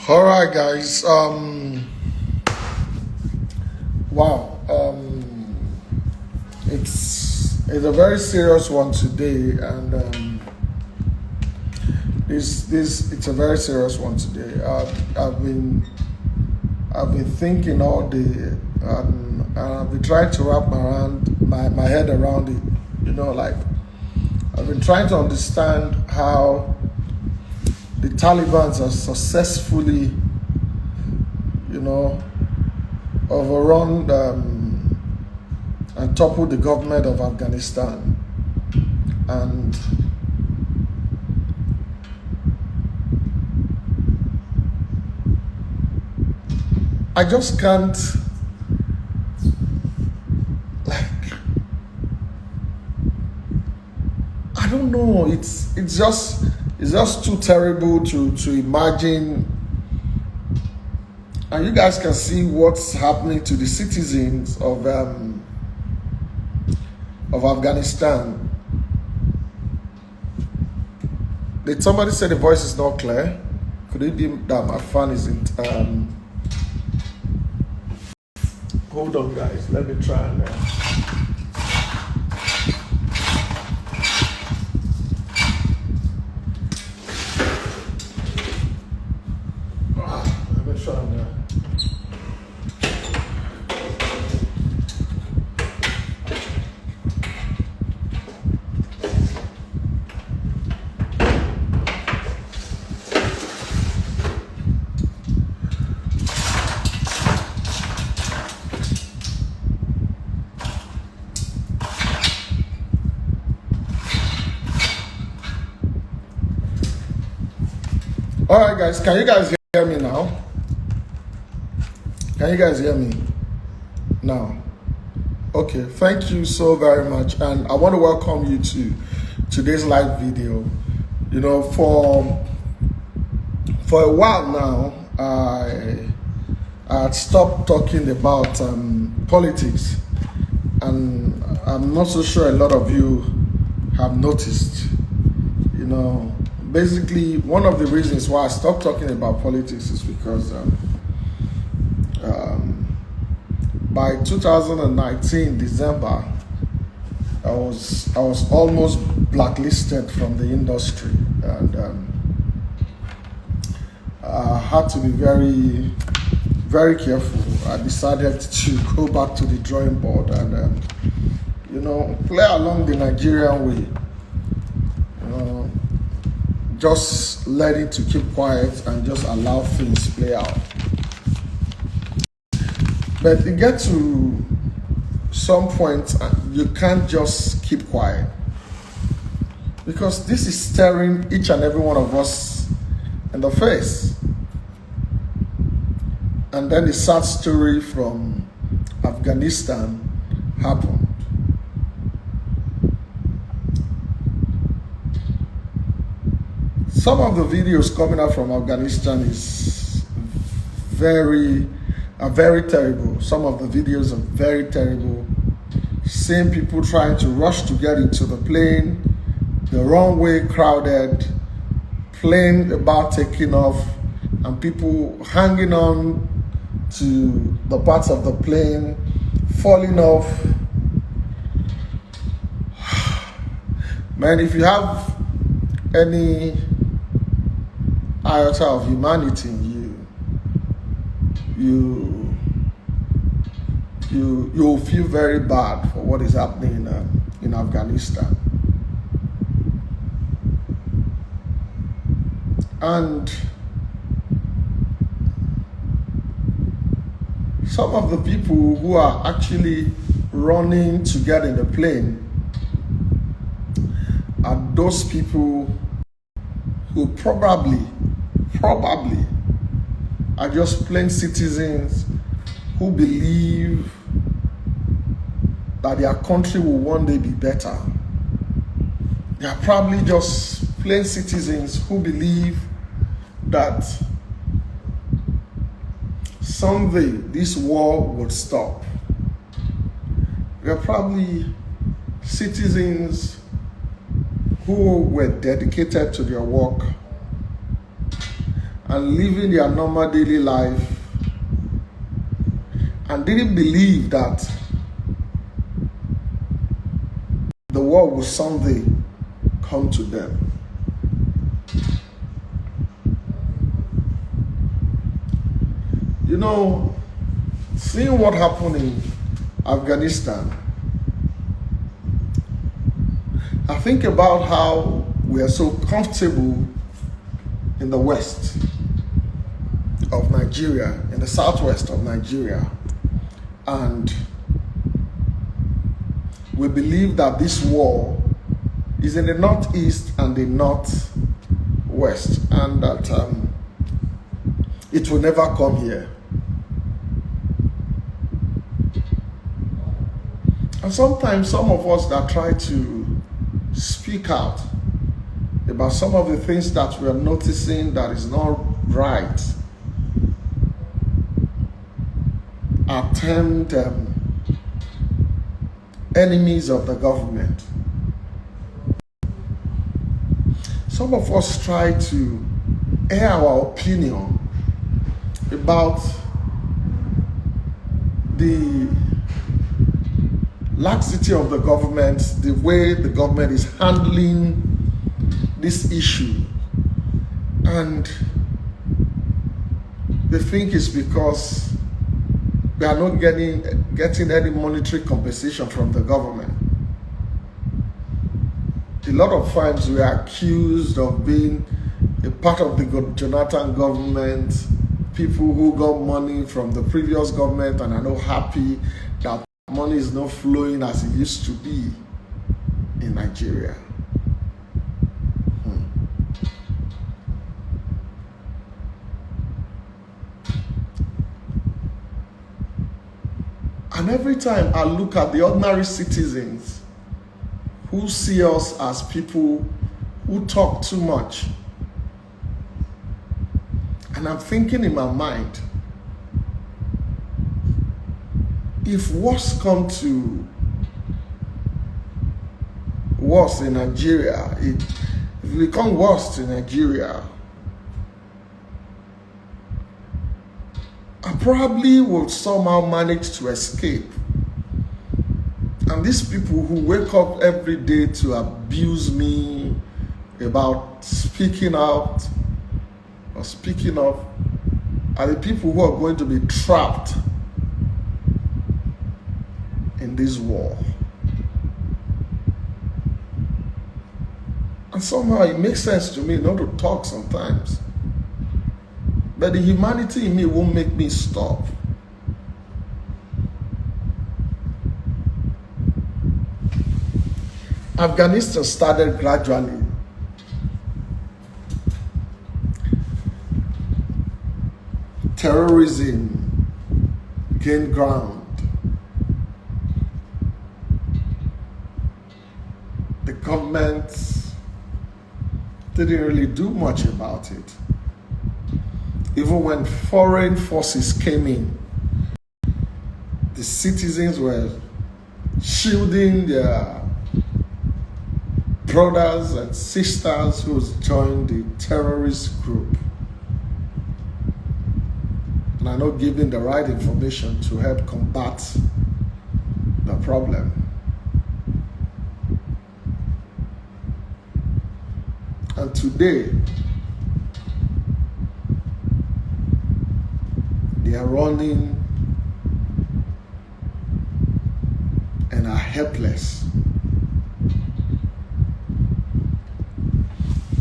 All right, guys. Wow. It's a very serious one today, and it's a very serious one today. I've been thinking all day, and I've been trying to wrap my head around it. Like I've been trying to understand how the Taliban are successfully, overrun and toppled the government of Afghanistan. And I just can't, I don't know. It's just too terrible to imagine. And you guys can see what's happening to the citizens of Afghanistan. Did somebody say the voice is not clear? Could it be that my fan isn't? Hold on, guys. Let me try and. All right, guys, can you guys hear me now? Can you guys hear me now? Okay, thank you so very much. And I want to welcome you to today's live video. For a while now, I had stopped talking about politics. And I'm not so sure a lot of you have noticed, Basically, one of the reasons why I stopped talking about politics is because by 2019 December, I was almost blacklisted from the industry, and I had to be very, very careful. I decided to go back to the drawing board and play along the Nigerian way. Just learning to keep quiet and just allow things play out. But you get to some point, you can't just keep quiet, because this is staring each and every one of us in the face. And then the sad story from Afghanistan happened. Some of the videos coming out from Afghanistan is very terrible. Some of the videos are very terrible. Seeing people trying to rush to get into the plane, the wrong way crowded, plane about taking off, and people hanging on to the parts of the plane, falling off. Man, if you have any iota of humanity in you'll feel very bad for what is happening in Afghanistan. And some of the people who are actually running to get in the plane are those people who probably are just plain citizens who believe that their country will one day be better. They are probably just plain citizens who believe that someday this war would stop. They are probably citizens who were dedicated to their work and living their normal daily life and didn't believe that the war will someday come to them. You know, seeing what happened in Afghanistan, I think about how we are so comfortable in the west of Nigeria, in the southwest of Nigeria, and we believe that this war is in the northeast and the northwest, and that it will never come here. And sometimes some of us that try to speak out about some of the things that we are noticing that is not right are termed enemies of the government. Some of us try to air our opinion about the laxity of the government, the way the government is handling this issue, and they think it's because we are not getting any monetary compensation from the government. A lot of times we are accused of being a part of the Jonathan government, people who got money from the previous government and are not happy that money is not flowing as it used to be in Nigeria. And every time I look at the ordinary citizens who see us as people who talk too much, and I'm thinking in my mind, if worse come to worse in Nigeria, if it become worse in Nigeria, I probably will somehow manage to escape. And these people who wake up every day to abuse me about speaking out or speaking up are the people who are going to be trapped in this war. And somehow it makes sense to me not to talk sometimes. But the humanity in me won't make me stop. Afghanistan started gradually. Terrorism gained ground. The government didn't really do much about it. Even when foreign forces came in, the citizens were shielding their brothers and sisters who joined the terrorist group and are not giving the right information to help combat the problem. And today, they are running and are helpless.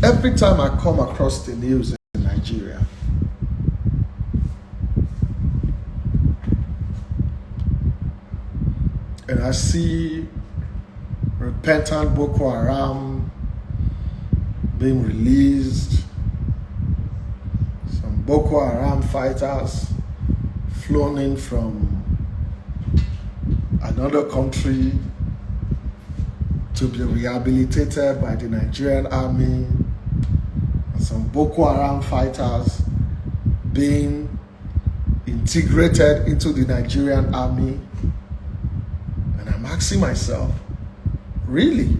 Every time I come across the news in Nigeria, and I see repentant Bko Haram being released, some Bko Haram fighters flown in from another country to be rehabilitated by the Nigerian army, and some Boko Haram fighters being integrated into the Nigerian army. And I'm asking myself, really?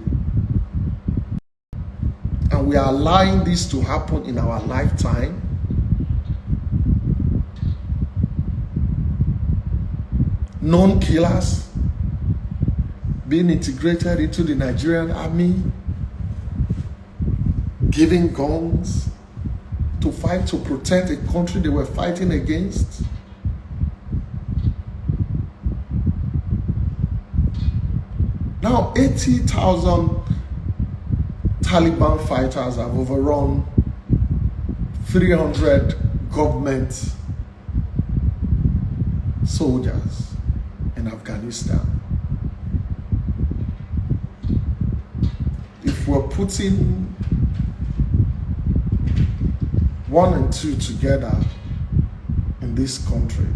And we are allowing this to happen in our lifetime? known killers being integrated into the Nigerian army, giving guns to fight to protect a country they were fighting against. Now 80,000 Taliban fighters have overrun 300 government soldiers in Afghanistan. If we're putting 1 and 2 together in this country,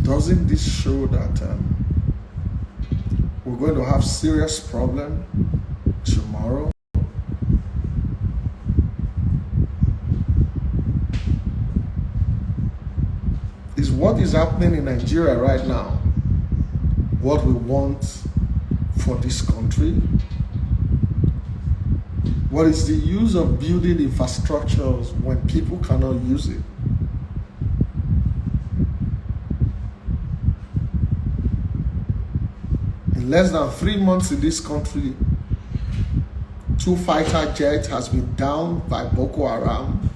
doesn't this show that we're going to have serious problem tomorrow? Is what is happening in Nigeria right now what we want for this country? What is the use of building infrastructures when people cannot use it? In less than 3 months in this country, 2 fighter jets has been downed by Bko Haram.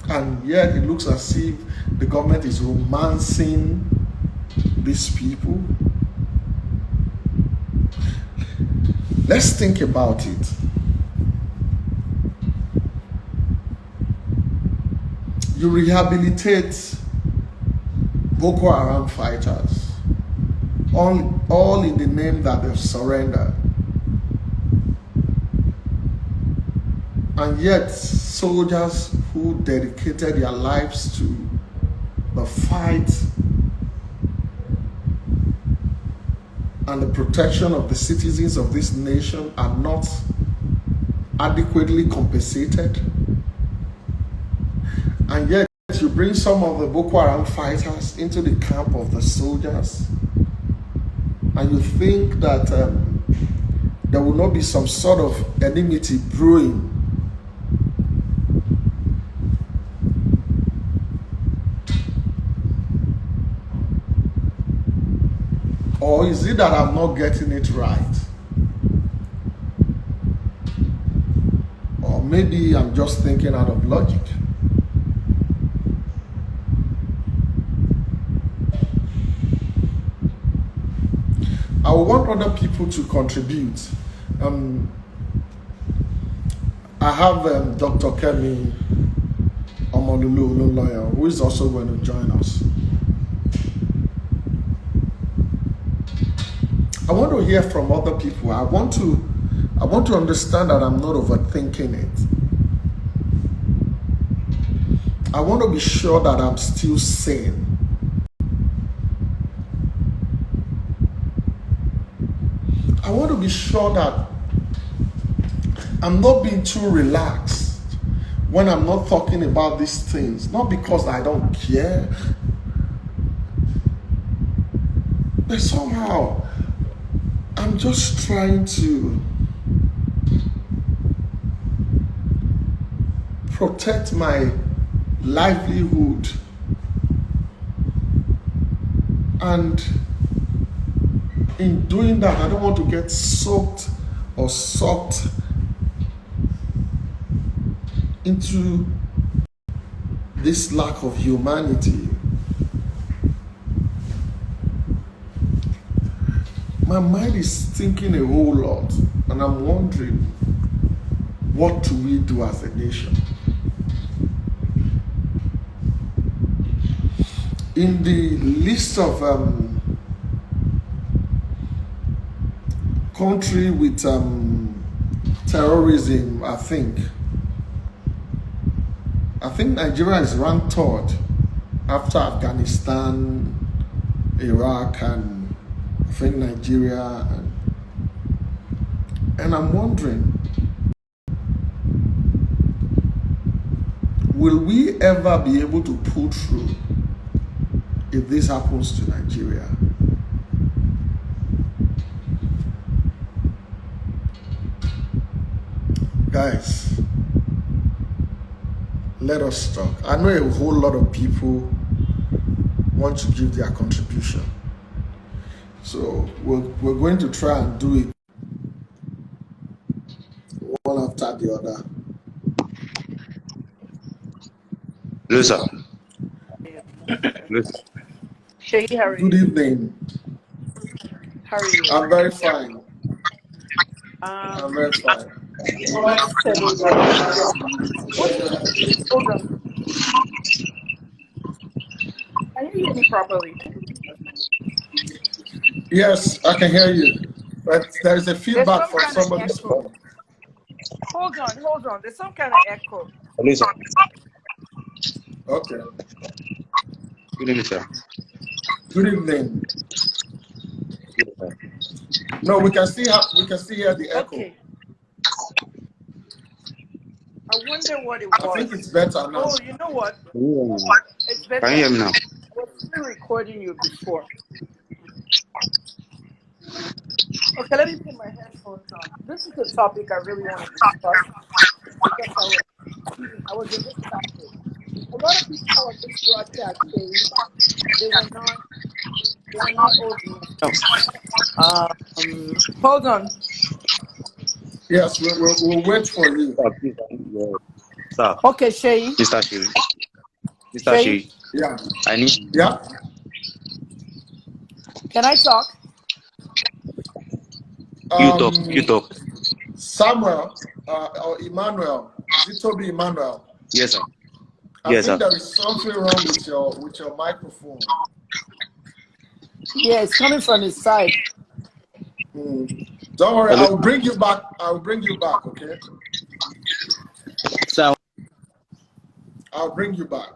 And yet it looks as if the government is romancing these people. Let's think about it. You rehabilitate Boko Haram fighters, all in the name that they've surrendered. And yet, soldiers who dedicated their lives to the fight and the protection of the citizens of this nation are not adequately compensated. And yet, you bring some of the Boko Haram fighters into the camp of the soldiers, and you think that there will not be some sort of enmity brewing. Or is it that I'm not getting it right? Or maybe I'm just thinking out of logic. I want other people to contribute. I have Dr. Kemi Olunloyo, who is also going to join us. I want to hear from other people. I want to understand that I'm not overthinking it. I want to be sure that I'm still sane. I want to be sure that I'm not being too relaxed when I'm not talking about these things. Not because I don't care, but somehow I'm just trying to protect my livelihood, and in doing that, I don't want to get soaked or sucked into this lack of humanity. My mind is thinking a whole lot, and I'm wondering, what do we do as a nation? In the list of country with terrorism, I think Nigeria is ranked 3rd after Afghanistan, Iraq, and I think Nigeria, and I'm wondering, will we ever be able to pull through if this happens to Nigeria? Guys, let us talk. I know a whole lot of people want to give their contribution. So we're going to try and do it one after the other. Yes, sir. Yes. Seyi, how are Good you? evening. How are you? I'm very fine. I'm very fine. Let's settle down. What's your hold on? Can you hear me properly? Yes, I can hear you. But there is a There's feedback some from kind of somebody's echo. phone. Hold on. There's some kind of echo. Hello, sir. Okay. Good evening, sir. Good evening. Yes, sir. No, we can see hear the echo. Okay. I wonder what it I think was. it's better now. Oh, you know what? It's better. Can you hear me now? I was still recording you before. Okay, let me put my headphones on. This is a topic I really want to discuss because I was a bit distracted. A lot of people on this broadcast say they were not old enough. Hold on. Yes, we'll wait for you. Sir, please, sir. Okay, Seyi. Mr. Seyi. Mr. Seyi, Seyi. Yeah. I need Yeah. can I talk? you talk. Samuel or Emmanuel. Is it Toby Emmanuel? Yes, sir. I Yes, think sir. there is something wrong with your microphone. Yeah, it's coming from his side. Don't worry, Hello? I'll bring you back. I'll bring you back, okay? Sir. I'll bring you back.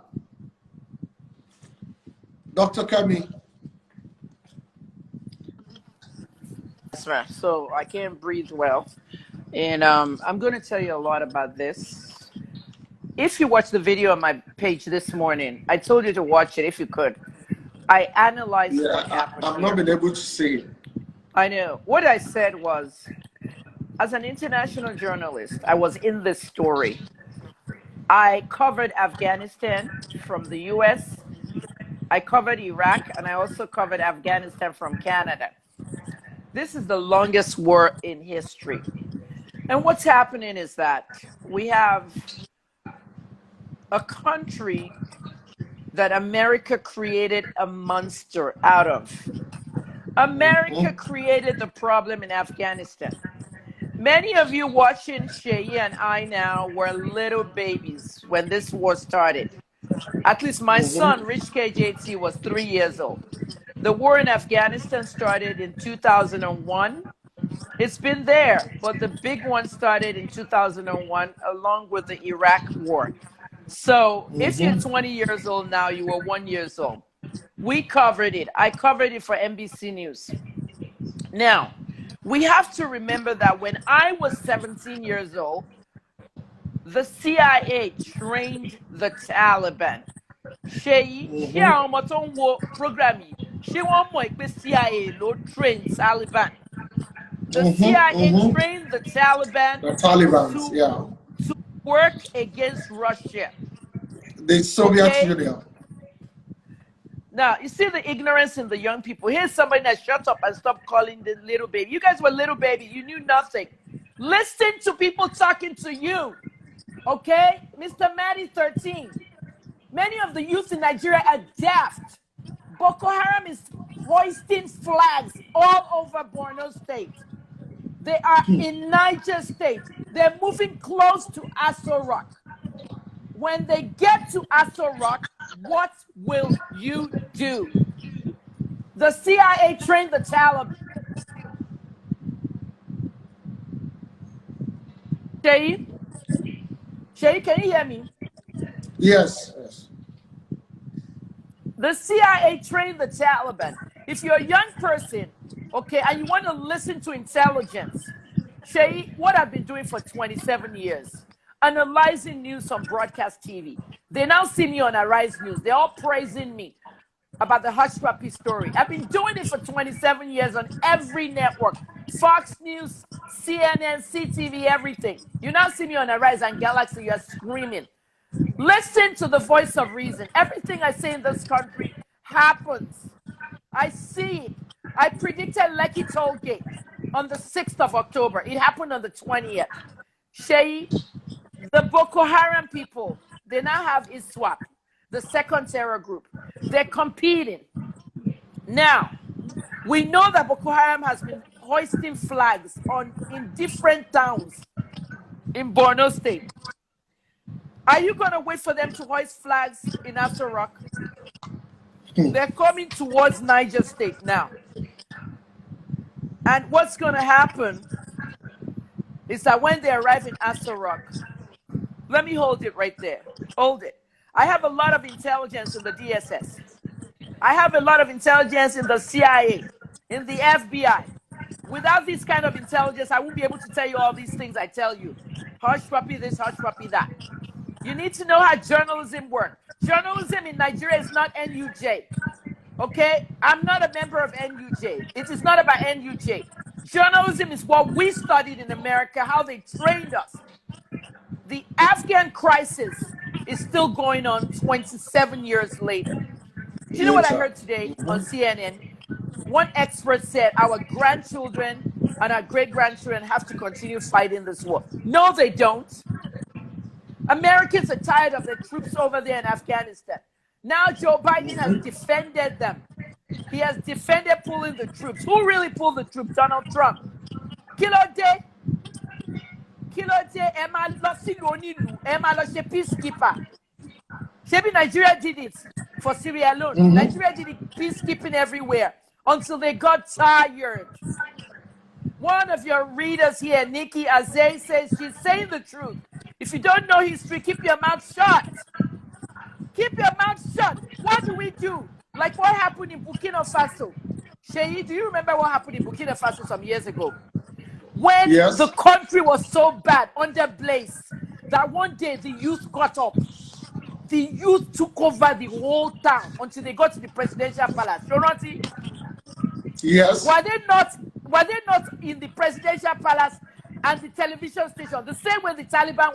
Dr. Kemi. So I can't breathe well. And I'm going to tell you a lot about this. If you watch the video on my page this morning, I told you to watch it if you could. I analyzed what happened I've here. not been able to see it. I know. What I said was, as an international journalist, I was in this story. I covered Afghanistan from the US. I covered Iraq, and I also covered Afghanistan from Canada. This is the longest war in history. And what's happening is that we have a country that America created a monster out of. America created the problem in Afghanistan. Many of you watching Seyi and I now were little babies when this war started. At least my son, Rich KJT, was 3 years old. The war in Afghanistan started in 2001. It's been there, but the big one started in 2001 along with the Iraq war. So if you're 20 years old now, you were 1 year old. We covered it. I covered it for NBC News. Now, we have to remember that when I was 17 years old, the CIA trained the Taliban. Seyi, ṣé àwọn ọmọ tó ń wo program yìí, ṣé wọ́n mọ̀ pé CIA ló train Taliban? The CIA trained the Taliban to work against Russia. The Soviet Union. Now, you see the ignorance in the young people. Here's somebody that shut up and stop calling the little baby. You guys were little baby. You knew nothing. Listen to people talking to you. Okay? Mr. Maddie 13. Many of the youth in Nigeria are daft. Bko Haram is hoisting flags all over Borno State. They are in Niger State. They're moving close to Aso Rock. When they get to Aso Rock, what will you do? The CIA trained the Taliban. Seyi, can you hear me? Yes. The CIA trained the Taliban. If you're a young person, okay, and you want to listen to intelligence, Seyi, what I've been doing for 27 years, analyzing news on broadcast TV. They now see me on Arise News. They're all praising me about the hush puppy story. I've been doing it for 27 years on every network. Fox News, CNN, CTV, everything. You now see me on Arise and Galaxy, you're screaming. Listen to the voice of reason. Everything I say in this country happens. I see it. I predicted Lekki Toll Gate on the 6th of October. It happened on the 20th. Seyi, the Boko Haram people, they now have ISWAP, the second terror group. They're competing. Now, we know that Boko Haram has been hoisting flags in different towns in Borno State. Are you going to wait for them to hoist flags in After Rock? They're coming towards Niger State now. And what's going to happen is that when they arrive in After Rock, let me hold it right there. Hold it. I have a lot of intelligence in the DSS. I have a lot of intelligence in the CIA, in the FBI. Without this kind of intelligence, I won't be able to tell you all these things I tell you. Hush puppy this, hush puppy that. You need to know how journalism works. Journalism in Nigeria is not NUJ. Okay? I'm not a member of NUJ. It is not about NUJ. Journalism is what we studied in America, how they trained us. The Afghan crisis is still going on 27 years later. Do you know what I heard today on CNN? One expert said our grandchildren and our great-grandchildren have to continue fighting this war. No, they don't. Americans are tired of the troops over there in Afghanistan. Now Joe Biden has defended them. He has defended pulling the troops. Who really pulled the troops? Donald Trump. Kilode, Emma Losinonilu, Emma Loshe peacekeeper. Maybe Nigeria did it for Syria alone. Nigeria did it peacekeeping everywhere until they got tired. One of your readers here, Nikki Azay, says she's saying the truth. If you don't know history, keep your mouth shut. Keep your mouth shut. What do we do? Like what happened in Burkina Faso? Seyi, do you remember what happened in Burkina Faso some years ago? When the country was so bad, under Blaze, that one day the youth got up. The youth took over the whole town until they got to the presidential palace. Jonati? Yes. Were they not in the presidential palace and the television station the same way the Taliban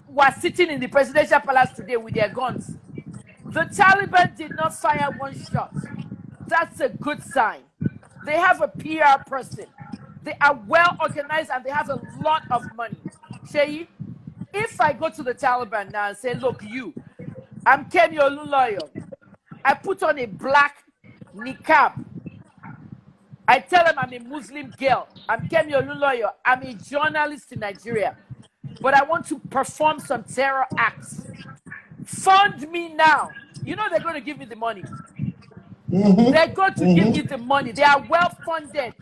were sitting in the presidential palace today with their guns? The Taliban did not fire one shot. That's a good sign. They have a PR person. They are well organized and they have a lot of money. Seyi, if I go to the Taliban now and say, look, I'm Kemi Olunloyo. I put on a black niqab. I tell them I'm a Muslim girl. I'm Kemi Olunloyo. I'm a journalist in Nigeria. But I want to perform some terror acts. Fund me now. You know they're going to give me the money. They're going to give me the money. They are well funded.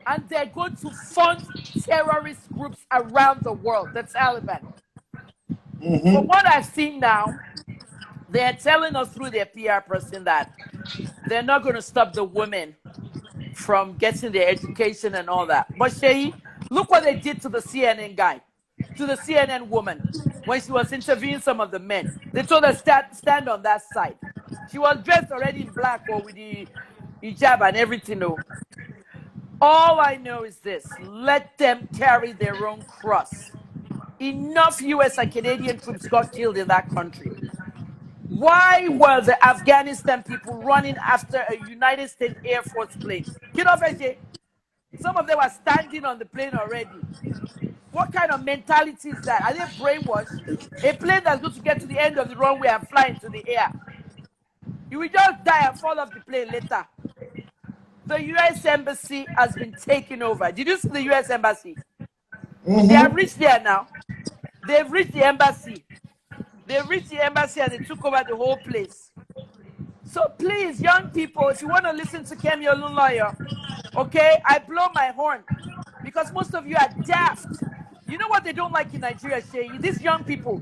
And they're going to fund terrorist groups around the world, the Taliban. From what I've seen now, they're telling us through their PR person that they're not going to stop the women from getting their education and all that. But Seyi, look what they did to the CNN guy, to the CNN woman, when she was interviewing some of the men. They told her stand on that side. She was dressed already in black or with the hijab and everything. No. All I know is this: let them carry their own cross. Enough US and Canadian troops got killed in that country. Why were the Afghanistan people running after a United States Air Force plane? Some of them were standing on the plane already. What kind of mentality is that? Are they brainwashed? A plane that's going to get to the end of the runway and fly into the air. You will just die and fall off the plane later. The U.S. Embassy has been taken over. Did you see the U.S. Embassy? They have reached there now. They've reached the embassy. They reached the embassy and they took over the whole place. So please, young people, if you want to listen to Kemi Olunloyo, okay, I blow my horn because most of you are daft. You know what they don't like in Nigeria, Seyi? These young people,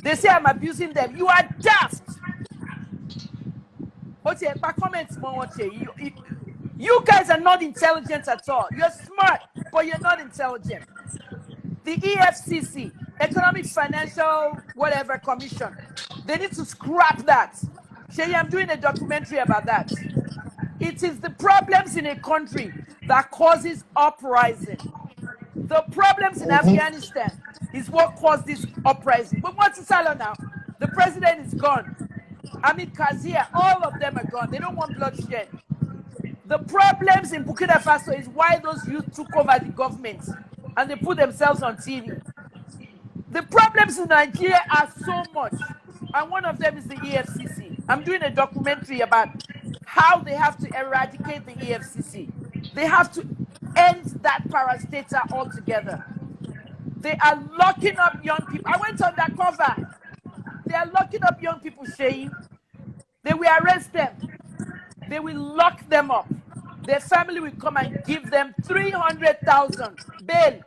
they say I'm abusing them. You are daft. Okay, my comments more. You guys are not intelligent at all. You're smart, but you're not intelligent. The EFCC, Economic Financial Whatever Commission, they need to scrap that. Seyi, I'm doing a documentary about that. It is the problems in a country that causes uprising. The problems in Afghanistan is what caused this uprising. But what's Salah now? The president is gone. Hamid Karzai, all of them are gone. They don't want bloodshed. The problems in Burkina Faso is why those youth took over the government and they put themselves on TV. The problems in Nigeria are so much, and one of them is the EFCC. I'm doing a documentary about how they have to eradicate the EFCC. They have to end that parastater altogether. They are locking up young people. I went undercover. They are locking up young people, Seyi. They will arrest them. They will lock them up. Their family will come and give them 300,000 bail.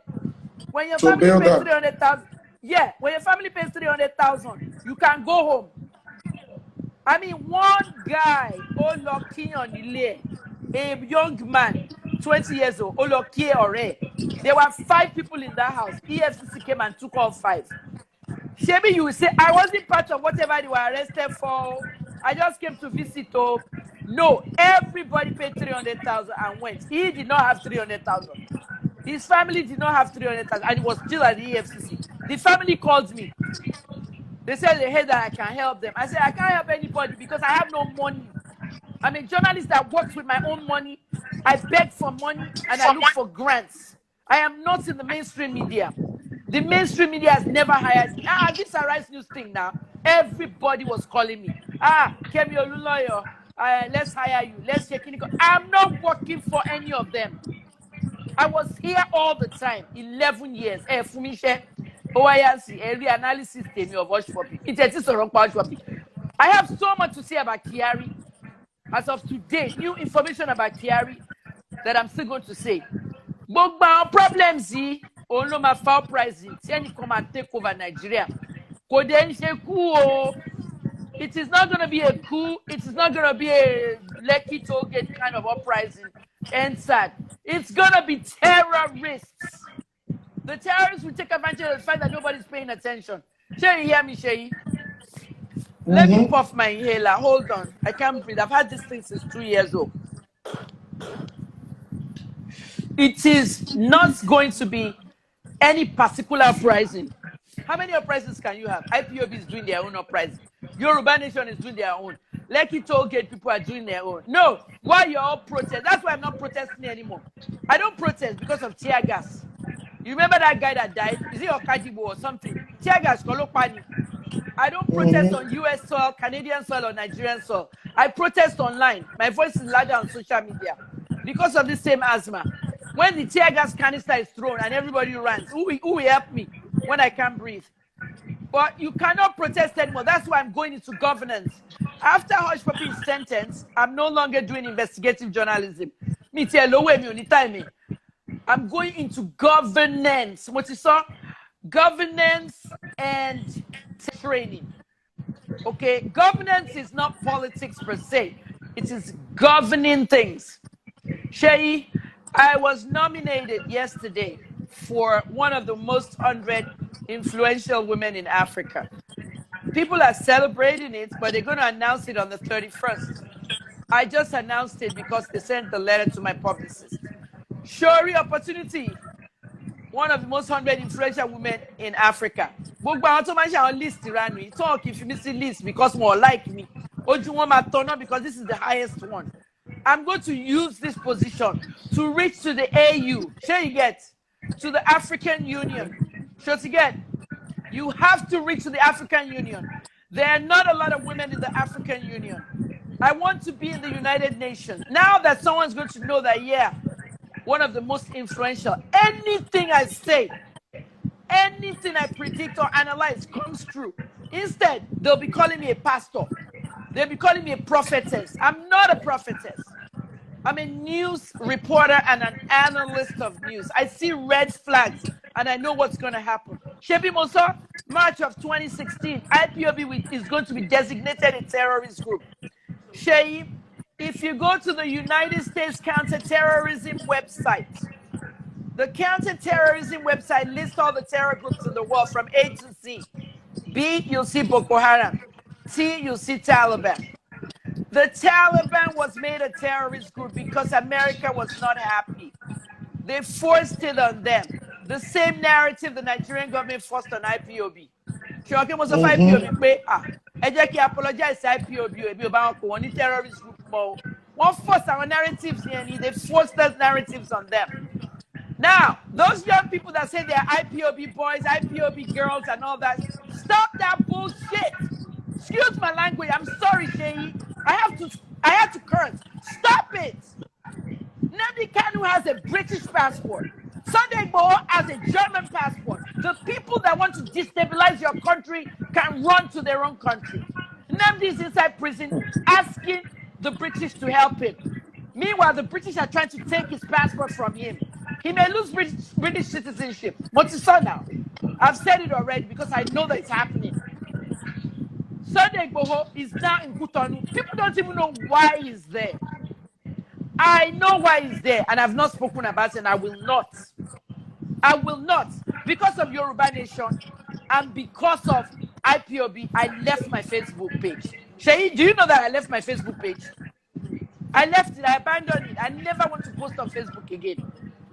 When your family pays 300,000, yeah, when your family pays 300,000, you can go home. I mean, one guy, Oloki Onile, a young man, 20 years old, Oloki Ore. There were 5 people in that house. EFCC came and took all 5. Shebi, you will say, I wasn't part of whatever they were arrested for. I just came to visit. Oh, no, everybody paid 300,000 and went. He did not have 300,000. His family did not have 300,000, and he was still at the EFCC. The family called me. They said they heard that I can help them. I said, I can't help anybody because I have no money. I'm a journalist that works with my own money. I beg for money and I look for grants. I am not in the mainstream media. The mainstream media has never hired me. This Arise News thing now. Everybody was calling me. Kemi Olunloyo, let's hire you. Let's check in. I'm not working for any of them. I was here all the time, 11 years. Fumishe, OIRC, every analysis of Hushpuppi. I have so much to say about Kyari. As of today, new information about Kyari that I'm still going to say. But our problems is, my foul pricing, any come and take over Nigeria. It is not going to be a coup. It is not going to be a Lekki Tollgate kind of uprising. NSAD. It's going to be terrorists. The terrorists will take advantage of the fact that nobody's paying attention. Seyi, hear me, Seyi? Let me puff my inhaler. Hold on. I can't breathe. I've had this thing since 2 years old. It is not going to be any particular uprising. How many uprisings can you have? IPOB is doing their own uprising. Yoruba Nation is doing their own. Lekki Tollgate people are doing their own. No, why you're all protest? That's why I'm not protesting anymore. I don't protest because of tear gas. You remember that guy that died? Is it Okadibo or something? Tear gas, Kolopani. I don't protest on US soil, Canadian soil, or Nigerian soil. I protest online. My voice is louder on social media because of the same asthma. When the tear gas canister is thrown and everybody runs, who will help me when I can't breathe? But you cannot protest anymore. That's why I'm going into governance. After Hushpuppi is sentenced, I'm no longer doing investigative journalism. I'm going into governance. What you saw? Governance and training. Okay, governance is not politics per se. It is governing things. Seyi, I was nominated yesterday for one of the most 100 influential women in Africa. People are celebrating it, but they're going to announce it on the 31st. I just announced it because they sent the letter to my publicist. Shori Opportunity, one of the most 100 influential women in Africa. Talk if you miss the list because more like me. Because this is the highest one. I'm going to use this position to reach to the AU. Sure you get to the African Union. Sure you get. You have to reach to the African Union. There are not a lot of women in the African Union. I want to be in the United Nations. Now that someone's going to know that, yeah, one of the most influential, anything I say, anything I predict or analyze comes true. Instead, they'll be calling me a pastor. They'll be calling me a prophetess. I'm not a prophetess. I'm a news reporter and an analyst of news. I see red flags and I know what's going to happen. Shebi Mosa, March of 2016, IPOB is going to be designated a terrorist group. Seyi, if you go to the United States counterterrorism website, the counterterrorism website lists all the terror groups in the world from A to Z. B, you'll see Bko Haram. T, you'll see Taliban. The Taliban was made a terrorist group because America was not happy. They forced it on them. the same narrative the Nigerian government forced on IPOB. Shoki most of IPOB pé ẹ jẹ́ kí apologize to IPOB ebi oba ko wọ́n ní terrorist group mo. Wọ́n force our narratives and they forced those narratives on them. Now, those young people that say they're IPOB boys, IPOB girls and all that, stop that bullshit. Excuse my language. I'm sorry, Seyi. I have to curse. Stop it. Nnamdi Kanu has a British passport. Sunday Igboho has a German passport. The people that want to destabilize your country can run to their own country. Nnamdi is inside prison asking the British to help him. Meanwhile, the British are trying to take his passport from him. He may lose British citizenship. What's his son now? I've said it already because I know that it's happening. Sunday Igboho is now in Cotonou. People don't even know why he's there. I know why he's there, and I've not spoken about it, and I will not. I will not. Because of Yoruba Nation and because of IPOB, I left my Facebook page. Seyi, do you know that I left my Facebook page? I left it, I abandoned it. I never want to post on Facebook again.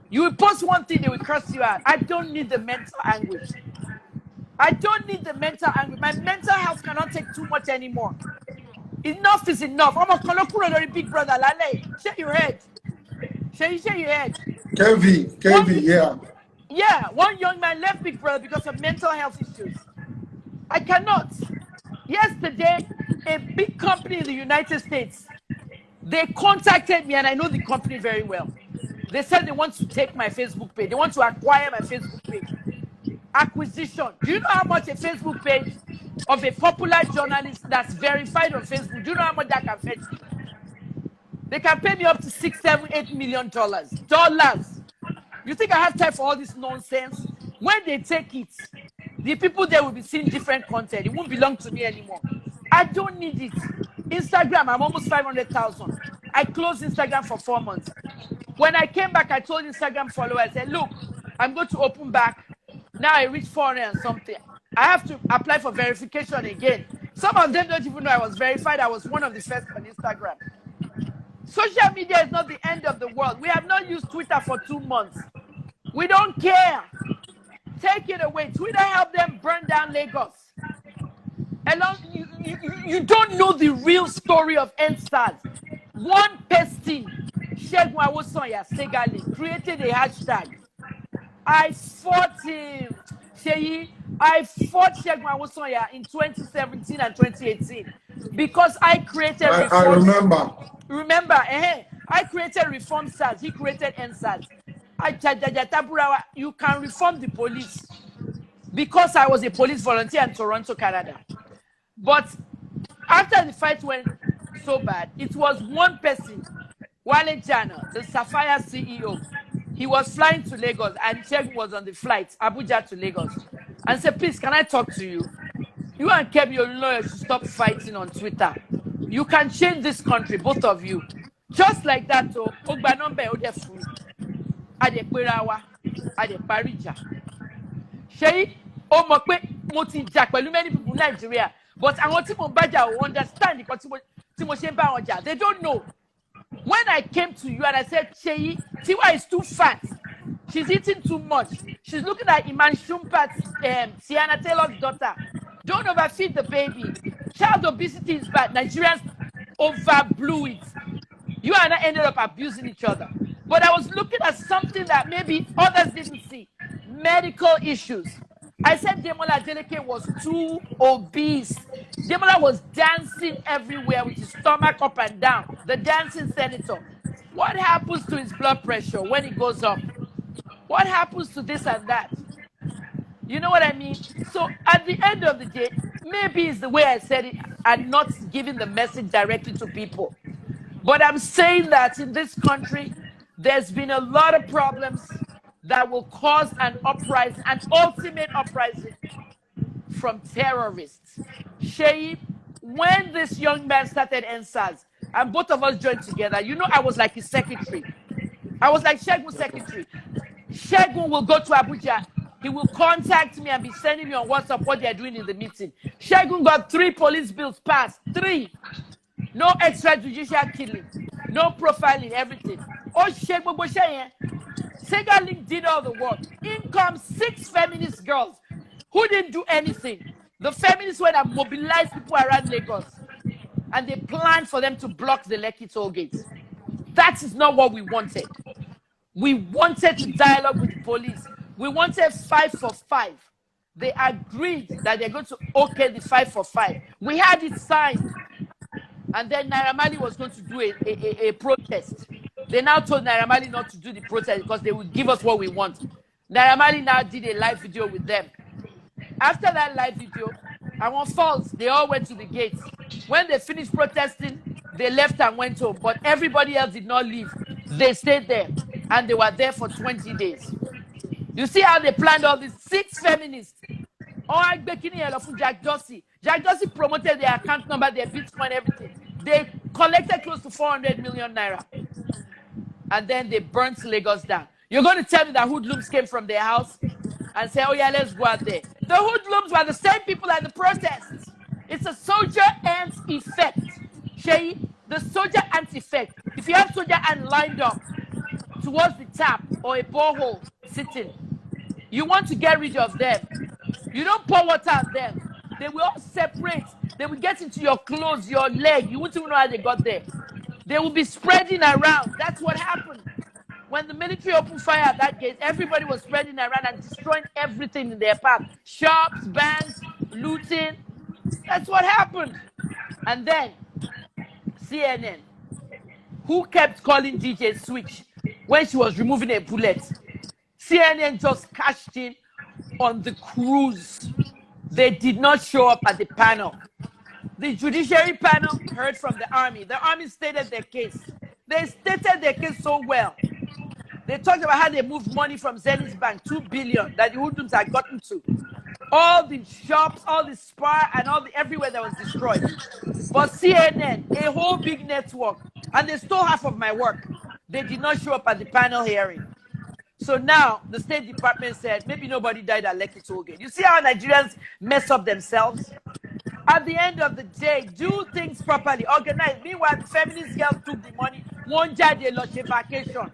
You will post one thing, they will curse you out. I don't need the mental anguish. I don't need the mental anguish. My mental health cannot take too much anymore. Enough is enough. I'm a kolokuro big brother. Lale, shake your head. Shake your head. KV, yeah. Yeah, one young man left Big Brother because of mental health issues. I cannot. Yesterday, a big company in the United States, they contacted me, and I know the company very well. They said they want to take my Facebook page. They want to acquire my Facebook page. Acquisition. Do you know how much a Facebook page of a popular journalist that's verified on Facebook, do you know how much that can fetch me? They can pay me up to $6, $7, $8 million. You think I have time for all this nonsense? When they take it, the people there will be seeing different content. It won't belong to me anymore. I don't need it. Instagram, I'm almost 500,000. I closed Instagram for 4 months. When I came back, I told Instagram followers, I said, look, I'm going to open back. Now I reached 400 and something. I have to apply for verification again. Some of them don't even know I was verified. I was one of the first on Instagram. Social media is not the end of the world. We have not used Twitter for 2 months. We don't care. Take it away. Twitter helped them burn down Lagos. You don't know the real story of NSAS. One person, Segun Awosanya Segali, created a hashtag. I fought him. Seyi, I fought Segun Awosanya in 2017 and 2018 because I created reform. I remember. Remember, I created reform SARS. He created NSAS. You can reform the police because I was a police volunteer in Toronto, Canada. But after the fight went so bad, it was one person, Wale Jana, the Sapphire CEO. He was flying to Lagos and Segun was on the flight, Abuja to Lagos. And said, please, can I talk to you? You and Kemi Olunloyo should stop fighting on Twitter. You can change this country, both of you. Just like that, Ogba number ode free. Ade perawa, ade parija. Seyi, o mo pe mo ti ja pẹ̀lú many people in Nigeria, but àwọn tí mo bá jà o understand because tí mo ṣe ń bá wọn jà. They don't know. When I came to you and I said, Seyi, Tiwa is too fat. She's eating too much. She's looking at Iman Shumpat's Tiana Taylor's daughter. Don't overfeed the baby. Child obesity is bad. Nigerians overblew it. You and I ended up abusing each other. But I was looking at something that maybe others didn't see. Medical issues. I said Demola Adeleke was too obese. Demola was dancing everywhere with his stomach up and down. The dancing senator. What happens to his blood pressure when it goes up? What happens to this and that? You know what I mean? So at the end of the day, maybe it's the way I said it and not giving the message directly to people. But I'm saying that in this country, there's been a lot of problems that will cause an uprising, an ultimate uprising from terrorists. Seyi, when this young man started NSAS, and both of us joined together, you know, I was like his secretary. I was like Segun's secretary. Segun will go to Abuja. He will contact me and be sending me on WhatsApp what they're doing in the meeting. Segun got 3 police bills passed. 3. No extrajudicial killing. No profiling, everything. Oh, Segun, Seyilaw did all the work. In comes 6 feminist girls who didn't do anything. The feminists went and mobilized people around Lagos, and they planned for them to block the Lekki toll gates. That is not what we wanted. We wanted to dialogue with the police. We wanted 5 for 5. They agreed that they're going to okay the 5 for 5. We had it signed. And then Naira Marley was going to do a protest. They now told Naira Marley not to do the protest because they would give us what we want. Naira Marley now did a live video with them. After that live video, our falls, they all went to the gates. When they finished protesting, they left and went home. But everybody else did not leave. They stayed there. And they were there for 20 days. You see how they planned all these 6 feminists. Jack Dorsey. Jack Dorsey promoted their account number, their Bitcoin, everything. They collected close to 400 million naira. And then they burnt Lagos down. You're going to tell me that hoodlums came from their house and say, oh yeah, let's go out there. The hoodlums were the same people at the protests. It's a soldier ant effect. Seyi, the soldier ant effect. If you have soldier ant lined up towards the tap or a borehole sitting, you want to get rid of them. You don't pour water on them. They will all separate. They will get into your clothes, your leg. You won't even know how they got there. They will be spreading around. That's what happened. When the military opened fire at that gate, everybody was spreading around and destroying everything in their path. Shops, banks, looting. That's what happened. And then CNN, who kept calling DJ Switch when she was removing a bullet. CNN just cashed in on the cruise. They did not show up at the panel. The judiciary panel heard from the army. The army stated their case. They stated their case so well. They talked about how they moved money from Zenith Bank, 2 billion, that the hoodlums had gotten to. All the shops, all the Spar, and everywhere that was destroyed. But CNN, a whole big network, and they stole half of my work. They did not show up at the panel hearing. So now the State Department said, maybe nobody died at Lekki Tollgate. You see how Nigerians mess up themselves? At the end of the day, do things properly, organize. Meanwhile, the feminist girls took the money, one day they lost a vacation,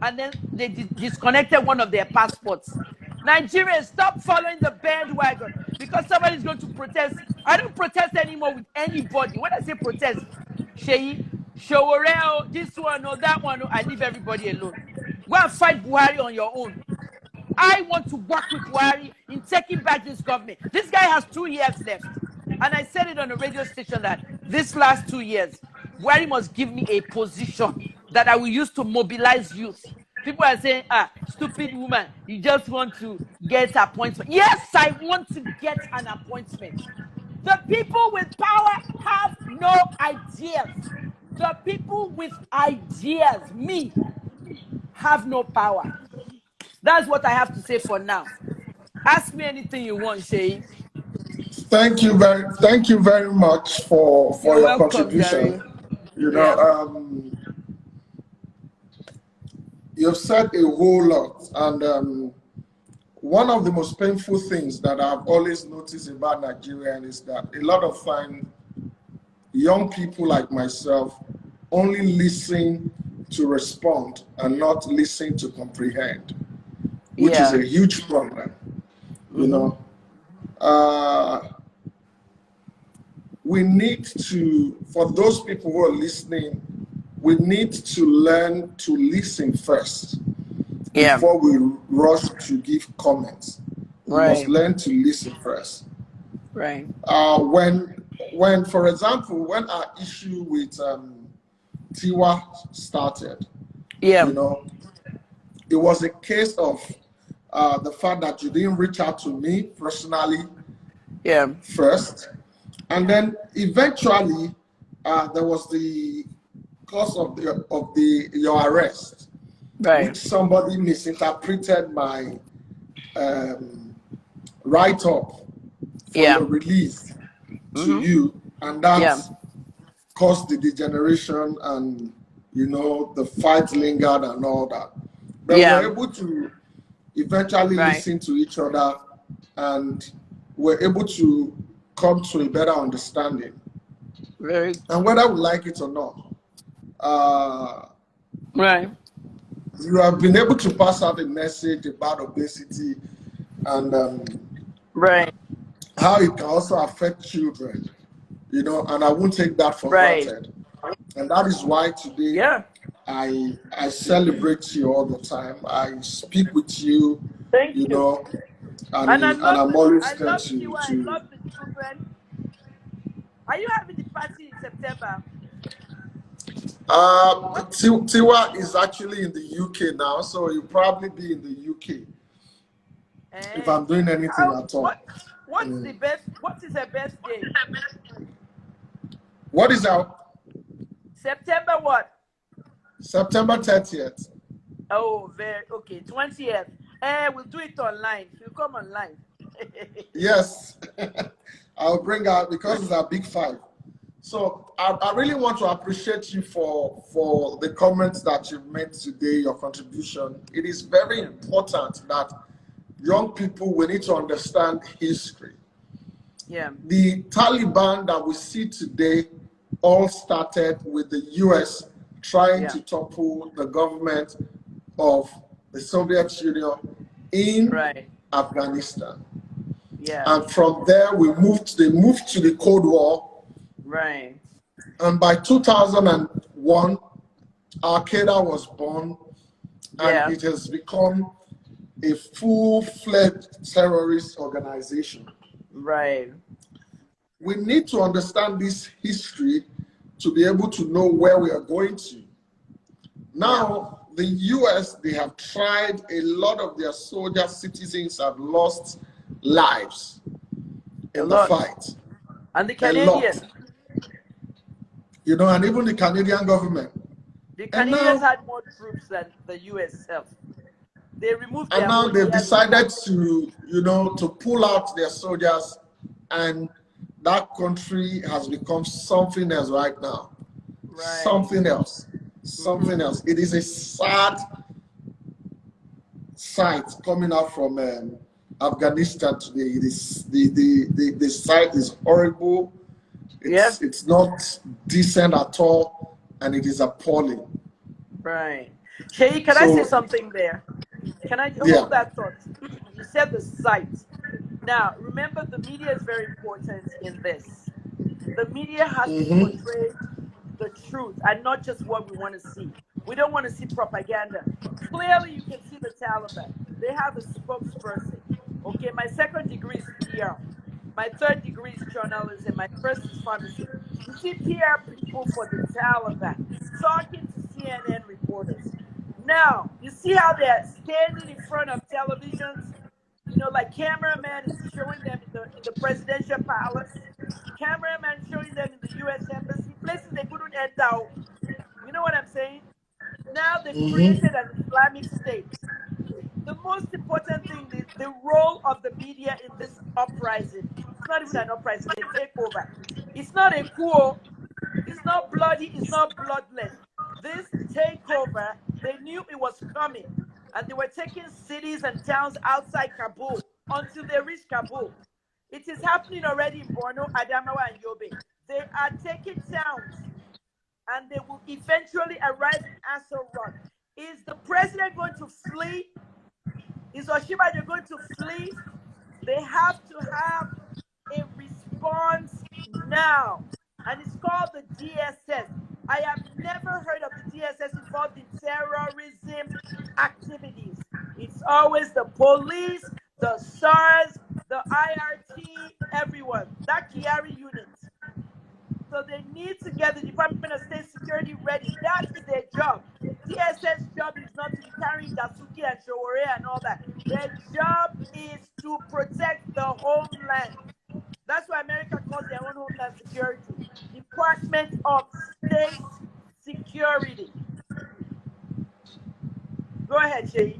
and then they disconnected one of their passports. Nigerians, stop following the bandwagon because somebody's going to protest. I don't protest anymore with anybody. When I say protest, Seyi, Showoreo, this one or that one, I leave everybody alone. Go and fight Buhari on your own. I want to work with Buhari in taking back this government. This guy has 2 years left. And I said it on a radio station that this last 2 years, Buhari must give me a position that I will use to mobilize youth. People are saying, stupid woman, you just want to get appointment. Yes, I want to get an appointment. The people with power have no ideas. The people with ideas, me, have no power. That's what I have to say for now. Ask me anything you want, Seyi. Thank you very much for your welcome, contribution. Jerry. You know, you've said a whole lot, and one of the most painful things that I've always noticed about Nigerian is that a lot of time young people like myself only listen to respond and not listen to comprehend, which is a huge problem. You know, we need to, for those people who are listening, we need to learn to listen first before we rush to give comments. We must learn to listen first. Right. When, for example, when our issue with Tiwa started, you know, it was a case of the fact that you didn't reach out to me personally first, and then eventually there was the cause of your arrest, which somebody misinterpreted my write-up for your release to you, and that caused the degeneration, and you know, the fight lingered and all that. But we were able to eventually listen to each other, and we're able to come to a better understanding. And whether we like it or not, you have been able to pass out a message about obesity and Right. how it can also affect children, you know, and I won't take that for Right. granted. And that is why today Yeah. I celebrate you all the time. I speak with you, Thank you you. know, and And I'm always I there love to Tiwa. I love the children. Are you having the party in September? Tiwa is actually in the UK now, so he'll probably be in the UK if I'm doing anything at all. What is her birthday? What is our September what? September 30th? Oh, okay, 20th. We'll do it online. She'll come online. Yes, I'll bring out because it's our big five. So I really want to appreciate you for the comments that you've made today, your contribution. It is very important that young people, we need to understand history. Yeah. The Taliban that we see today all started with the US trying to topple the government of the Soviet Union in Afghanistan. Yeah. And from there they moved to the Cold War. Right. And by 2001, Al-Qaeda was born, and it has become a full-fledged terrorist organization. Right. We need to understand this history to be able to know where we are going to. Now, the US, they have tried, a lot of their soldier citizens have lost lives in the fight. And the Canadians. You know, and even the Canadian government. The Canadians had more troops than the US itself. They removed their and now they've decided to, you know, to pull out their soldiers, and that country has become something else right now. Right. Something else. Something else. It is a sad sight coming out from Afghanistan today. It is the sight is horrible. It's not decent at all, and it is appalling. Right. Seyi, can I say something there? Can I hold that thought? You said the sight. Now, remember, the media is very important in this. The media has to portray the truth and not just what we want to see. We don't want to see propaganda. Clearly, you can see the Taliban. They have a spokesperson. Okay, my second degree is PR. My third degree is journalism. My first is pharmacy. You see PR people for the Taliban talking to CNN reporters. Now, you see how they're standing in front of televisions? You know, like cameraman is showing them in the presidential palace. Cameraman showing them in the U.S. embassy. Places they couldn't enter. You know what I'm saying? Now they've created an Islamic state. The most important thing is the role of the media in this uprising. It's not even an uprising, it's a takeover. It's not a coup. It's not bloody. It's not bloodless. This takeover, they knew it was coming. And they were taking cities and towns outside Kabul until they reached Kabul. It is happening already in Borno, Adamawa, and Yobe. They are taking towns, and they will eventually arrive in Aso Rock. Is the president going to flee? Is Oshibade going to flee? They have to have a response now. And it's called the DSS. I have never heard of the DSS involved in terrorism activities. It's always the police, the SARS, the IRT, everyone. That Kiari unit. So they need to get the Department of State Security ready. That is their job. DSS job is not to be carrying Dasuki and Showore and all that. Their job is to protect the homeland. That's why America calls their own homeland security. Department of State Security. Go ahead, Seyi.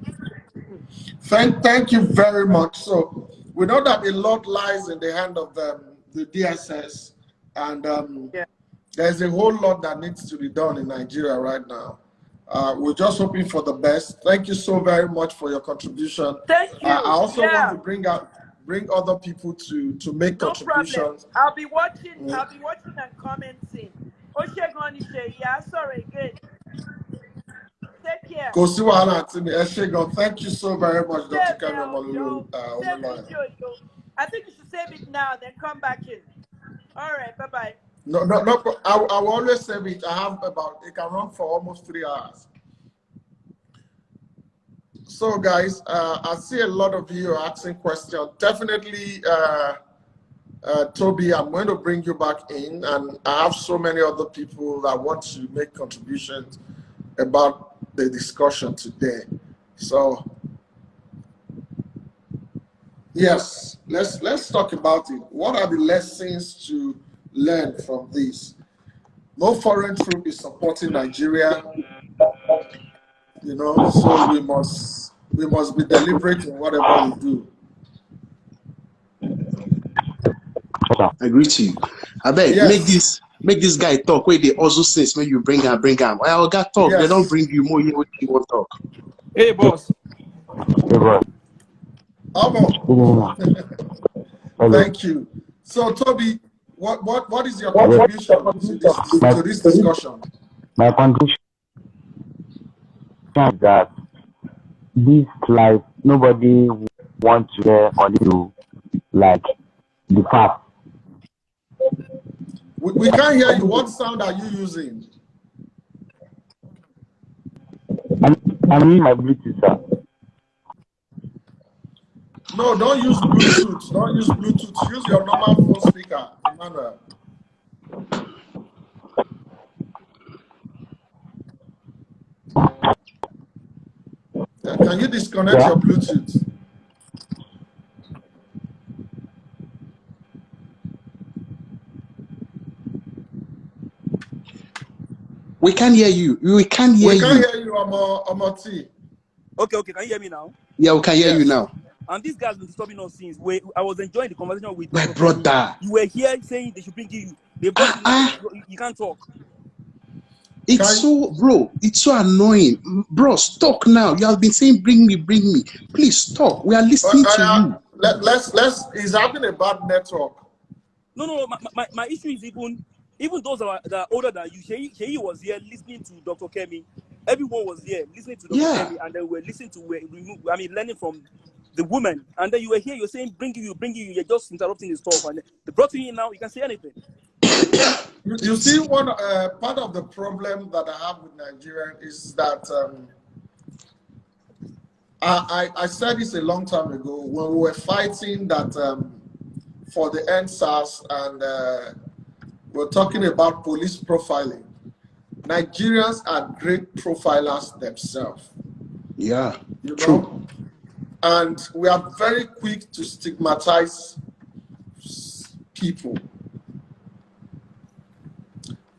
Thank you very much. So we know that a lot lies in the hand of the DSS, and there's a whole lot that needs to be done in Nigeria right now. We're just hoping for the best. Thank you so very much for your contribution. Thank you. I also want to bring other people to make contributions. Problem. I'll be watching and commenting. Oshegoni Seyi, sorry again. Take care. Thank you so very much, Dr. Kemi Olunloyo. I think you should save it now, then come back in. All right, bye-bye. No, I will always save it. I have it can run for almost 3 hours. So, guys, I see a lot of you are asking questions. Definitely, Toby, I'm going to bring you back in, and I have so many other people that want to make contributions about the discussion today. So, yes, let's talk about it. What are the lessons to learn from this? No foreign troop is supporting Nigeria, so we must be deliberate in whatever we do. I agree to you. I beg, yes. make this guy talk. Where they also say when you bring him. Well, got talk. Yes. They don't bring you more. You want talk. Hey, boss. Hey, boss. Thank you. So, Toby, what is your contribution to this discussion? My contribution is that this life, nobody wants to hear on you like the past. We can't hear you. What sound are you using? I'm using my Bluetooth, sir. No, don't use Bluetooth. Don't use Bluetooth. Use your normal phone speaker, Emmanuel. Can you disconnect your Bluetooth? We can't hear you. We can't hear you, Amoti. Okay. Can you hear me now? Yeah, we can hear you now. And this guy's been disturbing us since. I was enjoying the conversation with my brother. You were here saying they should bring you. They brought you can't talk. It's so annoying. Bro, talk now. You have been saying bring me. Please talk. We are listening to you. Let's he's having a bad network. No. My issue is even those that are older than you. Seyi was here listening to Dr. Kemi. Everyone was here listening to Dr. Kemi, and they were listening to learning from the woman. And then you were here, you're saying bring you, you're just interrupting his talk. And they brought you in now, you can say anything. You see, one part of the problem that I have with Nigeria is that I said this a long time ago when we were fighting that for the NSAS, and we're talking about police profiling. Nigerians are great profilers themselves. Yeah, true. And we are very quick to stigmatize people.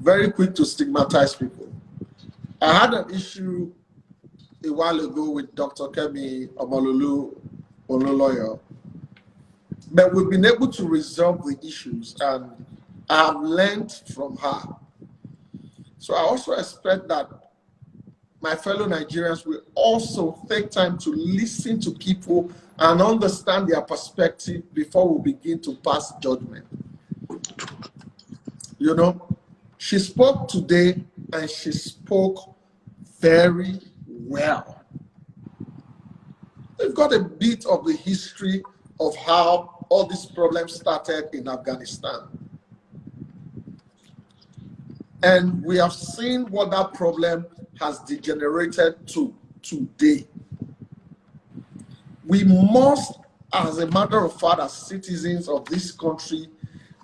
Very quick to stigmatize people. I had an issue a while ago with Dr. Kemi Olunloyo, but we've been able to resolve the issues, and I have learned from her. So I also expect that my fellow Nigerians will also take time to listen to people and understand their perspective before we begin to pass judgment. She spoke today, and she spoke very well. We've got a bit of the history of how all these problems started in Afghanistan. And we have seen what that problem has degenerated to today. We must, as a matter of fact, as citizens of this country,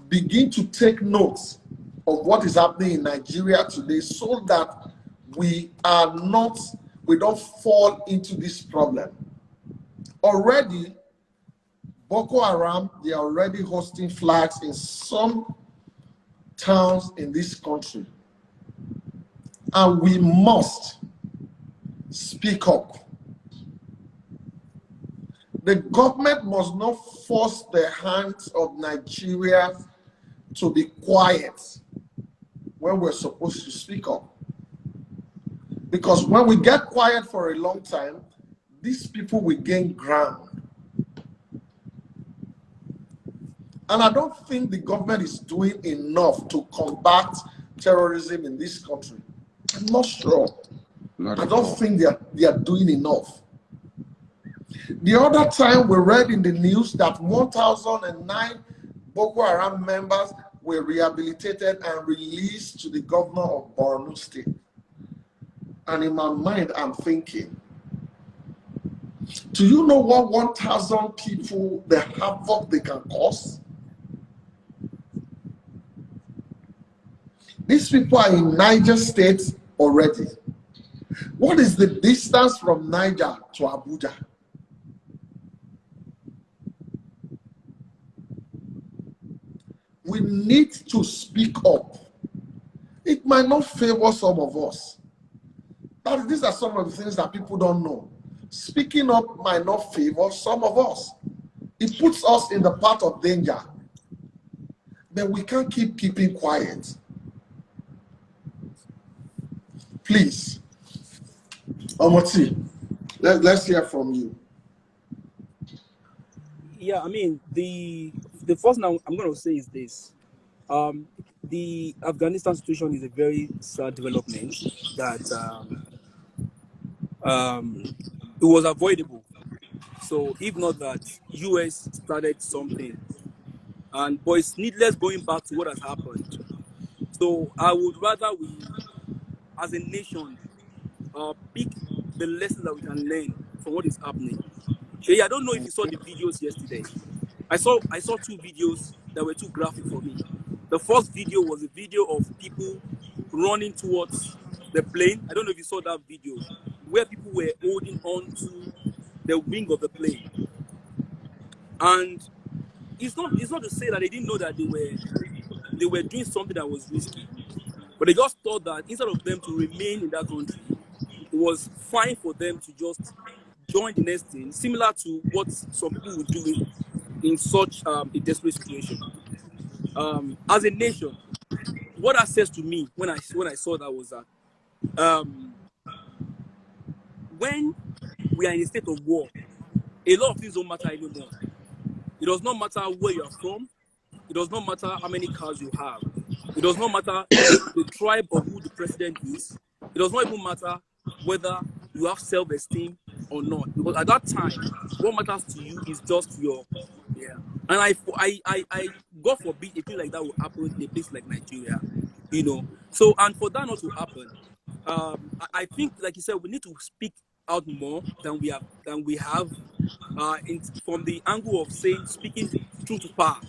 begin to take notes of what is happening in Nigeria today, so that we don't fall into this problem. Already, Bko Haram, they are already hosting flags in some towns in this country. And we must speak up. The government must not force the hands of Nigeria to be quiet when we're supposed to speak up. Because when we get quiet for a long time, these people will gain ground. And I don't think the government is doing enough to combat terrorism in this country. I'm not sure. I don't think they are doing enough. The other time we read in the news that 1,009 Boko Haram members were rehabilitated and released to the governor of Borno State. And in my mind, I'm thinking, do you know what 1,000 people, the havoc they can cause? These people are in Niger State already. What is the distance from Niger to Abuja? We need to speak up. It might not favor some of us. But these are some of the things that people don't know. Speaking up might not favor some of us. It puts us in the path of danger. But we can't keeping quiet. Please, Omoti, let's hear from you. Yeah, I mean, the first thing I'm going to say is this. The Afghanistan situation is a very sad development that it was avoidable. So if not that, US started something. But it's needless going back to what has happened. So I would rather we, as a nation, pick the lessons that we can learn from what is happening. Seyi, I don't know if you saw the videos yesterday. I saw 2 videos that were too graphic for me. The first video was a video of people running towards the plane. I don't know if you saw that video, where people were holding on to the wing of the plane. And it's not to say that they didn't know that they were doing something that was risky, but they just thought that instead of them to remain in that country, it was fine for them to just join the next thing, similar to what some people would do in such a desperate situation. As a nation, what that says to me when I saw that was that when we are in a state of war, a lot of things don't matter anymore. It does not matter where you are from. It does not matter how many cars you have. It does not matter the tribe of who the president is. It does not even matter whether you have self-esteem or not. Because at that time, what matters to you is just your, yeah. And I God forbid a thing like that will happen in a place like Nigeria, you know. So, and for that not to happen, I think, like you said, we need to speak out more than we have from the angle of saying speaking truth to power.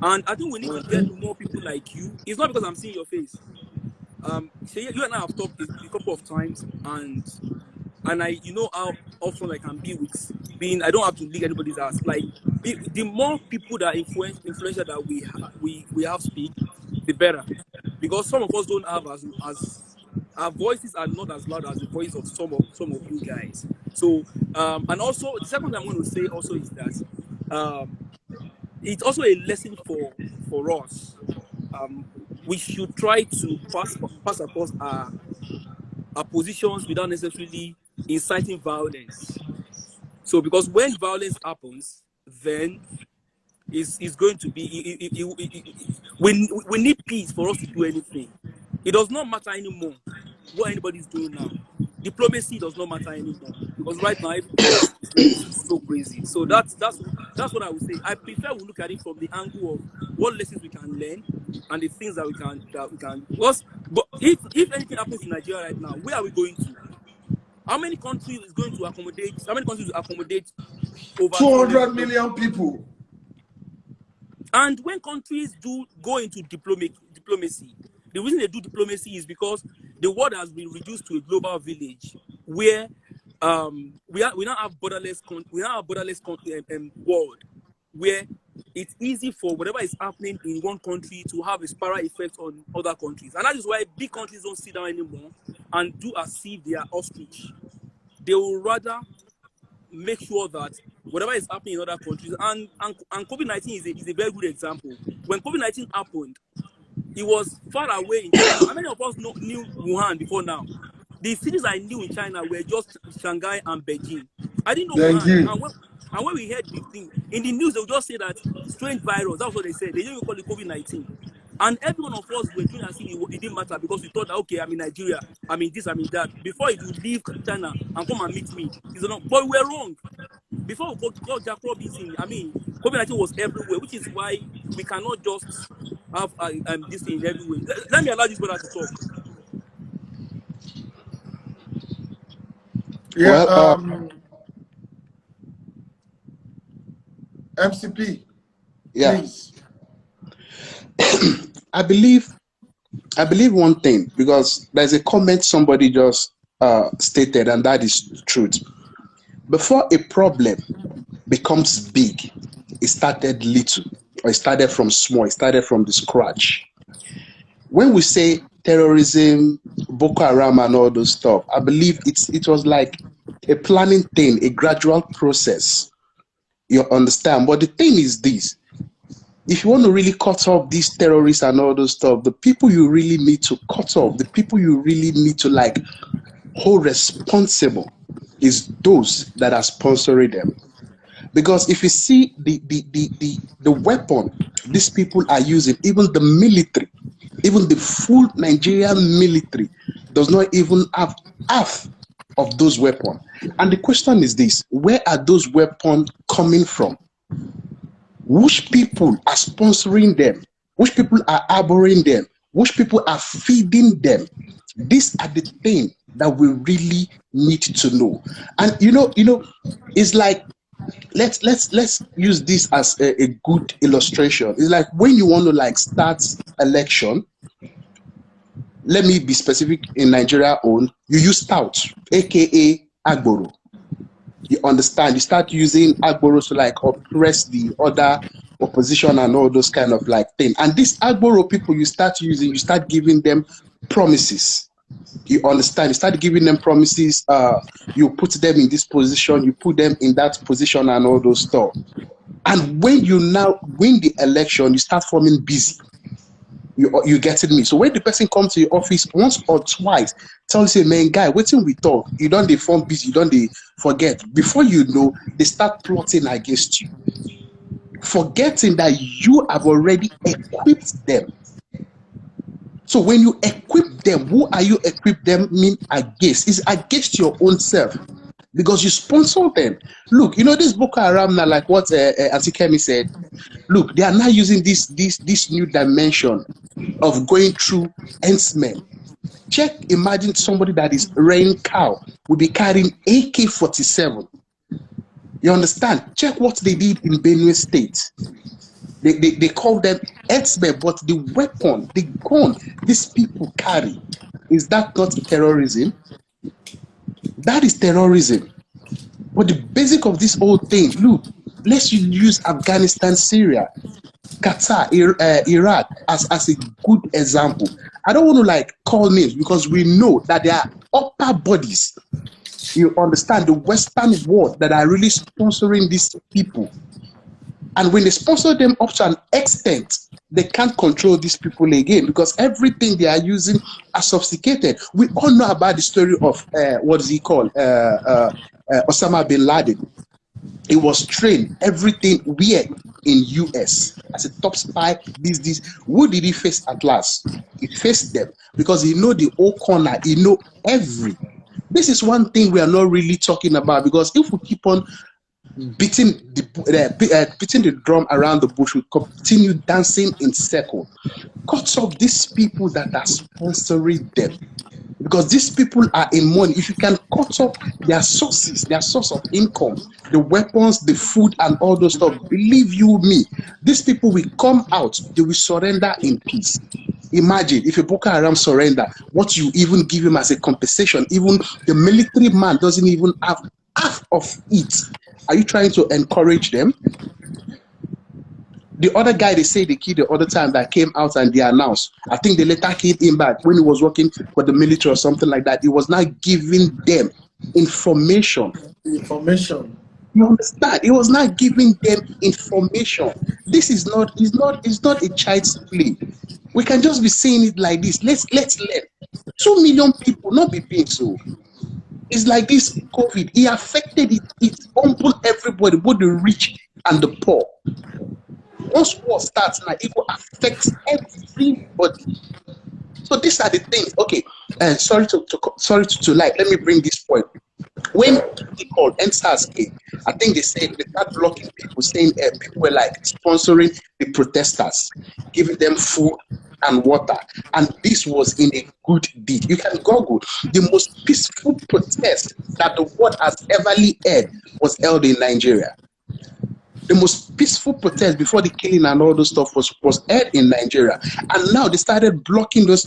And I think we need to get more people like you. It's not because I'm seeing your face. So you and I have talked a couple of times, and I, you know how often I can be with being. I don't have to leak anybody's ass. Like the more people that influential that we have speak, the better. Because some of us don't have as our voices are not as loud as the voice of some of you guys. So and also the second thing I'm going to say also is that it's also a lesson for us. We should try to pass across our positions without necessarily inciting violence. So because when violence happens, then it's going to be we need peace for us to do anything. It does not matter anymore what anybody's doing now. Diplomacy does not matter anymore because right now it's so crazy. So that's what I would say. I prefer we look at it from the angle of what lessons we can learn and the things that we can. Because but if anything happens in Nigeria right now, where are we going to? How many countries is going to accommodate? How many countries will accommodate over 200 million people? And when countries do go into diplomacy, the reason they do diplomacy is because the world has been reduced to a global village where we now have borderless world where it's easy for whatever is happening in one country to have a spiral effect on other countries. And that is why big countries don't sit down anymore and do as if they are ostrich. They will rather make sure that whatever is happening in other countries, and COVID-19 is a very good example. When COVID-19 happened, it was far away in China. How many of us knew Wuhan before now? The cities I knew in China were just Shanghai and Beijing. I didn't know Wuhan. And when we heard the thing, in the news, they would just say that strange virus. That's what they said. They didn't even call it COVID-19. And every one of us were doing as if it didn't matter because we thought that, okay, I'm in Nigeria, I'm in this, I'm in that. Before you leave China and come and meet me, but we were wrong. Before we got Jack Robinson, I mean, COVID-19 was everywhere, which is why we cannot just have this thing everywhere. Let me allow this brother to talk. Yeah, MCP, yeah. please. I believe one thing, because there's a comment somebody just stated, and that is truth. Before a problem becomes big, it started little, or it started from small, it started from the scratch. When we say terrorism, Boko Haram and all those stuff, I believe it was like a planning thing, a gradual process. You understand? But the thing is this: if you want to really cut off these terrorists and all those stuff, the people you really need to cut off, the people you really need to like hold responsible, is those that are sponsoring them. Because if you see the weapon these people are using, even the military, even the full Nigerian military does not even have half of those weapons. And the question is this: where are those weapons coming from? Which people are sponsoring them? Which people are harboring them? Which people are feeding them? These are the things that we really need to know. And you know, it's like, let's use this as a good illustration. It's like when you want to like start election. Let me be specific in Nigeria own. You use stout, aka agboro. You understand? You start using agboro to like oppress the other opposition and all those kind of like thing. And these agboro people you start using, you start giving them promises. You understand? You start giving them promises. You put them in this position, you put them in that position, and all those stuff. And when you now win the election, you start forming busy. You getting me? So when the person comes to your office once or twice, tells you, man, guy, waiting we talk, you don't they form busy, you don't they forget. Before you know, they start plotting against you, forgetting that you have already equipped them. So when you equip them, who are you equip them mean against? It's against your own self, because you sponsor them. Look, this Boko Haram now, like what Auntie Kemi said. Look, they are now using this new dimension of going through herdsmen. Imagine somebody that is rearing cow will be carrying AK-47. You understand? Check what they did in Benue State. They call them herdsmen, but the weapon, the gun these people carry, is that not terrorism? That is terrorism. But the basic of this whole thing, look, let's use Afghanistan, Syria, Qatar, Iraq as a good example. I don't want to like call names because we know that there are upper bodies, you understand, the Western world that are really sponsoring these people. And when they sponsor them up to an extent, they can't control these people again, because everything they are using are sophisticated. We all know about the story of what is he called? Osama bin Laden. He was trained everything weird in US as a top spy. This. Who did he face at last? He faced them because he know the whole corner. He know every. This is one thing we are not really talking about, because if we keep on beating the drum around the bush, we continue dancing in circle. Cut off these people that are sponsoring them, because these people are in money. If you can cut off their sources, their source of income, the weapons, the food, and all those stuff, believe you me, these people will come out, they will surrender in peace. Imagine if a Boko Haram surrender, what you even give him as a compensation. Even the military man doesn't even have half of it. Are you trying to encourage them? The other guy they say they killed the other time that came out and they announced, I think they later killed him back when he was working for the military or something like that. He was not giving them information. You understand? He was not giving them information. This is not, it's not a child's play. We can just be saying it like this. Let's learn. 2 million people not be being so. It's like this COVID. It affected it. It humbled everybody, both the rich and the poor. once war starts now, it will affect everybody. So these are the things. Okay, sorry to like. Let me bring this point. When they called NSAS came, I think they said they started blocking people, saying people were like sponsoring the protesters, giving them food and water, and this was in a good deed. You can Google the most peaceful protest that the world has everly heard was held in Nigeria. The most peaceful protest before the killing and all those stuff was held in Nigeria, and now they started blocking those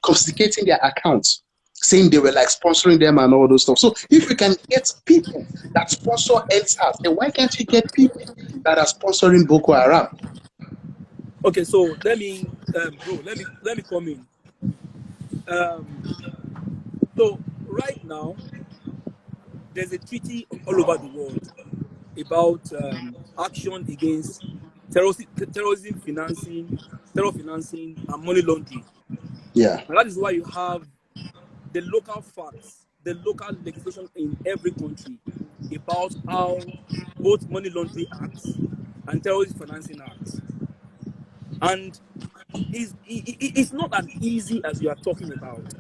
confiscating their accounts, saying they were like sponsoring them and all those stuff. So if you can get people that sponsor NSAS, then why can't you get people that are sponsoring Boko Haram? Okay, so let me, bro, let me come in. So right now, there's a treaty all over the world about action against terrorism financing, terror financing, and money laundering. Yeah. And that is why you have the local facts, the local legislation in every country about how both money laundering acts and terrorism financing acts. And it's not as easy as you are talking about.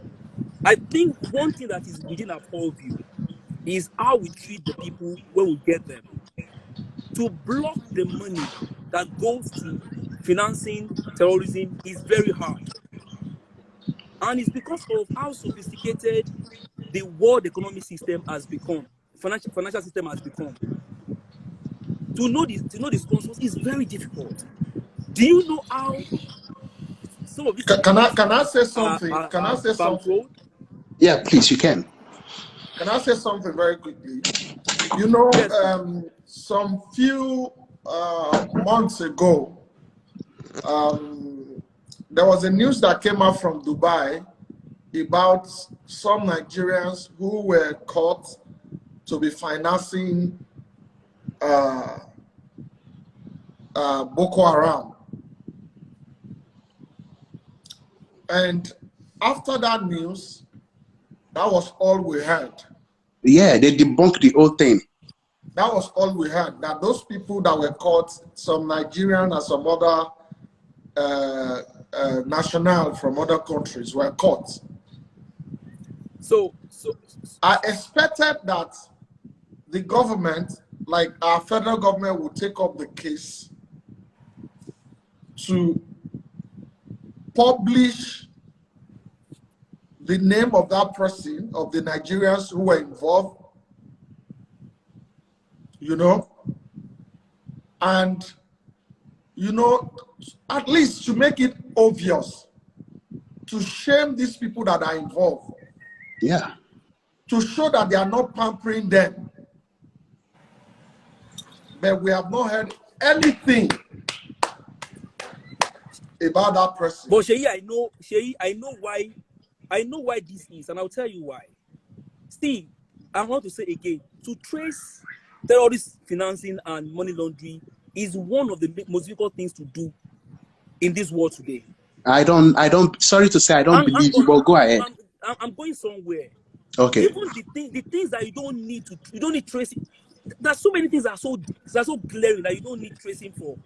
I think one thing that is within our purview is how we treat the people when we get them. To block the money that goes to financing terrorism is very hard. And it's because of how sophisticated the world economic system has become, financial system has become. To know the sponsors is very difficult. Do you know how some of these Can I say something? Can I say something? Yeah, please, you can. Can I say something very quickly? You know, yes. Some few months ago, there was a news that came out from Dubai about some Nigerians who were caught to be financing Boko Haram. And after that news, that was all we heard. Yeah, they debunked the whole thing. That was all we heard, that those people that were caught, some Nigerian and some other national from other countries were caught. So I expected that the government, like our federal government, would take up the case to publish the name of that person, of the Nigerians who were involved, you know, and, you know, at least to make it obvious, to shame these people that are involved. Yeah. To show that they are not pampering them. But we have not heard anything about that person. But Seyi, I know why this is, and I'll tell you why. Steve, I want to say again, to trace terrorist financing and money laundering is one of the most difficult things to do in this world today. I don't, sorry to say, I don't believe you, but go ahead. I'm going somewhere. Okay. Even the things that you don't need tracing. There's so many things that are so glaring that you don't need tracing for.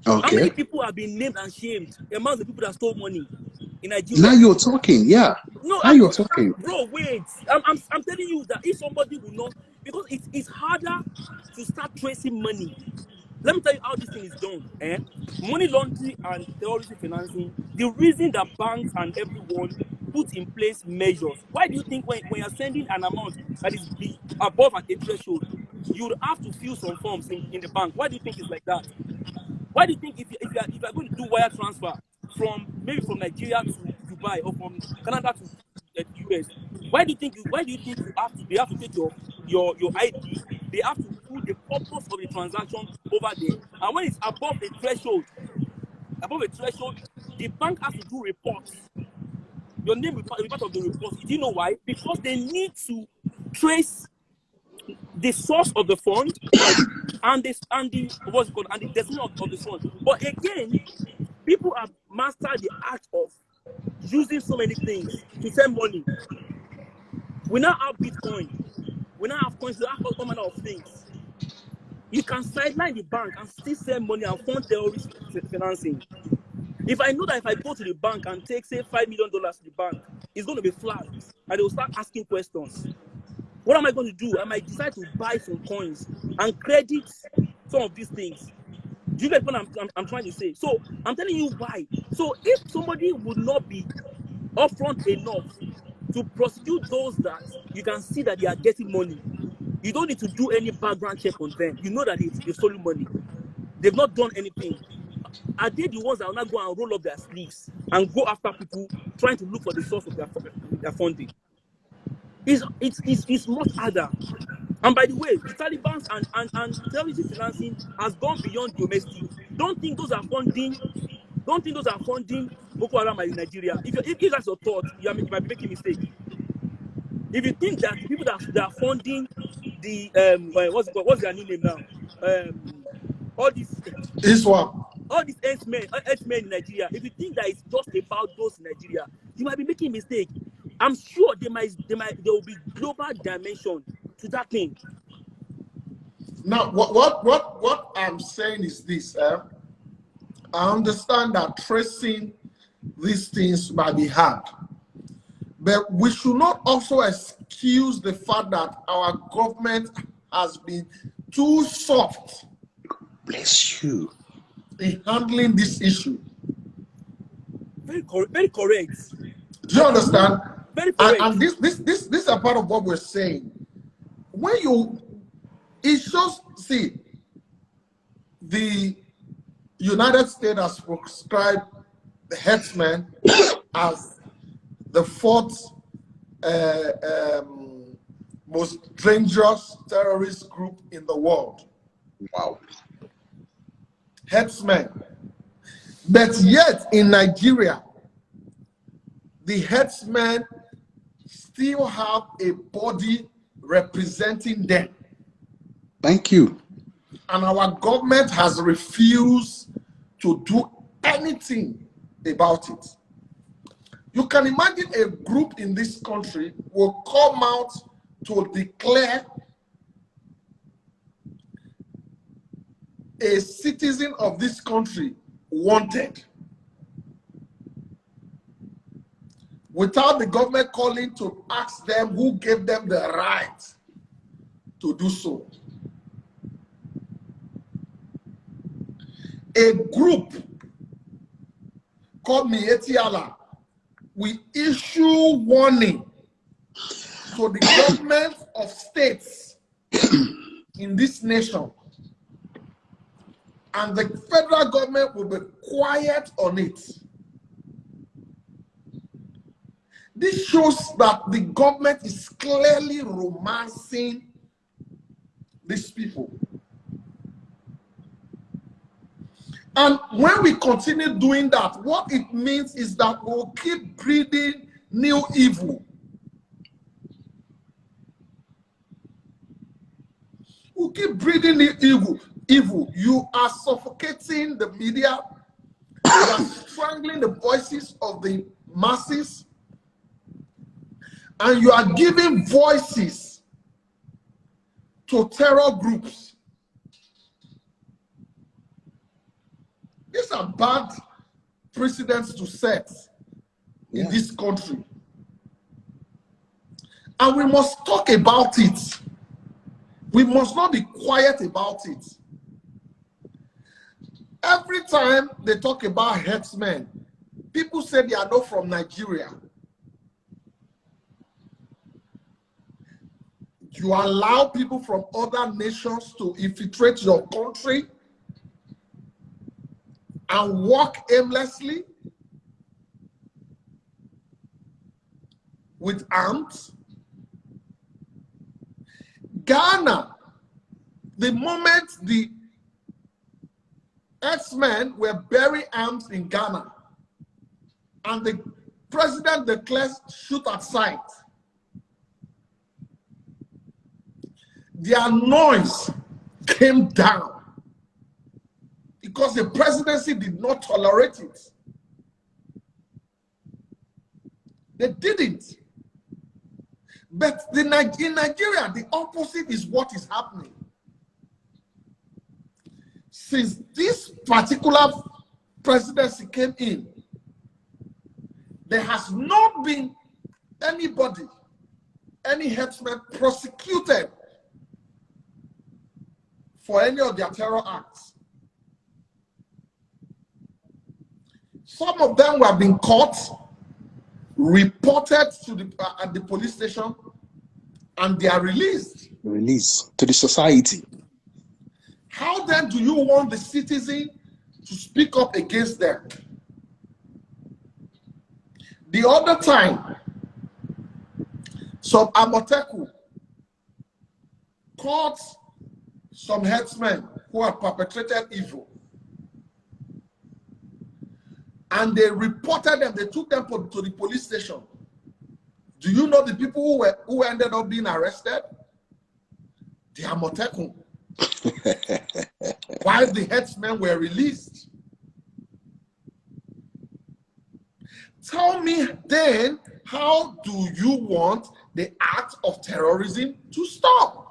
Okay. How many people have been named and shamed among the people that stole money in Nigeria? Now you're talking, yeah. No, now you're talking. Bro, wait. I'm telling you that if somebody will not, because it's harder to start tracing money. Let me tell you how this thing is done. Money laundering and terrorism financing, the reason that banks and everyone put in place measures. Why do you think when you're sending an amount that is above a threshold, you would have to fill some forms in the bank? Why do you think it's like that? Why do you think if you're going to do wire transfer from Nigeria to Dubai or from Canada to the US, why do you think they have to take your ID? They have to put the purpose of the transaction over there, and when it's above a threshold, the bank has to do reports. Your name will be part of the report. Do you know why? Because they need to trace the source of the fund and the destination of the fund. But again, people have mastered the art of using so many things to send money. We now have Bitcoin. We now have coins. We have all manner of things. You can sideline the bank and still send money and fund terrorist financing. If I know that if I go to the bank and take, say, $5 million to the bank, it's going to be flagged, and they will start asking questions. What am I going to do? I might decide to buy some coins and credit some of these things. Do you get what I'm trying to say? So I'm telling you why. So if somebody would not be upfront enough to prosecute those that you can see that they are getting money, you don't need to do any background check on them. You know that they've stolen money. They've not done anything. Are they the ones that will not go and roll up their sleeves and go after people trying to look for the source of their funding? It's much harder. And by the way, the Taliban and terrorist financing has gone beyond domestic. Don't think those are funding Boko Haram in Nigeria. If that's your thought, you might be making a mistake. If you think that the people that are funding the what's their new name now? All these herdsmen in Nigeria. If you think that it's just about those in Nigeria, you might be making a mistake. I'm sure there will be global dimension to that thing. Now, what I'm saying is this. I understand that tracing these things might be hard, but we should not also excuse the fact that our government has been too soft. Bless you. In handling this issue. Very correct. Do you understand? Very correct. And this is a part of what we're saying. It shows, see, the United States has prescribed the herdsmen as the fourth most dangerous terrorist group in the world. Wow. Herdsmen. But yet in Nigeria, the herdsmen still have a body representing them. Thank you. And our government has refused to do anything about it. You can imagine a group in this country will come out to declare a citizen of this country wanted without the government calling to ask them who gave them the right to do so. A group called Mietiala, we issue warning to the government of states in this nation, and the federal government will be quiet on it. This shows that the government is clearly romancing these people. And when we continue doing that, what it means is that we'll keep breeding new evil. We'll keep breeding new evil. You are suffocating the media. You are strangling the voices of the masses. And you are giving voices to terror groups. These are bad precedents to set in this country. And we must talk about it. We must not be quiet about it. Every time they talk about herdsmen, people say they are not from Nigeria. You allow people from other nations to infiltrate your country and walk aimlessly with arms. Ghana, the moment the X-Men were burying arms in Ghana and the president declares shoot at sight, their noise came down because the presidency did not tolerate it. They didn't. But in Nigeria, the opposite is what is happening. since this particular presidency came in, there has not been anybody, any headsman prosecuted for any of their terror acts. Some of them were being caught, reported to at the police station, and they are released. Released to the society. How then do you want the citizen to speak up against them? The other time, some Amoteku caught some headsmen who had perpetrated evil. And they reported them, they took them to the police station. Do you know the people who ended up being arrested? The Amoteku. While the headsmen were released. Tell me then, how do you want the act of terrorism to stop?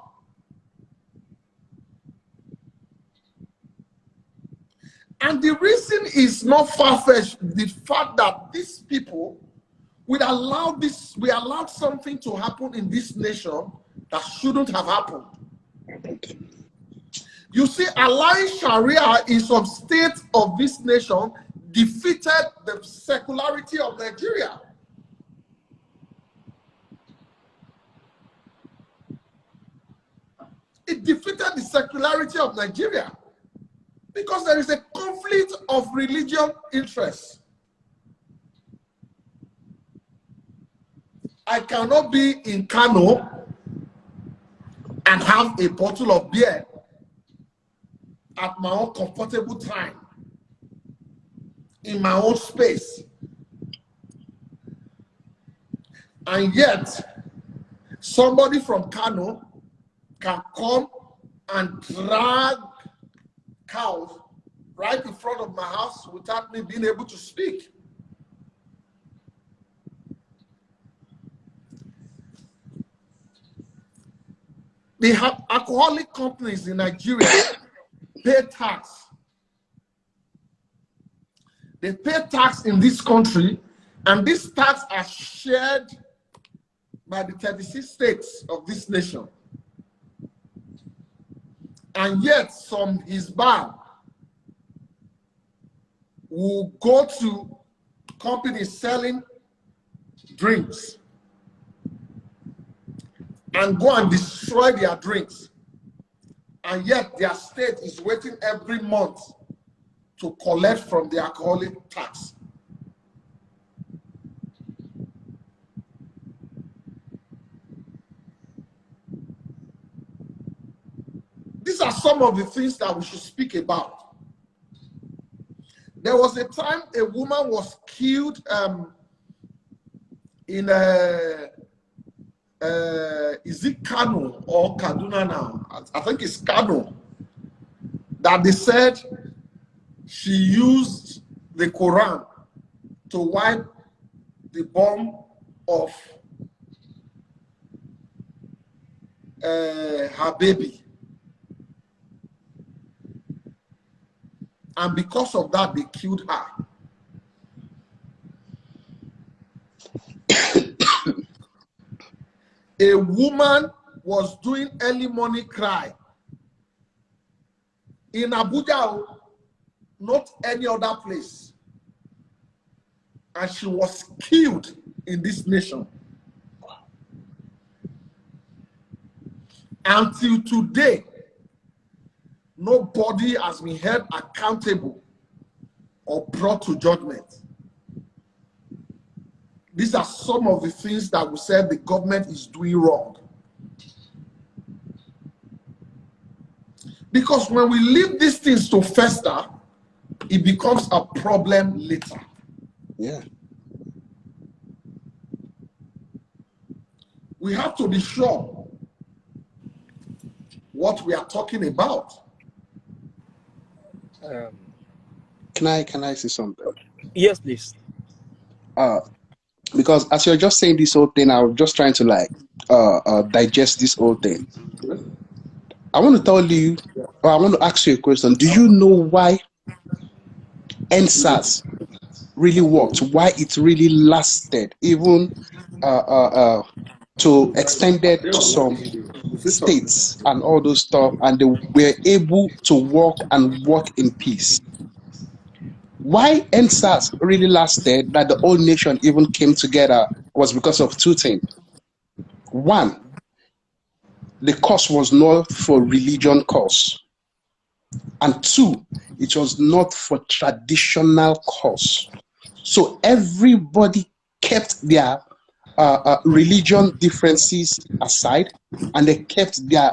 And the reason is not far-fetched. The fact that these people we allowed something to happen in this nation that shouldn't have happened. You see, allowing Sharia in some states of this nation defeated the secularity of Nigeria. It defeated the secularity of Nigeria because there is a conflict of religion interests. I cannot be in Kano and have a bottle of beer at my own comfortable time, in my own space. And yet, somebody from Kano can come and drag cows right in front of my house without me being able to speak. The alcoholic companies in Nigeria pay tax. They pay tax in this country, and this tax are shared by the 36 states of this nation. And yet, some Hizbah will go to companies selling drinks and go and destroy their drinks. And yet their state is waiting every month to collect from the alcoholic tax. These are some of the things that we should speak about. There was a time a woman was killed in is it Kano or Kaduna now? I think it's Kano. That they said she used the Quran to wipe the bum of her baby. And because of that, they killed her. A woman was doing early morning cry in Abuja, not any other place. And she was killed in this nation. Until today, nobody has been held accountable or brought to judgment. These are some of the things that we said the government is doing wrong. Because when we leave these things to fester, it becomes a problem later. Yeah. We have to be sure what we are talking about. Can I say something? Yes, please. Because as you're just saying this whole thing, I was just trying to digest this whole thing. I want to tell you, I want to ask you a question. Do you know why NSAS really worked? Why it really lasted, even to extended to some states and all those stuff, and they were able to work in peace? Why NSAS really lasted, that the whole nation even came together, was because of two things. One, the cause was not for religion cause. And two, it was not for traditional cause. So everybody kept their religion differences aside, and they kept their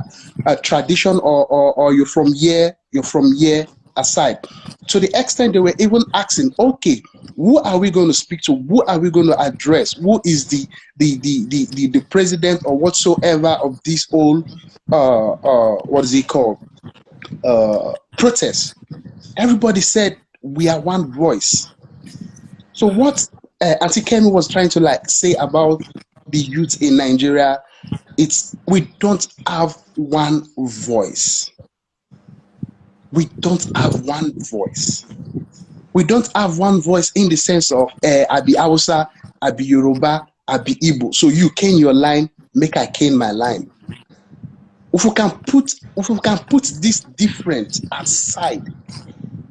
tradition or you're from here aside. To the extent they were even asking, okay, who are we going to speak to? Who are we going to address? Who is the president or whatsoever of this whole what is it called? Protest? Everybody said we are one voice. So what Auntie Kemi was trying to say about the youth in Nigeria, it's we don't have one voice. We don't have one voice. We don't have one voice in the sense of I be Hausa, I be Yoruba, I be Igbo. So you cane your line, make I cane my line. If we can put this different aside,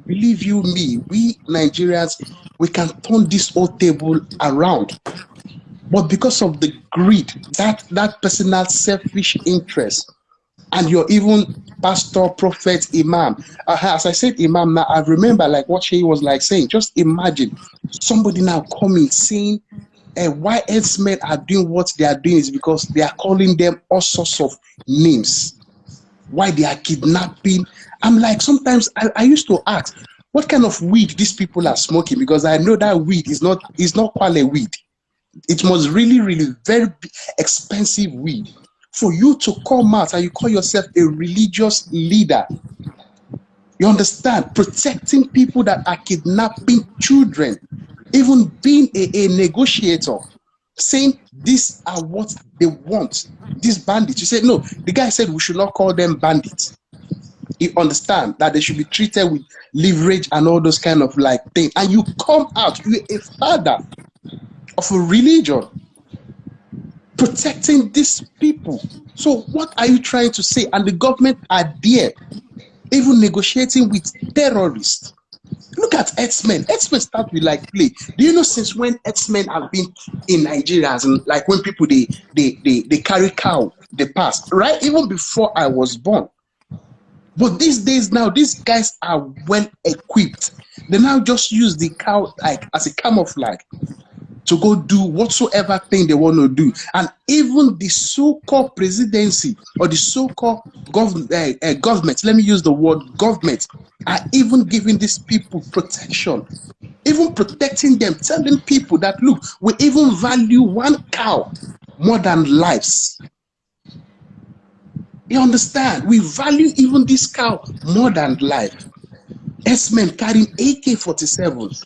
believe you me, we Nigerians, we can turn this whole table around. But because of the greed, that personal selfish interest, and you're even pastor, prophet, imam. As I said, imam, now I remember what Seyi was saying. Just imagine somebody now coming saying why herdsmen are doing what they are doing is because they are calling them all sorts of names. Why they are kidnapping. I'm sometimes I used to ask, what kind of weed these people are smoking? Because I know that weed is not quality weed. It was really, really very expensive weed. For you to come out and you call yourself a religious leader, you understand, protecting people that are kidnapping children, even being a negotiator, saying these are what they want, these bandits. You said, no, the guy said we should not call them bandits. You understand that they should be treated with leverage and all those kind of things. And you come out, you're a father of a religion, protecting these people. So what are you trying to say? And the government are there, even negotiating with terrorists. Look at X-Men. X-Men start with play. Do you know since when X-Men have been in Nigeria? And when people they carry cow, they pass, right? Even before I was born. But these days now, these guys are well equipped. They now just use the cow as a camouflage to go do whatsoever thing they want to do. And even the so-called presidency or the so-called government, let me use the word government, are even giving these people protection, even protecting them, telling people that, look, we even value one cow more than lives. You understand? We value even this cow more than life. S-men carrying AK-47s,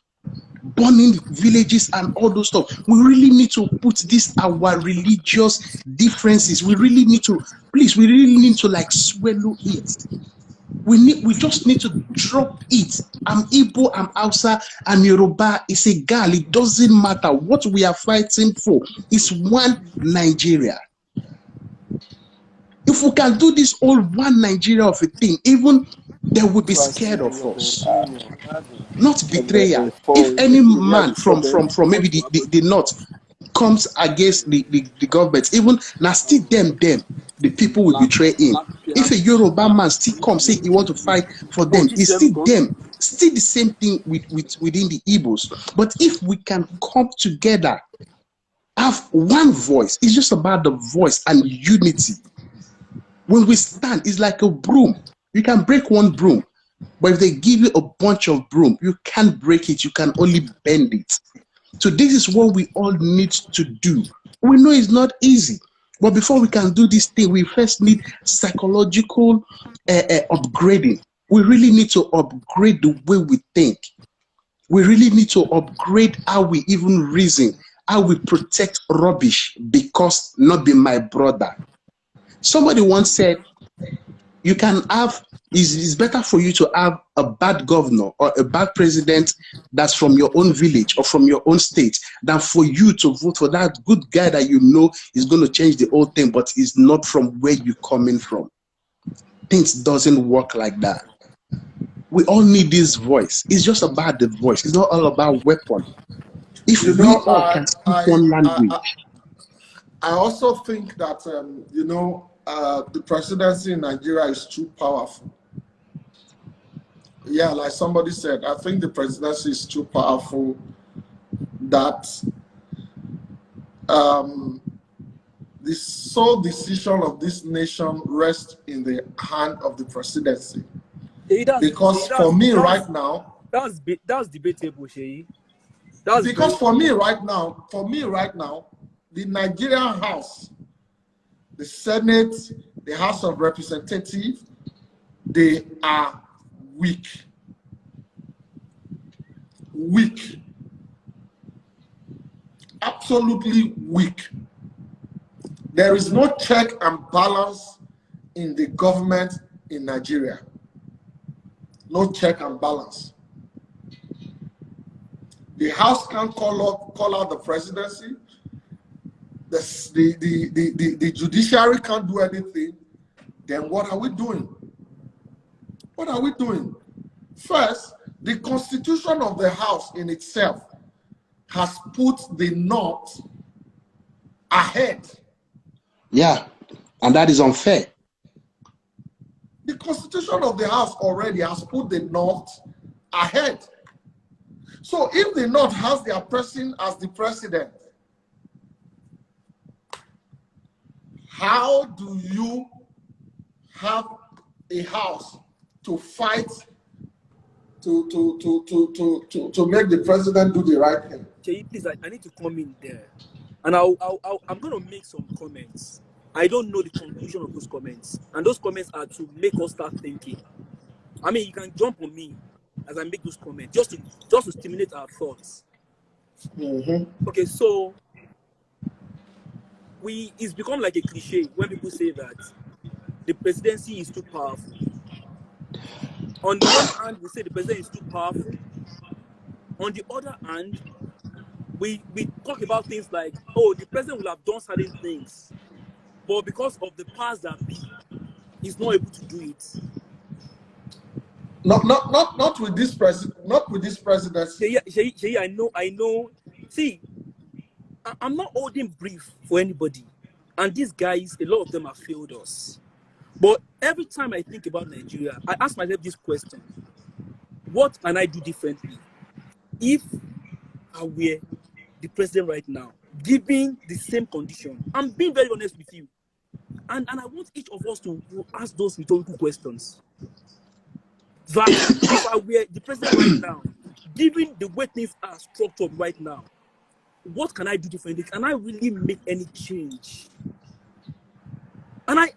burning villages and all those stuff. We really need to put this our religious differences. We really need to, please, we really need to swallow it. We just need to drop it. I'm Igbo, I'm Hausa, I'm Yoruba. It's a girl. It doesn't matter what we are fighting for. It's one Nigeria. If we can do this all one Nigeria of a thing, even they will be scared of us. Not betrayal. If any man from maybe the north comes against the government, even now still them, the people will betray him. If a Yoruba man still comes, say he want to fight for them, it's still them. Still the same thing within the Igbos. But if we can come together, have one voice, it's just about the voice and unity. When we stand, it's like a broom. You can break one broom, but if they give you a bunch of broom, you can't break it. You can only bend it. So this is what we all need to do. We know it's not easy, but before we can do this thing, we first need psychological upgrading. We really need to upgrade the way we think. We really need to upgrade how we even reason, how we protect rubbish because not be my brother. Somebody once said, You can have, it's better for you to have a bad governor or a bad president that's from your own village or from your own state than for you to vote for that good guy that you know is going to change the whole thing, but is not from where you're coming from. Things doesn't work like that. We all need this voice. It's just about the voice. It's not all about weapon. If You we know, all can speak one language. I also think that, you know, the presidency in Nigeria is too powerful. Yeah, like somebody said, I think the presidency is too powerful that the sole decision of this nation rests in the hand of the presidency. Because for me right now, that's debatable, Seyi. Because for me right now, the Nigerian House, the Senate, the House of Representatives, they are weak. Weak. Absolutely weak. There is no check and balance in the government in Nigeria. No check and balance. The House can't call out the presidency. The judiciary can't do anything. Then what are we doing? What are we doing? First, the constitution of the House in itself has put the North ahead. Yeah, and that is unfair. The constitution of the House already has put the North ahead. So if the North has their person as the president, how do you have a house to fight to make the president do the right thing? Seyi, please, I need to come in there, and I'm going to make some comments. I don't know the conclusion of those comments, and those comments are to make us start thinking. I mean, you can jump on me as I make those comments, just to stimulate our thoughts. Okay, so it's become like a cliche when people say that the presidency is too powerful. On the one hand, we say the president is too powerful. On the other hand, we talk about things like, oh, the president will have done certain things, but because of the powers that be, he's not able to do it. Not with this president. Not with this presidency. Seyi, I know. See, I'm not holding brief for anybody, and these guys, a lot of them have failed us. But every time I think about Nigeria, I ask myself this question: what can I do differently if I were the president right now, given the same condition? I'm being very honest with you, and I want each of us to ask those rhetorical questions. That if I were the president right now, given the way things are structured right now, what can I do differently? Can I really make any change? And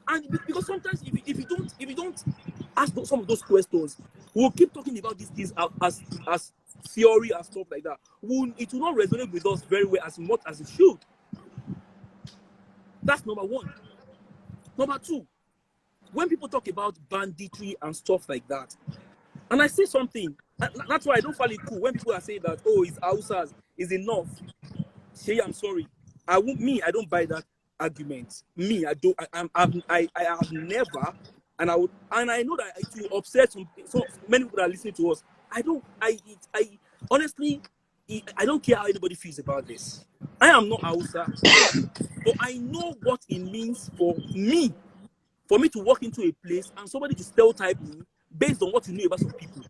because sometimes if you don't ask some of those questions, we'll keep talking about these things as theory and stuff like that. It will not resonate with us very well as much as it should. That's number one. Number two, when people talk about banditry and stuff like that, and I say something, that's why I don't find it cool when people are saying that, oh, it's Hausas, is enough. Say, I'm sorry. I don't buy that argument. Me, I don't. I have never, and I know that it will upset so many people that are listening to us. I honestly, I don't care how anybody feels about this. I am not Hausa, but I know what it means for me to walk into a place and somebody to stereotype me based on what you know about some people.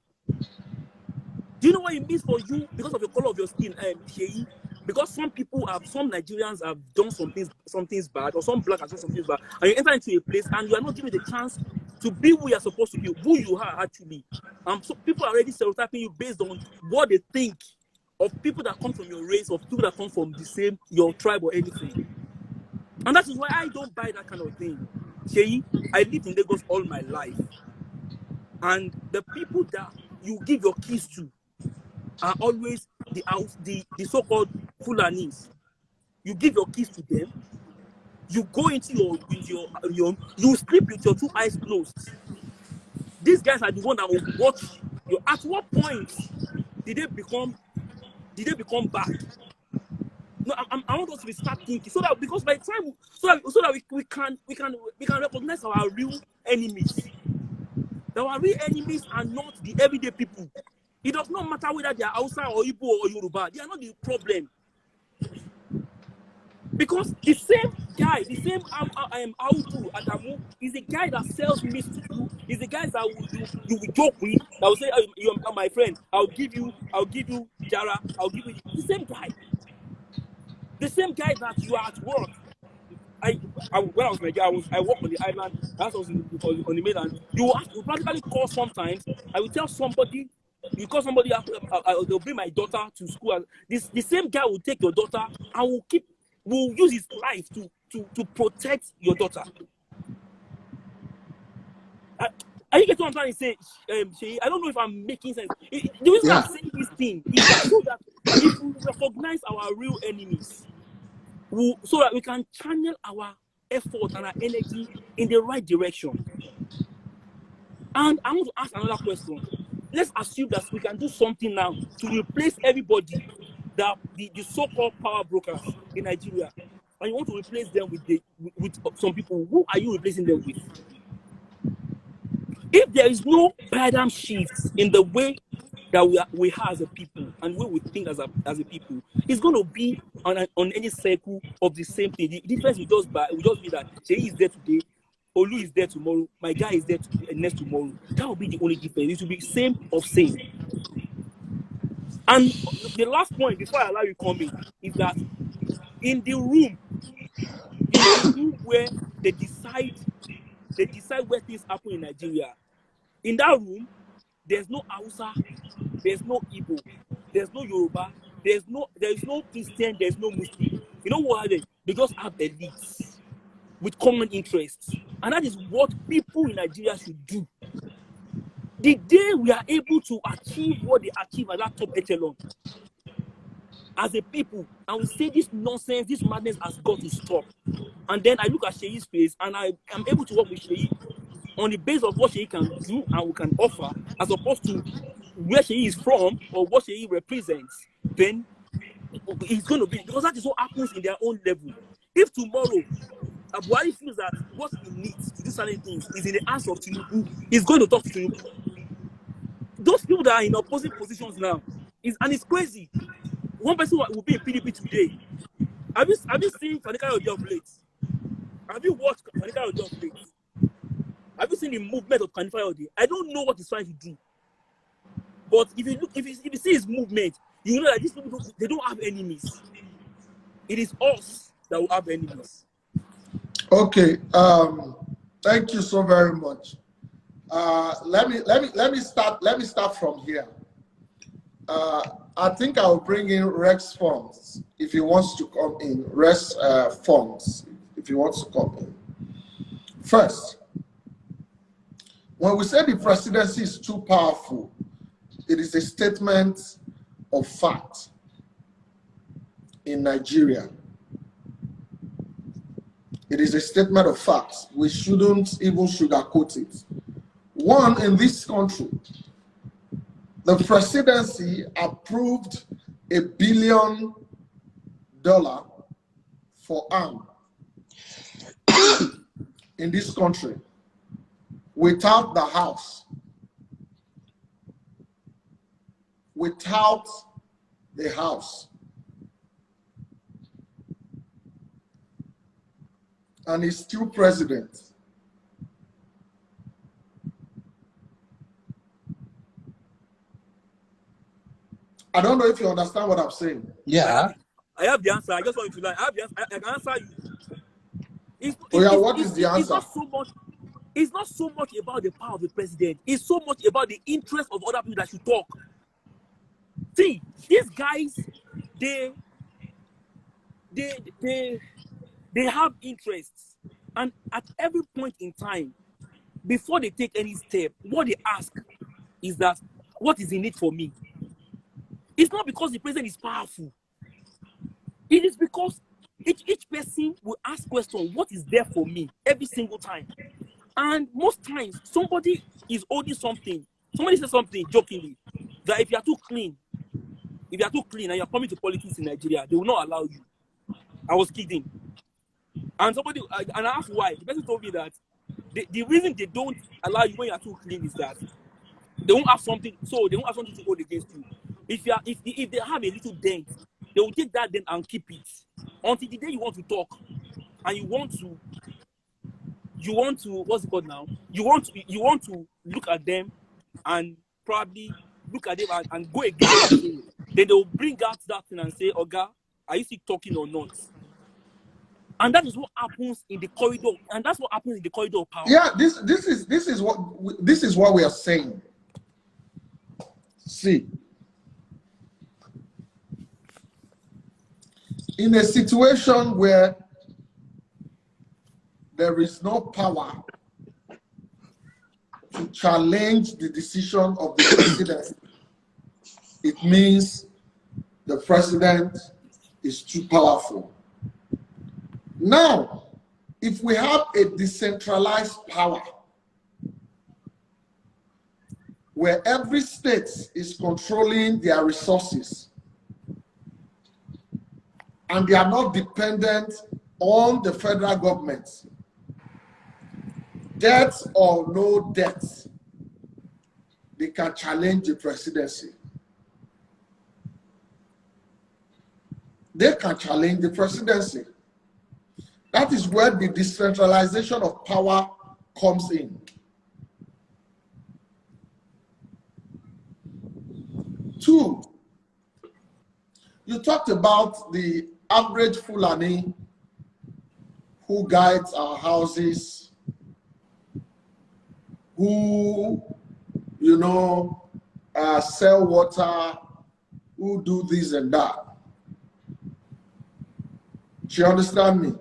Do you know what it means for you because of the color of your skin, Seyi? Because some Nigerians have done some things bad, or some black have done something bad, and you enter into a place and you are not given the chance to be who you are supposed to be, who you are actually. So people are already stereotyping you based on what they think of people that come from your race, or people that come from your tribe or anything. And that is why I don't buy that kind of thing. Seyi, I lived in Lagos all my life. And the people that you give your keys to are always the so-called Fulanis. You give your keys to them, You go into your you sleep with your two eyes closed. These guys are the one that will watch you. At what point did they become bad? No, I want us to start thinking so that, because by the time so that we can recognize our real enemies. That our real enemies are not the everyday people. It does not matter whether they are Hausa or Igbo or Yoruba. They are not the problem. Because the same guy, the same Audu Adamu is a guy that sells meat to you. Is the guy that you will joke with. That will say, oh, you are my friend. I'll give you Jara. I'll give you the same guy. The same guy that you are at work. When I was in Nigeria, I work on the island. That was on the mainland. You practically call sometimes. I will tell somebody. You call somebody. They'll bring my daughter to school. The same guy will take your daughter and will use his life to protect your daughter. Are you getting what I'm trying to say, Seyi? I don't know if I'm making sense. The reason I'm saying this thing is that so that if we recognize our real enemies, so that we can channel our effort and our energy in the right direction. And I want to ask another question. Let's assume that we can do something now to replace everybody, that the so-called power brokers in Nigeria, and you want to replace them with some people. Who are you replacing them with? If there is no paradigm shifts in the way that we have as a people and the way we think as a people, it's going to be on any circle of the same thing. The difference will just be that Seyi is there today, Olu is there tomorrow, my guy is there next tomorrow. That will be the only difference. It will be same of same. And the last point before I allow you to come in is that in the room where they decide where things happen in Nigeria, in that room, there's no Hausa, there's no Igbo, there's no Yoruba, there is no Christian, there's no Muslim. You know what are they? They just have elites with common interests. And that is what people in Nigeria should do. The day we are able to achieve what they achieve at that top echelon as a people, and we say this nonsense, this madness has got to stop. And then I look at Seyi's face and I am able to work with Seyi on the basis of what Seyi can do and we can offer, as opposed to where Seyi is from or what Seyi represents, then it's going to be, because that is what happens in their own level. If tomorrow Buhari feels that what he needs to do certain things is in the hands of Tinubu, he's going to talk to Tinubu. Those people that are in opposing positions now, and it's crazy. One person will be in PDP today. Have you seen Kanika Ode of late? Have you watched Kanika Ode of late? Have you seen the movement of Kanika Ode? I don't know what he's trying to do. But if you see his movement, you know that these people they don't have enemies. It is us that will have enemies. Okay. Thank you so very much. Let me start from here. I think I'll bring in Rex Funds if he wants to come in. Rex Funds if he wants to come in. First, when we say the presidency is too powerful, it is a statement of fact in Nigeria. It is a statement of facts. We shouldn't even sugarcoat it. One, in this country, the presidency approved $1 billion for arms in this country without the House, without the House. And he's still president. I don't know if you understand what I'm saying. Yeah. I have the answer. I just want you to learn. I have the answer. I can answer you. What is the answer? It's not so much about the power of the president. It's so much about the interest of other people that should talk. See, these guys, they have interests. And at every point in time, before they take any step, what they ask is that, what is in it for me? It's not because the president is powerful. It is because Each person will ask question, what is there for me every single time? And most times, somebody is holding something. Somebody says something jokingly that if you are too clean and you're coming to politics in Nigeria, they will not allow you. I was kidding. And and I asked why. The person told me that the reason they don't allow you when you are too clean is that they won't have something to hold against you. If they have a little dent, they will take that dent and keep it until the day you want to talk and you want to what's it called now? You want to look at them and probably look at them and go against what they're saying. Then they will bring out that thing and say, Oga, are you still talking or not? And that is what happens in the corridor, and that's what happens in the corridor of power. Yeah, this is what we are saying. See, in a situation where there is no power to challenge the decision of the president, it means the president is too powerful. Now, if we have a decentralized power where every state is controlling their resources and they are not dependent on the federal government, debt or no debt, they can challenge the presidency. They can challenge the presidency. That is where the decentralization of power comes in. Two, you talked about the average Fulani who guides our houses, who, sell water, who do this and that. Do you understand me?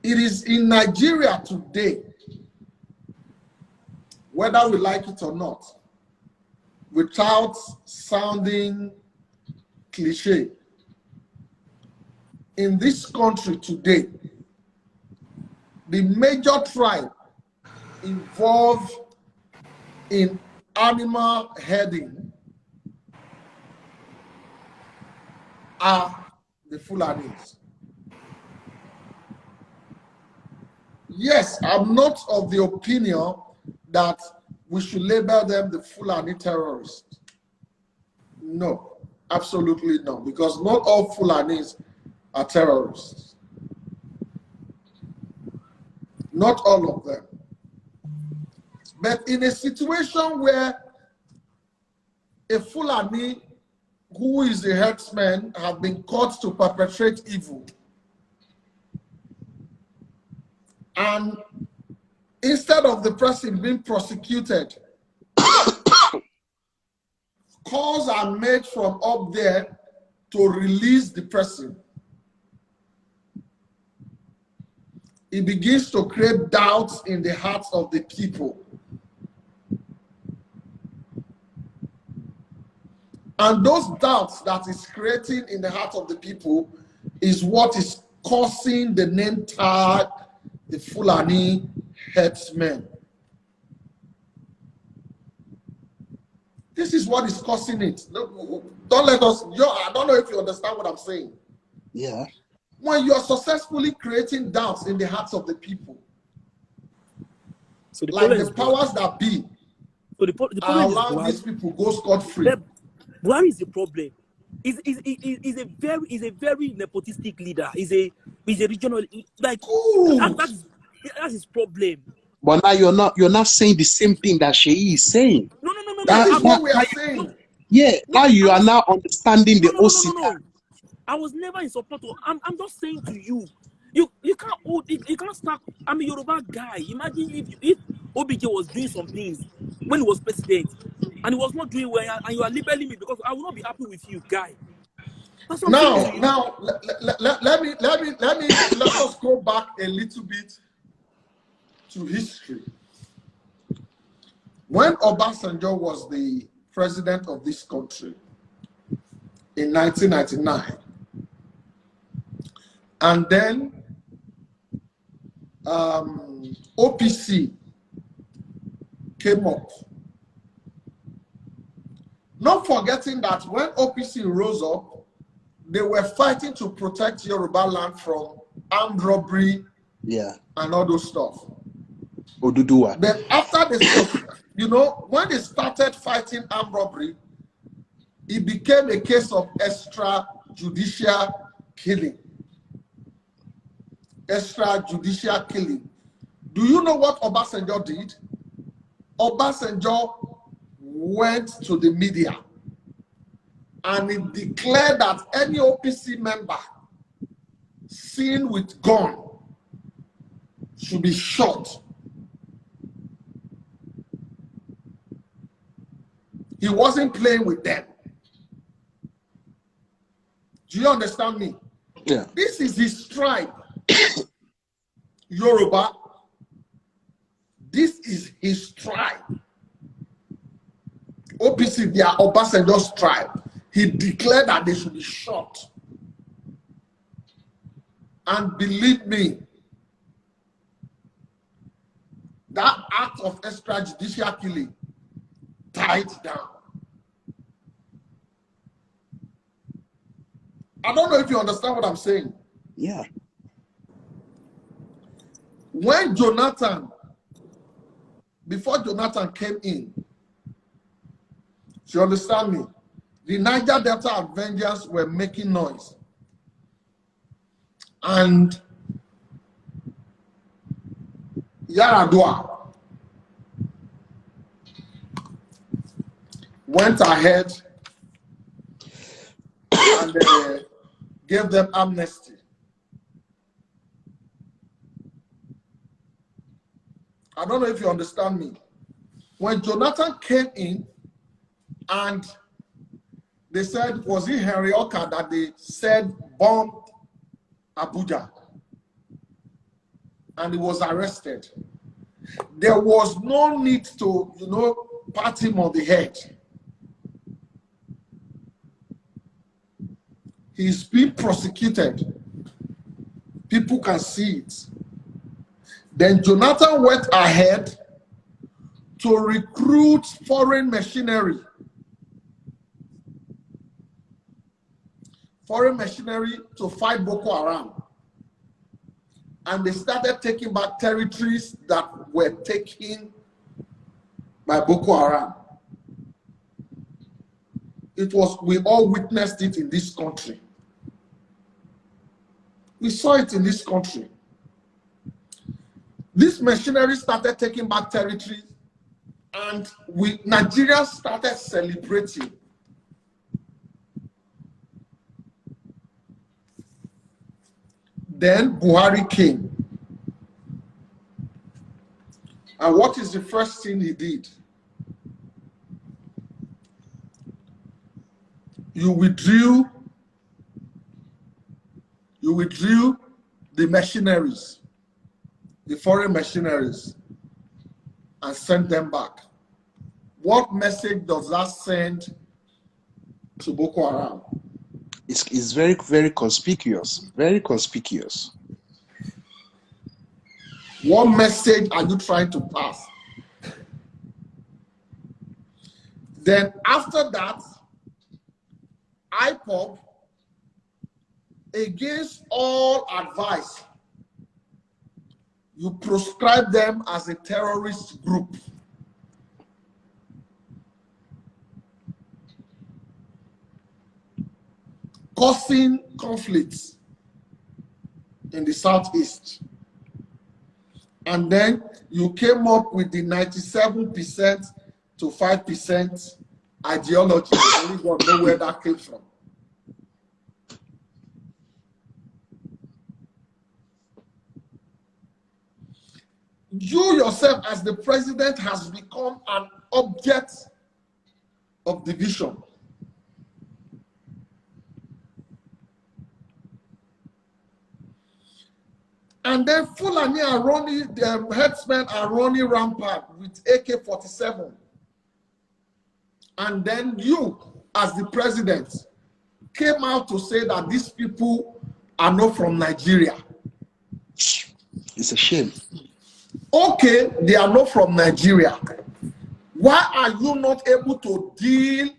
It is in Nigeria today, whether we like it or not, without sounding cliche, in this country today, the major tribe involved in animal herding are the Fulanis. Yes, I'm not of the opinion that we should label them the Fulani terrorists. No, absolutely no, because not all Fulanis are terrorists. Not all of them. But in a situation where a Fulani who is a herdsman have been caught to perpetrate evil, and instead of the person being prosecuted, calls are made from up there to release the person. It begins to create doubts in the hearts of the people. And those doubts that is creating in the heart of the people is what is causing the name tag, the Fulani herdsmen. This is what is causing it. Don't let us, I don't know if you understand what I'm saying. Yeah. When you are successfully creating doubts in the hearts of the people, so like the powers that be, so the problem allow these people go scot-free. Buhari is the problem. He's a very nepotistic leader. He's a regional, like that's his problem. But now you're not saying the same thing that Seyi is saying. No. That is what we are saying. Yeah, now you are now understanding the OC. No. I was never in support of. I'm just saying to you, you can't hold it. You can't start. I'm a Yoruba guy. Imagine if OBJ was doing some things when he was president and he was not doing well, and you are labeling me because I will not be happy with you, guy. Now, let us go back a little bit to history. When Obasanjo was the president of this country in 1999, and then OPC came up. Not forgetting that when OPC rose up, they were fighting to protect Yoruba land from armed robbery, and all those stuff. Oduduwa. Then after this, you know, when they started fighting armed robbery, it became a case of extrajudicial killing. Extrajudicial killing. Do you know what Obasanjo did? Obasanjo went to the media and he declared that any OPC member seen with gun should be shot. He wasn't playing with them. Do you understand me? Yeah. This is his tribe. Yoruba. This is his tribe. OPC, they are Obasanjo's tribe. He declared that they should be shot. And believe me, that act of extrajudicial killing died down. I don't know if you understand what I'm saying. Yeah. When Jonathan, before Jonathan came in, you understand me? The Niger Delta Avengers were making noise. And Yaradua went ahead and gave them amnesty. I don't know if you understand me. When Jonathan came in and they said, was it Henry Oka that they said bombed Abuja? And he was arrested. There was no need to, you know, pat him on the head. He's being prosecuted. People can see it. Then Jonathan went ahead to recruit foreign machinery. Foreign machinery to fight Boko Haram. And they started taking back territories that were taken by Boko Haram. We all witnessed it in this country. We saw it in this country. This machinery started taking back territories, and Nigerians started celebrating. Then Buhari came. And what is the first thing he did? You withdrew the machineries, the foreign machineries, and sent them back. What message does that send to Boko Haram? It's very, very conspicuous. Very conspicuous. What message are you trying to pass? Then after that, IPOB, against all advice, you proscribe them as a terrorist group. Causing conflicts in the Southeast. And then you came up with the 97% to 5% ideology. Only God knows where that came from. You yourself, as the president, has become an object of division. And then Fulani are running, the headsmen are running rampant with AK-47. And then you, as the president, came out to say that these people are not from Nigeria. It's a shame. Okay, they are not from Nigeria. Why are you not able to deal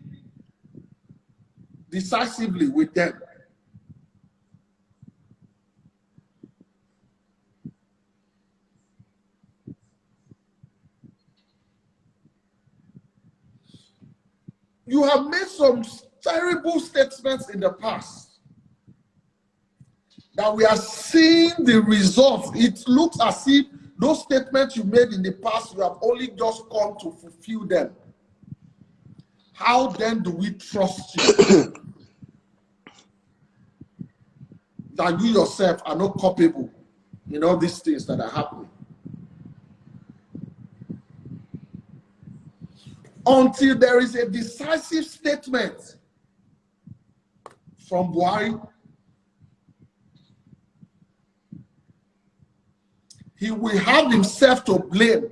decisively with them? You have made some terrible statements in the past that we are seeing the results. It looks as if those statements you made in the past, you have only just come to fulfill them. How then do we trust you that you yourself are not culpable in all these things that are happening? Until there is a decisive statement from Buhari, he will have himself to blame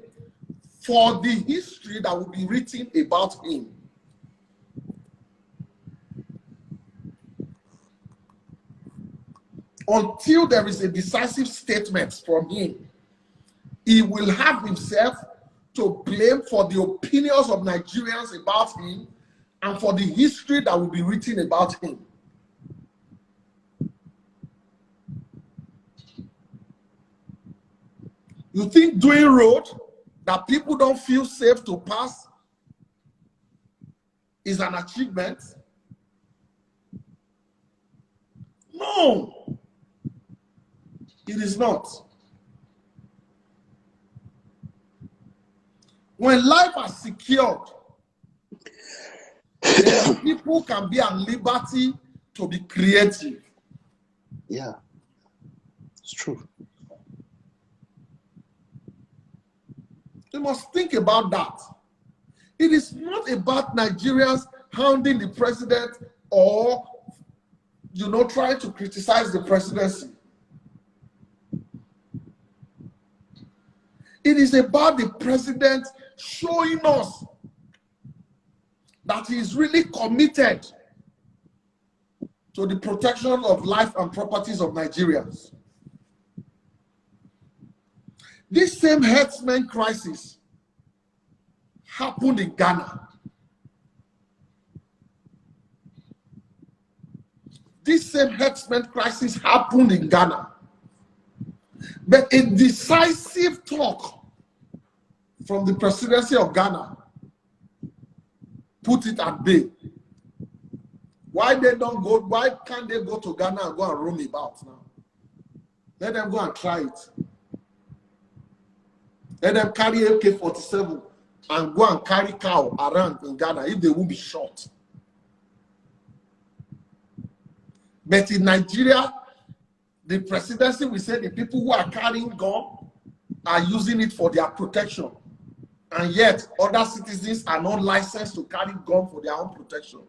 for the history that will be written about him. Until there is a decisive statement from him, he will have himself to blame for the opinions of Nigerians about him and for the history that will be written about him. You think doing road that people don't feel safe to pass is an achievement? No, it is not. When life is secured, then people can be at liberty to be creative. Yeah, it's true. You must think about that. It is not about Nigerians hounding the president or, trying to criticize the presidency. It is about the president showing us that he is really committed to the protection of life and properties of Nigerians. This same herdsmen crisis happened in Ghana. This same herdsmen crisis happened in Ghana. But a decisive talk from the presidency of Ghana put it at bay. Why can't they go to Ghana and go and roam about now? Let them go and try it. Let them carry AK-47 and go and carry cow around in Ghana if they will be shot. But in Nigeria, the presidency will say the people who are carrying gun are using it for their protection. And yet, other citizens are not licensed to carry gun for their own protection.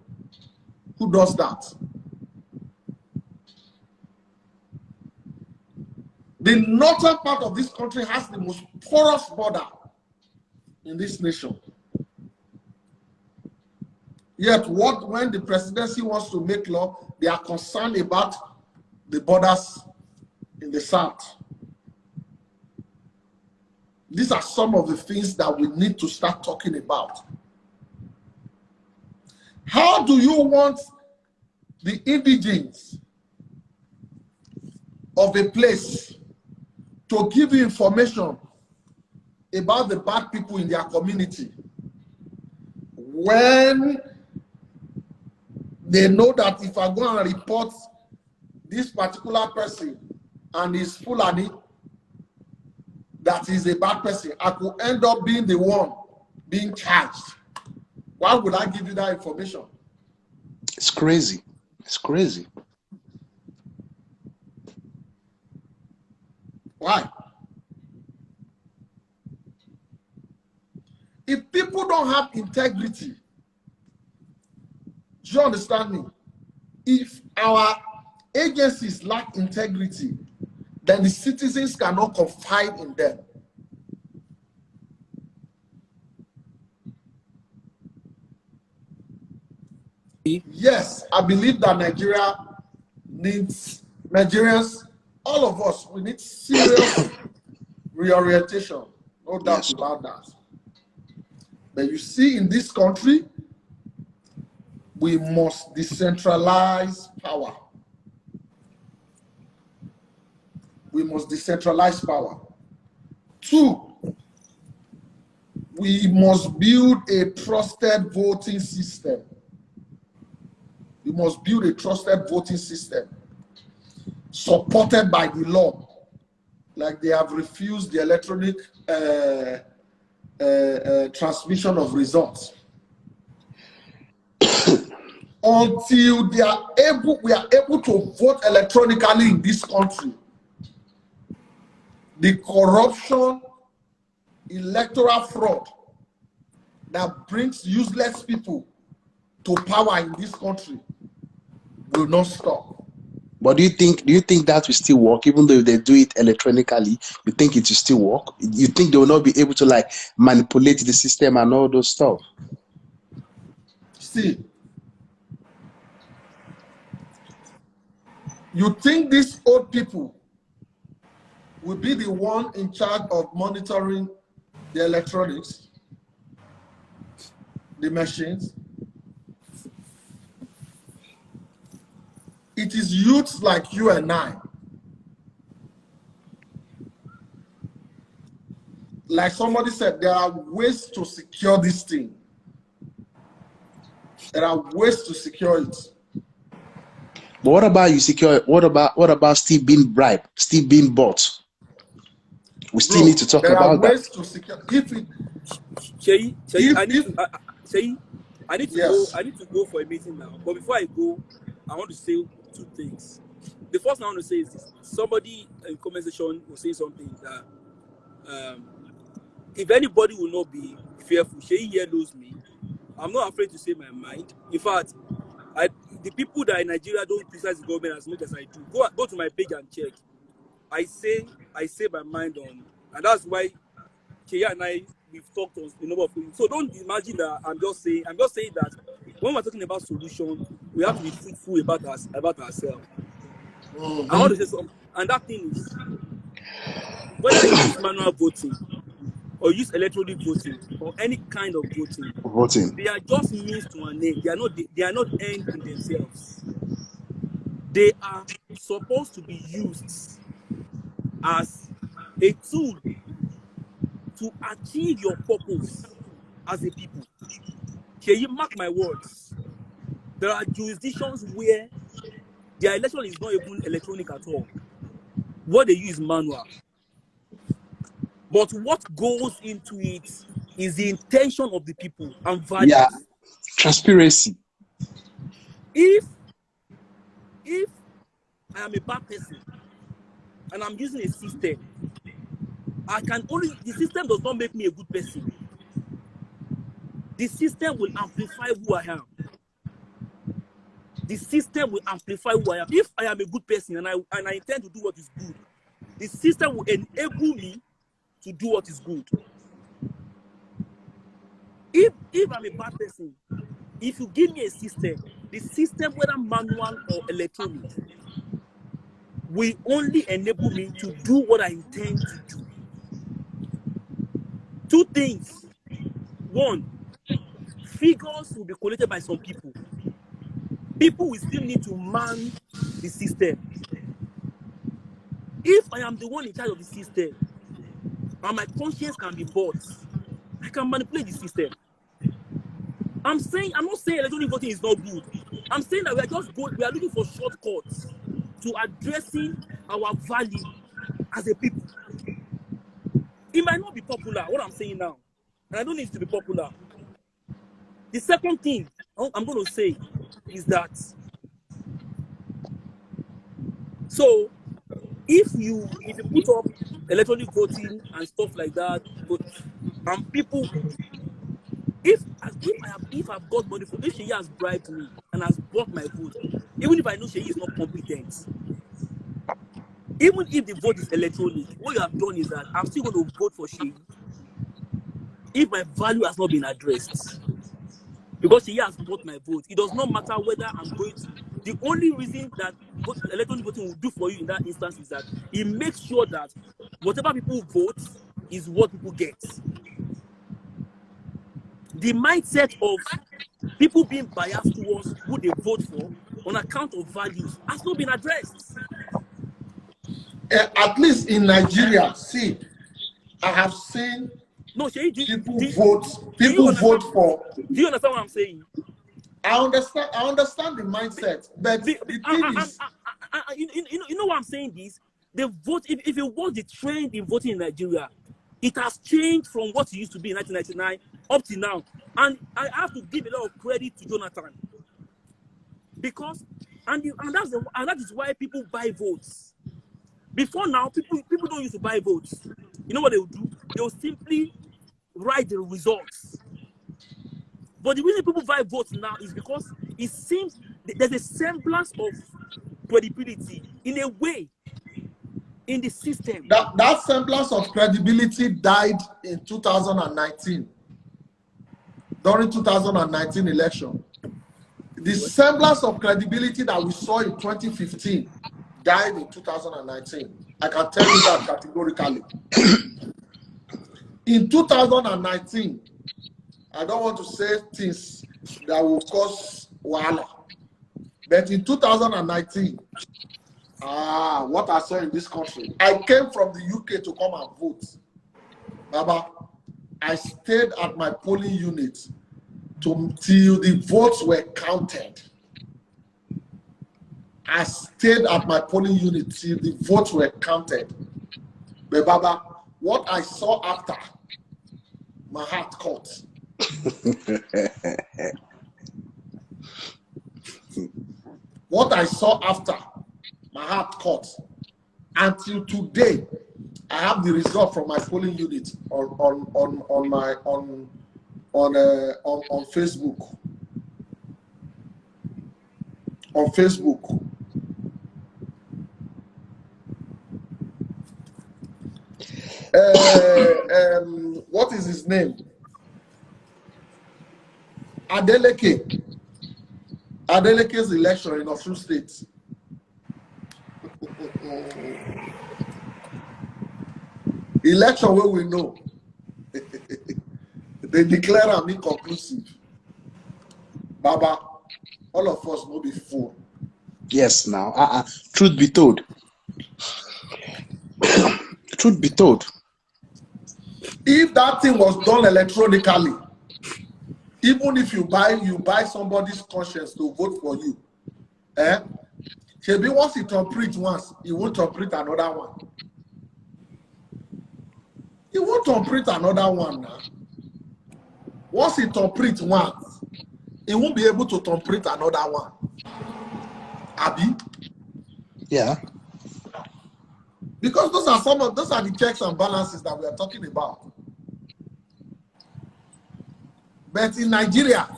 Who does that? The northern part of this country has the most porous border in this nation. Yet, when the presidency wants to make law, they are concerned about the borders in the south. These are some of the things that we need to start talking about. How do you want the indigents of a place to give you information about the bad people in their community when they know that if I go and report this particular person and his Fulani, that is a bad person, I could end up being the one being charged? Why would I give you that information? It's crazy. It's crazy. Why? If people don't have integrity, do you understand me? If our agencies lack integrity, then the citizens cannot confide in them. Yes, I believe that Nigerians, all of us, we need serious reorientation. No doubt about that. But you see, in this country, we must decentralize power. We must decentralize power. 2, we must build a trusted voting system. We must build a trusted voting system supported by the law. Like they have refused the electronic transmission of results. Until we are able to vote electronically in this country, the corruption, electoral fraud that brings useless people to power in this country will not stop. But do you think that will still work, even though if they do it electronically? You think it will still work? You think they will not be able to like manipulate the system and all those stuff? See, you think these old people will be the one in charge of monitoring the electronics, the machines? It is youths like you and I. Like somebody said, there are ways to secure this thing. There are ways to secure it. But what about you secure? What about still being bribed, still being bought? We still need to talk about that. There are ways to secure. Seyi, I need to go for a meeting now. But before I go, I want to say 2 things. The first thing I want to say is this. Somebody in comment section will say something that if anybody will not be fearful, Seyi here knows me. I'm not afraid to say my mind. In fact, the people that in Nigeria don't criticize the government as much as I do. Go to my page and check. I say my mind on, and that's why Seyi and I we've talked on a number of things. So don't imagine that I'm just saying that when we're talking about solution, we have to be truthful about ourselves. I want to say something, and that thing is whether you use manual voting or use electronic voting or any kind of voting, they are just means to an end. They are not end in themselves. They are supposed to be used as a tool to achieve your purpose as a people. Can you mark my words? There are jurisdictions where their election is not even electronic at all. What they use is manual. But what goes into it is the intention of the people and values. Yeah, transparency. If I am a bad person and I'm using a system, the system does not make me a good person. The system will amplify who I am. The system will amplify who I am. If I am a good person and I intend to do what is good, the system will enable me to do what is good. If I'm a bad person, if you give me a system, the system, whether manual or electronic, will only enable me to do what I intend to do. 2 things. 1, figures will be collected by some people. People will still need to man the system. If I am the one in charge of the system, and my conscience can be bought, I can manipulate the system. I'm not saying electronic voting is not good. I'm saying that we are looking for shortcuts to addressing our value as a people. It might not be popular, what I'm saying now, and I don't need it to be popular. The second thing I'm going to say is that, so if you put up electronic voting and stuff like that, and people, if I've got money for, if Seyi has bribed me and has bought my vote, even if I know Seyi is not competent, Even if the vote is electronic, what you have done is that I'm still going to vote for Seyi if my value has not been addressed. Because Seyi has bought my vote. It does not matter whether I'm going to. The only reason that electronic voting will do for you in that instance is that it makes sure that whatever people vote is what people get. The mindset of people being biased towards who they vote for on account of values has not been addressed. At least in Nigeria, see, I have seen people vote for. Do you understand what I'm saying? I understand the mindset, but the thing is, you know what I'm saying? This the vote. If you watch the trend in voting in Nigeria, it has changed from what it used to be in 1999 up to now, and I have to give a lot of credit to Jonathan because that is why people buy votes. Before now, people don't used to buy votes. You know what they will do? They will simply write the results. But the reason people buy votes now is because it seems there's a semblance of credibility in a way in the system. That semblance of credibility died in 2019. During 2019 election. The semblance of credibility that we saw in 2015 died in 2019. I can tell you that categorically. In 2019, I don't want to say things that will cause wahala, but in 2019, what I saw in this country, I came from the UK to come and vote. Baba, I stayed at my polling unit till the votes were counted. I stayed at my polling unit till the votes were counted. But Baba, what I saw after, my heart caught. What I saw after, my heart caught. Until today, I have the result from my polling unit on Facebook. On Facebook. What is his name? Adeleke's election in Osun State. Election where we know. They declare am inconclusive. Baba, all of us will be fool. Yes, now. Truth be told. Truth be told. If that thing was done electronically, even if you buy somebody's conscience to vote for you, maybe once it complete once, he won't complete another one. He won't complete another one now. Once he complete once, he won't be able to complete another one. Abi? Yeah. Because those are the checks and balances that we are talking about. But in Nigeria,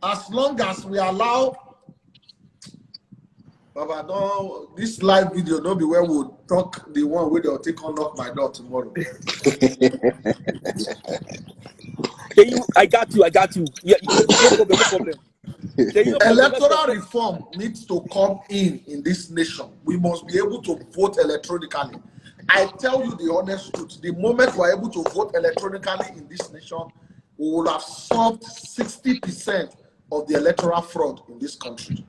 as long as we allow, Baba, no, this live video don't be where we'll talk the one where they'll take on knock my door tomorrow. I got you. Yeah, no problem. Electoral reform needs to come in this nation. We must be able to vote electronically. I tell you the honest truth. The moment we are able to vote electronically in this nation, we will have solved 60% of the electoral fraud in this country.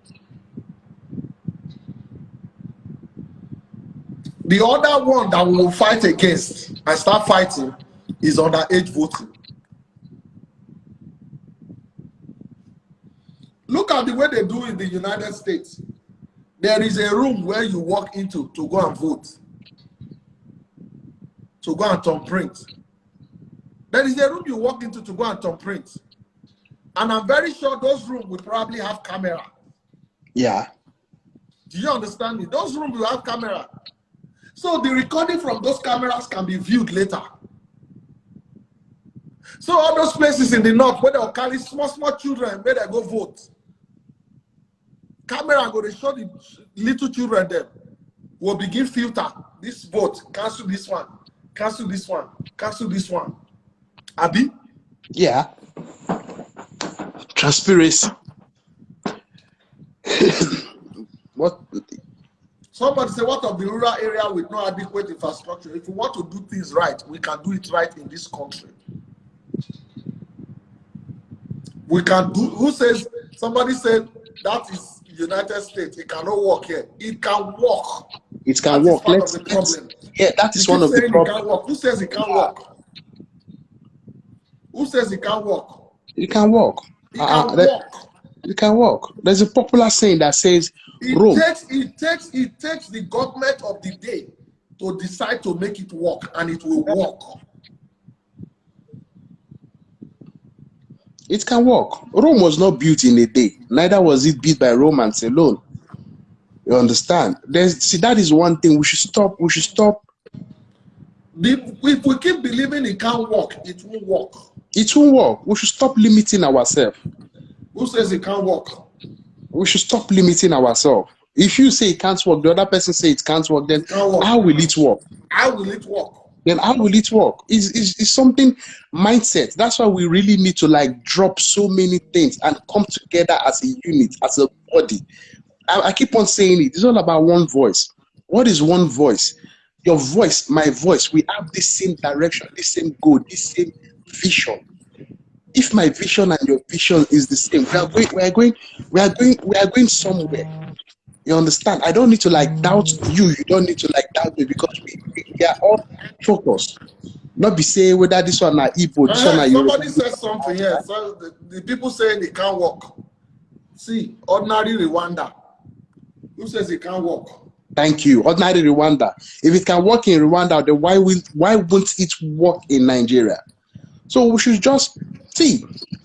The other one that we will fight against and start fighting is underage voting. Look at the way they do in the United States. There is a room where you walk into to go and vote, to go and thumbprint. There is a room you walk into to go and thumbprint. And I'm very sure those rooms will probably have camera. Yeah. Do you understand me? Those rooms will have camera. So the recording from those cameras can be viewed later. So all those places in the north where they'll carry small children where they go vote. Camera go to show the little children there. will begin filter this vote, cancel this one, cancel this one, cancel this one. Abi? Yeah. Transparency. What? Somebody say, what of the rural area with no adequate infrastructure? If we want to do things right, we can do it right in this country. We can do, who says, somebody said that is United States, it cannot work here. It can work. It can that work. Is part of the problem. Yeah, that is one of the problems. It can't work. Who says it can't work? Who says it can't work? It can work. It can work. It can work. There's a popular saying that says, it takes the government of the day to decide to make it work, and it will work. It can work. Rome was not built in a day. Neither was it built by Romans alone. You understand? That is one thing we should stop. We should stop. If we keep believing it can't work, it won't work. It won't work. We should stop limiting ourselves. Who says it can't work? We should stop limiting ourselves. If you say it can't work, the other person say it can't work, then how will it work? How will it work? Then how will it work? It's something mindset. That's why we really need to like drop so many things and come together as a unit, as a body. I keep on saying it. It's all about one voice. What is one voice? Your voice, my voice. We have the same direction, the same goal, the same vision. If my vision and your vision is the same, we are going somewhere. You understand? I don't need to like doubt you. You don't need to like doubt me, because we are all focused. Not be saying whether this one are Igbo, this one are somebody says something here. So the people saying it can't work. See, ordinary Rwanda. Who says it can't work? Thank you. Ordinary Rwanda. If it can work in Rwanda, then why won't it work in Nigeria? So we should just see.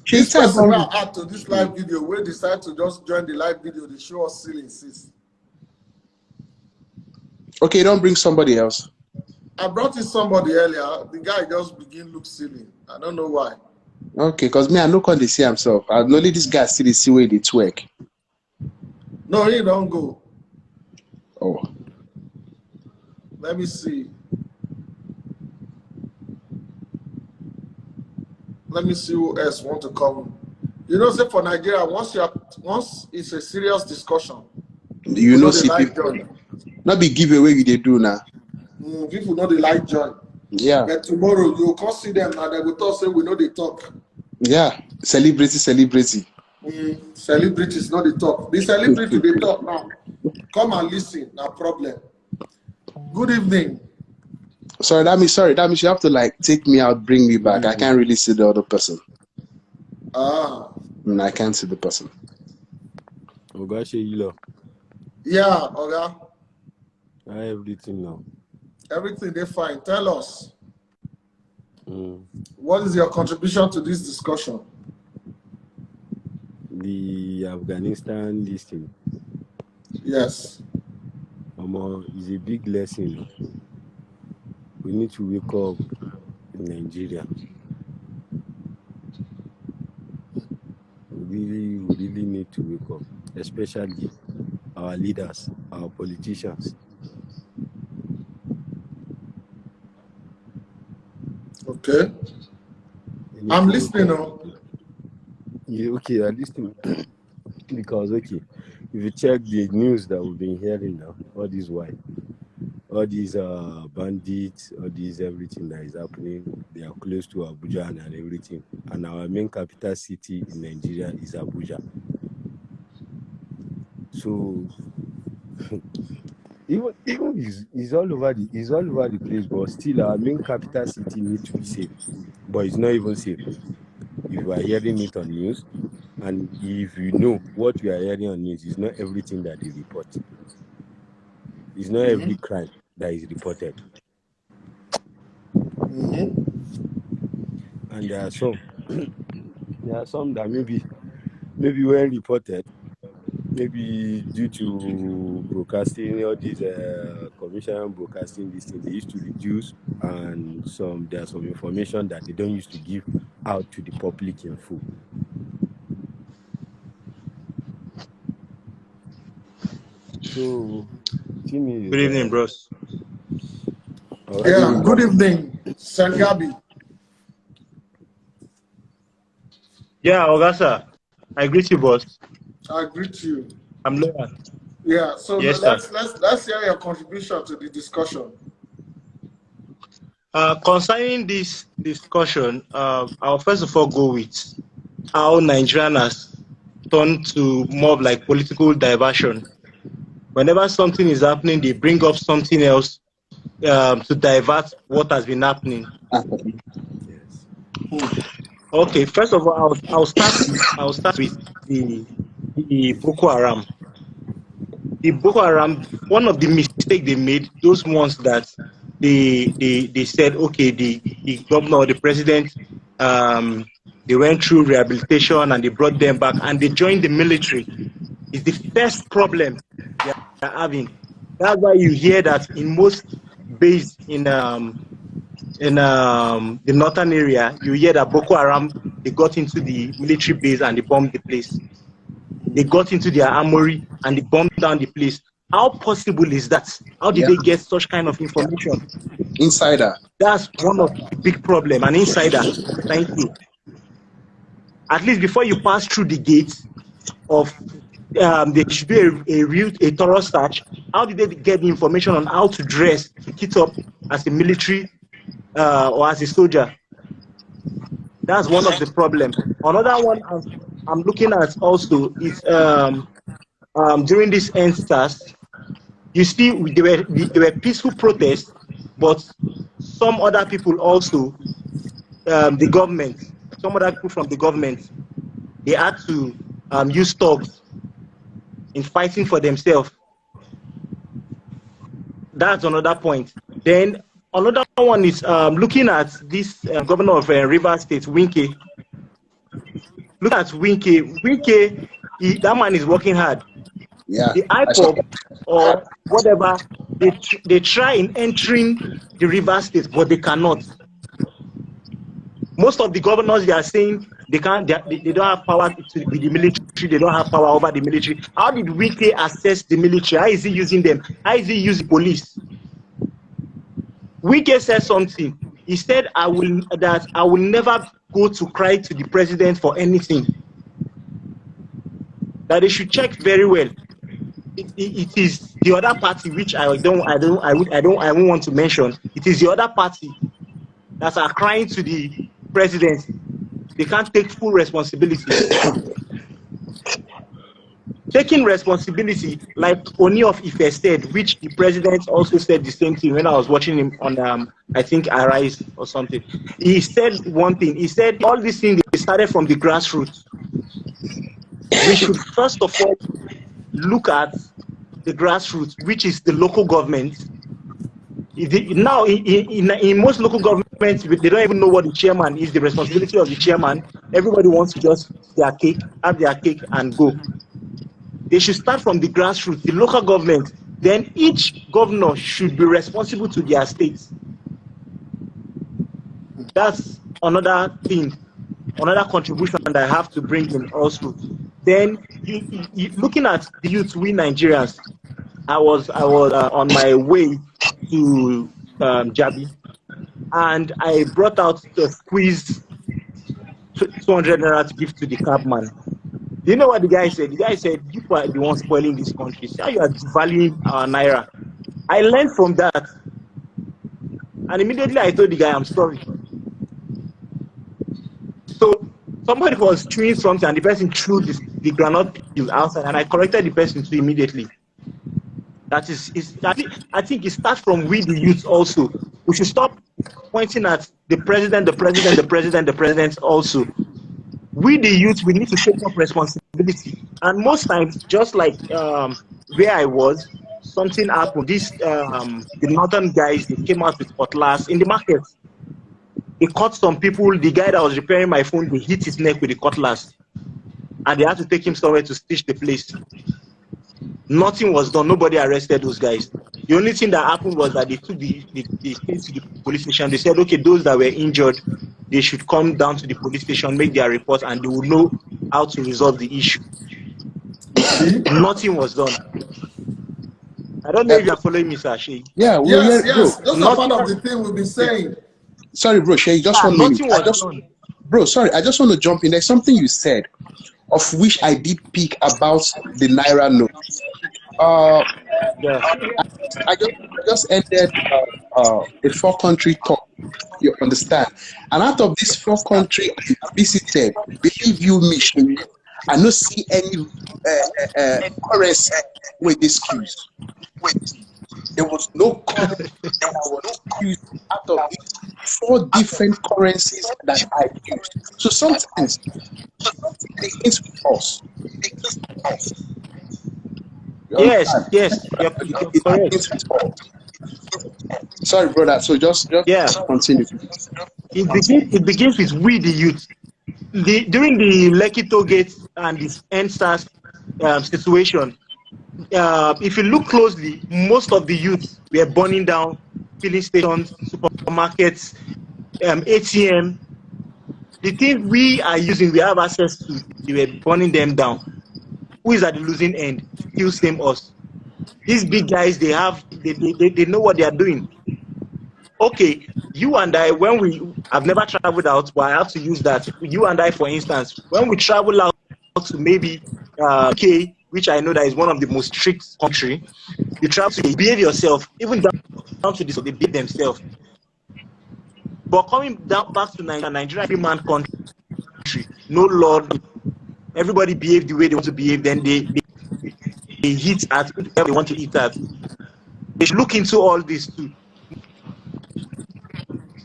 This person will add to this live video. We decide to just join the live video. They show us ceiling sis. Okay, don't bring somebody else. I brought in somebody earlier. The guy just begin look silly. I don't know why. Okay, because me, I know can they see himself. I only this guy still see where they twerk. No, he don't go. Oh. Let me see. Let me see who else want to come. You know, say for Nigeria, once it's a serious discussion, you know, see people not be giveaway you they do now. People know they like join. Yeah. But tomorrow you can't see them and they will talk, say we know they talk. Yeah. Celebrity. Celebrities know they talk. The celebrity they talk now. Come and listen, no problem. Good evening. Sorry, that means you have to like take me out, bring me back. I can't really see the other person. I can't see the person. Oga Seyilaw. Yeah, Oga. How everything now? Everything they fine. Tell us. What is your contribution to this discussion? The Afghanistan listing. Yes. Is a big lesson. We need to wake up in Nigeria. We really need to wake up, especially our leaders, our politicians. Okay. I'm listening now. Yeah, okay, I'm listening. Because, okay, if you check the news that we've been hearing now, all these bandits, all these everything that is happening, they are close to Abuja and everything. And our main capital city in Nigeria is Abuja. So even it's all over the place, but still our main capital city needs to be safe. But it's not even safe. If you are hearing it on news, and if you know what we are hearing on news, it's not everything that they report. It's not every crime that is reported. And there are some that maybe when reported, maybe due to broadcasting, all these commission broadcasting this thing, they used to reduce, and there's some information that they don't used to give out to the public in full. So Timmy is Good evening, bros. all right. Yeah, good evening, Sengabi. Yeah, Ogasa. I greet you, boss. I greet you. I'm loyal. Yeah, so Yes, sir. let's hear your contribution to the discussion. Concerning this discussion, I'll first of all go with how Nigerian has turned to more of like political diversion. Whenever something is happening, they bring up something else to divert what has been happening. Okay, first of all, I'll start with the Boko Haram. The Boko Haram, one of the mistakes they made, those ones that they said, okay, the governor or the president, they went through rehabilitation and they brought them back and they joined the military. Is the first problem they are having. That's why you hear that in most bases in the northern area, you hear that Boko Haram, they got into the military base and they bombed the place. They got into their armory and they bombed down the place. How possible is that? How did they get such kind of information? Insider. That's one of the big problems. An insider. Thank you. At least before you pass through the gate of, there should be a thorough search. How did they get the information on how to dress, to kit up as a military or as a soldier? That's one of the problems. Another one I'm looking at also is during this EndSARS, you see there were peaceful protests, but some other people also, the government, some other people from the government, they had to use thugs in fighting for themselves. That's another point. Then another one is looking at this governor of Rivers State, Winke. Look at Winke. Winke, that man is working hard. Yeah. The IPOB or whatever, they try in entering the Rivers State, but they cannot. Most of the governors, they are saying they can't. They don't have power to be the military. They don't have power over the military. How did Winke assess the military? How is he using them? How is he using police? Winke said something. He said, I will never go to cry to the president for anything. That they should check very well. It is the other party which I won't want to mention. It is the other party that are crying to the president. They can't take full responsibility. Taking responsibility, like Oni of Ife said, which the president also said the same thing when I was watching him on, I think, Arise or something. He said one thing. He said all these things, they started from the grassroots. We should first of all look at the grassroots, which is the local government. Now, in most local governments, they don't even know what the chairman is, the responsibility of the chairman. Everybody wants to just have their cake and go. They should start from the grassroots, the local government. Then each governor should be responsible to their states. That's another thing, another contribution that I have to bring in also. Then, looking at the youth, we Nigerians, I was on my way to Jabi, and I brought out the squeeze 200 naira to give to the cabman. You know what the guy said? The guy said, "You are the one spoiling this country. See how you are devaluing our naira." I learned from that, and immediately I told the guy, "I'm sorry." So somebody was chewing something, and the person threw the granite peel outside, and I corrected the person too immediately. That is I think it starts from we the youth also. We should stop pointing at the president also. We the youth, we need to take up responsibility. And most times, just like where I was, something happened. The northern guys, they came out with cutlass in the market. They caught some people. The guy that was repairing my phone, they hit his neck with the cutlass, and they had to take him somewhere to stitch the place. Nothing was done. Nobody arrested those guys. The only thing that happened was that they took the case to the police station. They said, okay, those that were injured, they should come down to the police station, make their report, and they will know how to resolve the issue. Nothing was done. I don't know if you're following me, Sir Seyi. Yeah, Yes, bro. yes. Those are part of the thing we've been saying. Sorry, bro, Seyi, just 1 minute. Nothing was done. Bro, sorry, I just want to jump in. There's something you said, of which I did pick about the Naira note. Yeah. I just ended a 4-country tour. You understand? And out of these 4 countries I visited, believe you me, Seyi, I don't see any currency with this queues. There was no currency that was used out of these 4 different currencies that I used. So sometimes it begins with us. You Yes, understand? yes, you're It correct. begins with us. Sorry, brother. So just Yeah, continue. it begins with we the youth. During the Lekki toll gate and the NSAS situation, if you look closely, most of the youth were burning down filling stations, supermarkets, ATM. The things we are using, we have access to, they were burning them down. Who is at the losing end? Still same us. These big guys, they know what they are doing. Okay, you and I, I've never traveled out, but I have to use that. You and I, for instance, when we travel out to maybe UK, which I know that is one of the most strict country, you travel to behave yourself, even down to this, they behave themselves. But coming down back to Nigeria, free-man country, no law, everybody behave the way they want to behave, then they hit at whoever they want to eat at. They should look into all this too.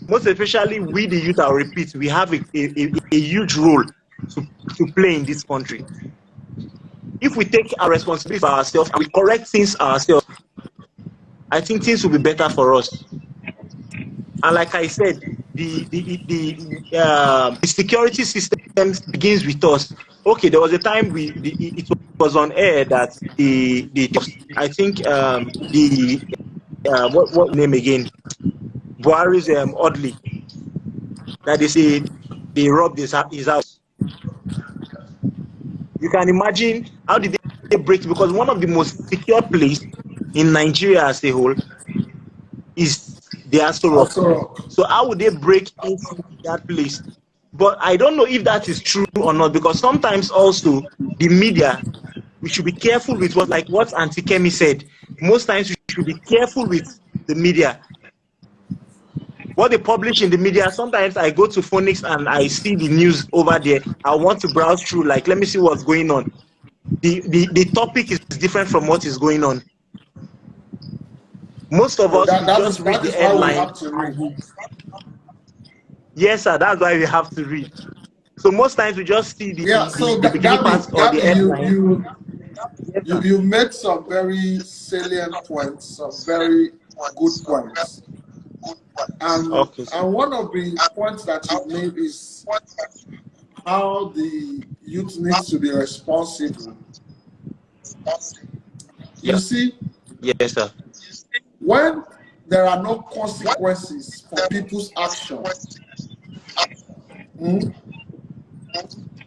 Most especially we, the youth, I'll repeat, we have a huge role to play in this country. If we take our responsibility for ourselves and we correct things ourselves, I think things will be better for us. And like I said, the security system begins with us. Okay, there was a time it was on air that I think what name again? Buhari's Oddly, that they say they robbed his house. You can imagine how did they break it? Because one of the most secure places in Nigeria as a whole is the Aso Rock. So how would they break into that place? But I don't know if that is true or not, because sometimes also the media, we should be careful with what Auntie Kemi said. Most times we should be careful with the media. What they publish in the media, sometimes I go to Phoenix and I see the news over there. I want to browse through, let me see what's going on. The topic is different from what is going on. Most of us just read the headline. Yes, sir, that's why we have to read. So most times we just see the beginning part or the headline. You made some very salient points, some very good points. And one of the points that you made is how the youth needs to be responsible. You see? Yes, sir. When there are no consequences for people's actions,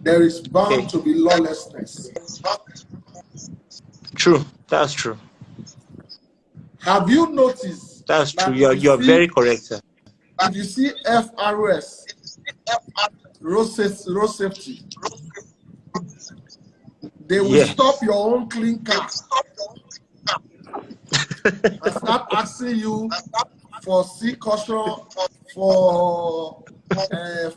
there is bound to be lawlessness. True, that's true. Have you noticed? That's true. You're very correct, sir. If you see FRS, road safety, they will stop your own clean car and start asking you for sea caution, for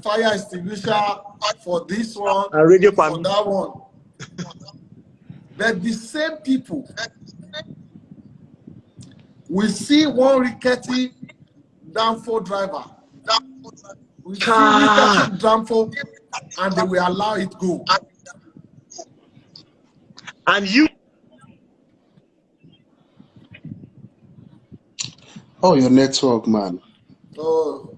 fire extinguisher, for this one, for that one. But the same people will see one rickety Danfo driver. We see rickety Danfo and they will allow it go. And you. Oh, your network, man. Oh.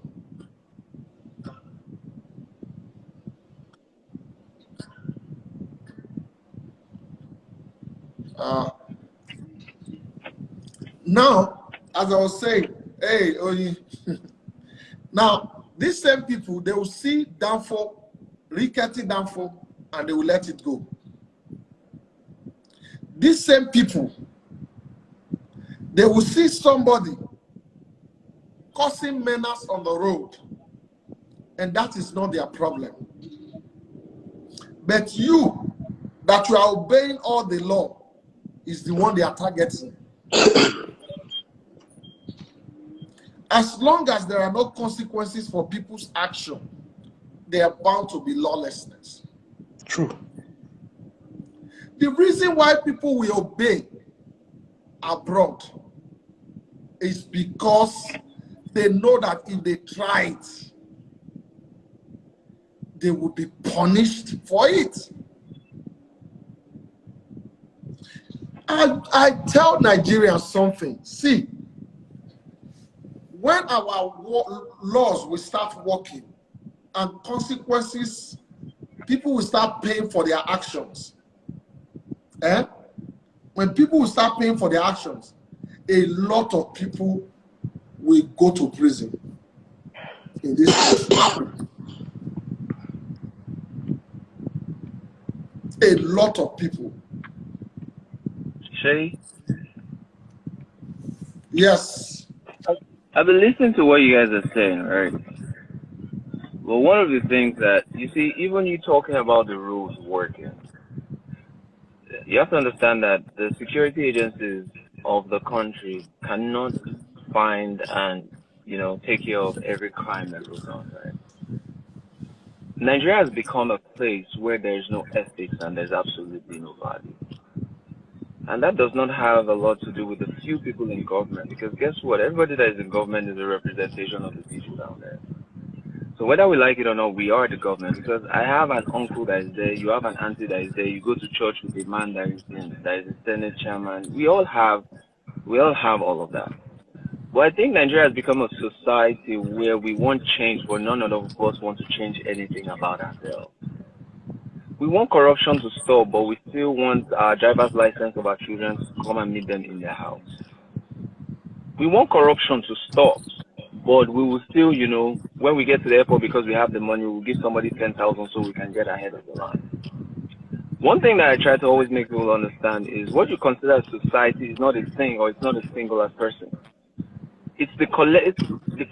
Now, as I was saying, now these same people, they will see Danfo, rickety Danfo, and they will let it go. These same people, They will see somebody causing menace on the road, and that is not their problem. But you, that you are obeying all the law, is the one they are targeting. As long as there are no consequences for people's action, they are bound to be lawlessness. True. The reason why people will obey abroad is because they know that if they try it, they will be punished for it. I tell Nigerians something. See, when our laws will start working and consequences, people will start paying for their actions. When people will start paying for their actions, a lot of people will go to prison in this country. A lot of people. Seyi? Yes. I've been listening to what you guys are saying, right? Well, one of the things that, you see, even you talking about the rules working, you have to understand that the security agencies of the country cannot find and, take care of every crime that goes on, right? Nigeria has become a place where there's no ethics and there's absolutely no value. And that does not have a lot to do with the few people in government, because guess what? Everybody that is in government is a representation of the people down there. So whether we like it or not, we are the government, because I have an uncle that is there, you have an auntie that is there, you go to church with a man that is a Senate chairman. We all have all of that. But I think Nigeria has become a society where we want change, but none of us want to change anything about ourselves. We want corruption to stop, but we still want our driver's license of our children to come and meet them in their house. We want corruption to stop, but we will still, when we get to the airport, because we have the money, we'll give somebody 10,000 so we can get ahead of the line. One thing that I try to always make people understand is what you consider a society is not a thing, or it's not a singular person. It's the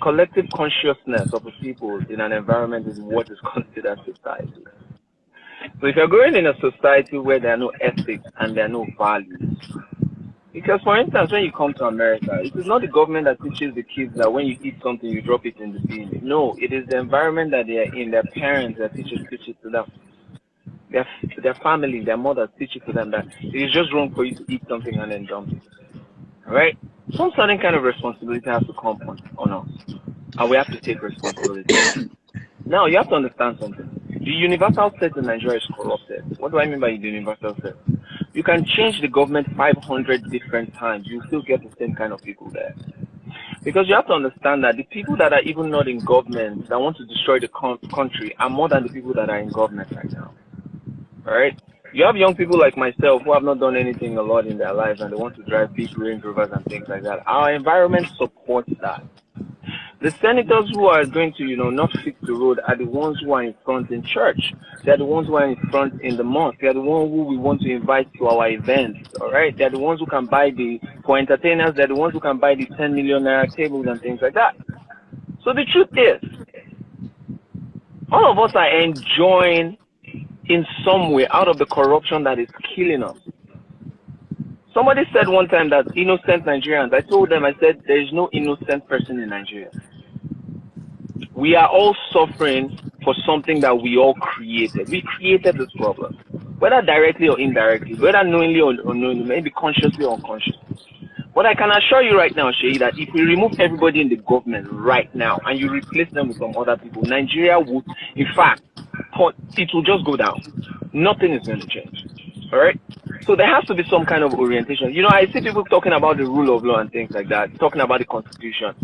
collective consciousness of the people in an environment is what is considered society. So if you're growing in a society where there are no ethics and there are no values, because for instance, when you come to America, it is not the government that teaches the kids that when you eat something, you drop it in the bin. No, it is the environment that they are in, their parents, their teachers teach it to them. Their family, their mothers teach it to them that it is just wrong for you to eat something and then dump it. Alright? Some certain kind of responsibility has to come on us. And we have to take responsibility. Now, you have to understand something. The universal set in Nigeria is corrupted. What do I mean by the universal set? You can change the government 500 different times. You still get the same kind of people there. Because you have to understand that the people that are even not in government, that want to destroy the country, are more than the people that are in government right now. Alright? You have young people like myself who have not done anything a lot in their lives and they want to drive big Range Rovers and things like that. Our environment supports that. The senators who are going to, not fix the road are the ones who are in front in church. They're the ones who are in front in the mosque. They're the ones who we want to invite to our events, all right? They're the ones who can buy for entertainers, they're the ones who can buy the 10 million naira tables and things like that. So the truth is, all of us are enjoying in some way out of the corruption that is killing us. Somebody said one time that innocent Nigerians, I told them, I said, there is no innocent person in Nigeria. We are all suffering for something that we all created. We created this problem, whether directly or indirectly, whether knowingly or unknowingly, maybe consciously or unconsciously. But I can assure you right now, Seyi, that if we remove everybody in the government right now and you replace them with some other people, Nigeria would, in fact, it will just go down. Nothing is going to change. All right? So there has to be some kind of orientation. I see people talking about the rule of law and things like that, talking about the Constitution.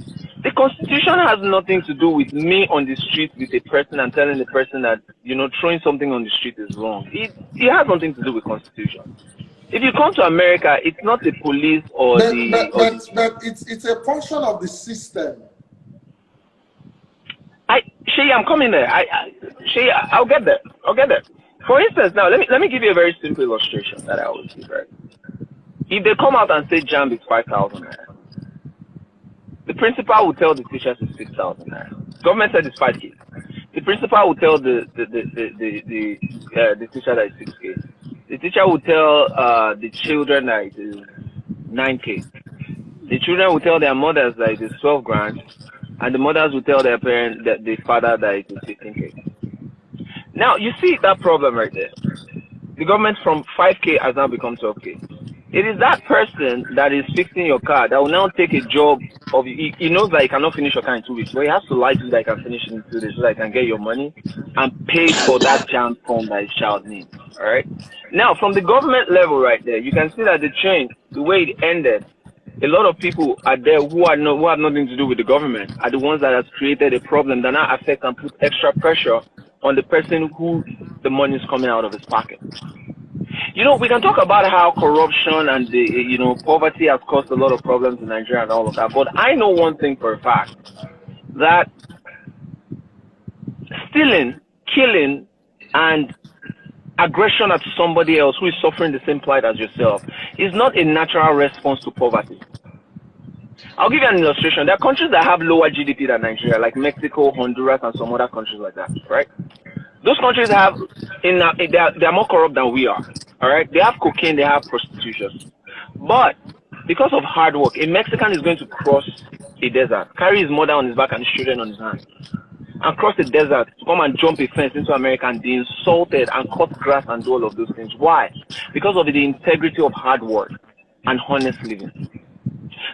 The Constitution has nothing to do with me on the street with a person and telling the person that, throwing something on the street is wrong. It has nothing to do with Constitution. If you come to America, it's not the police or but it's a function of the system. Seyi, I'm coming there. Seyi, I'll get there. For instance, now let me give you a very simple illustration that I always give. Right? if they come out and say JAMB is 5,000 naira, the principal will tell the teachers it's 6,000 naira. Government said it's 5K. The principal will tell the teacher that it's 6K. The teacher will tell the children that it is 9K. The children will tell their mothers that it is 12 grand, and the mothers will tell their parents, the father, that it is 15K. Now, you see that problem right there. The government from 5K has now become 12K. It is that person that is fixing your car that will now take a job of, he knows that he cannot finish your car in 2 weeks, but he has to lie to you that he can finish it in 2 days so that he can get your money and pay for that JAMB form that his child needs. All right. Now, from the government level right there, you can see that the change, the way it ended, a lot of people are there who have nothing to do with the government, are the ones that have created a problem that now affect and put extra pressure on the person who the money is coming out of his pocket. You know, we can talk about how corruption and the, poverty has caused a lot of problems in Nigeria and all of that, but I know one thing for a fact, that stealing, killing, and aggression at somebody else who is suffering the same plight as yourself is not a natural response to poverty. I'll give you an illustration. There are countries that have lower GDP than Nigeria, like Mexico, Honduras, and some other countries like that, right? Those countries have, they are more corrupt than we are, all right? They have cocaine, they have prostitution. But because of hard work, a Mexican is going to cross a desert, carry his mother on his back and his children on his hand, and cross the desert to come and jump a fence into America and be insulted and cut grass and do all of those things. Why? Because of the integrity of hard work and honest living.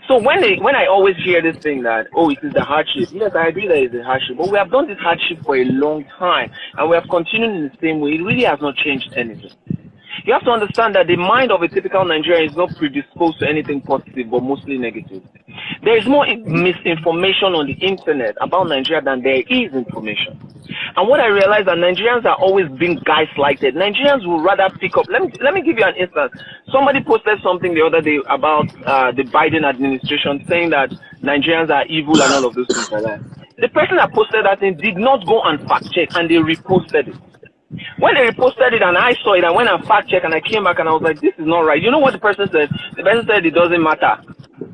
So when I always hear this thing that, oh, it is the hardship, yes, I agree that it's a hardship, but we have done this hardship for a long time, and we have continued in the same way. It really has not changed anything. You have to understand that the mind of a typical Nigerian is not predisposed to anything positive, but mostly negative. There is more misinformation on the internet about Nigeria than there is information. And what I realize that Nigerians are always being gaslighted. Nigerians will rather pick up. Let me give you an instance. Somebody posted something the other day about the Biden administration, saying that Nigerians are evil and all of those things like that. The person that posted that thing did not go and fact check, and they reposted it. When they reposted it and I saw it, I went and fact checked and I came back and I was like, this is not right. You know what the person said? The person said it doesn't matter.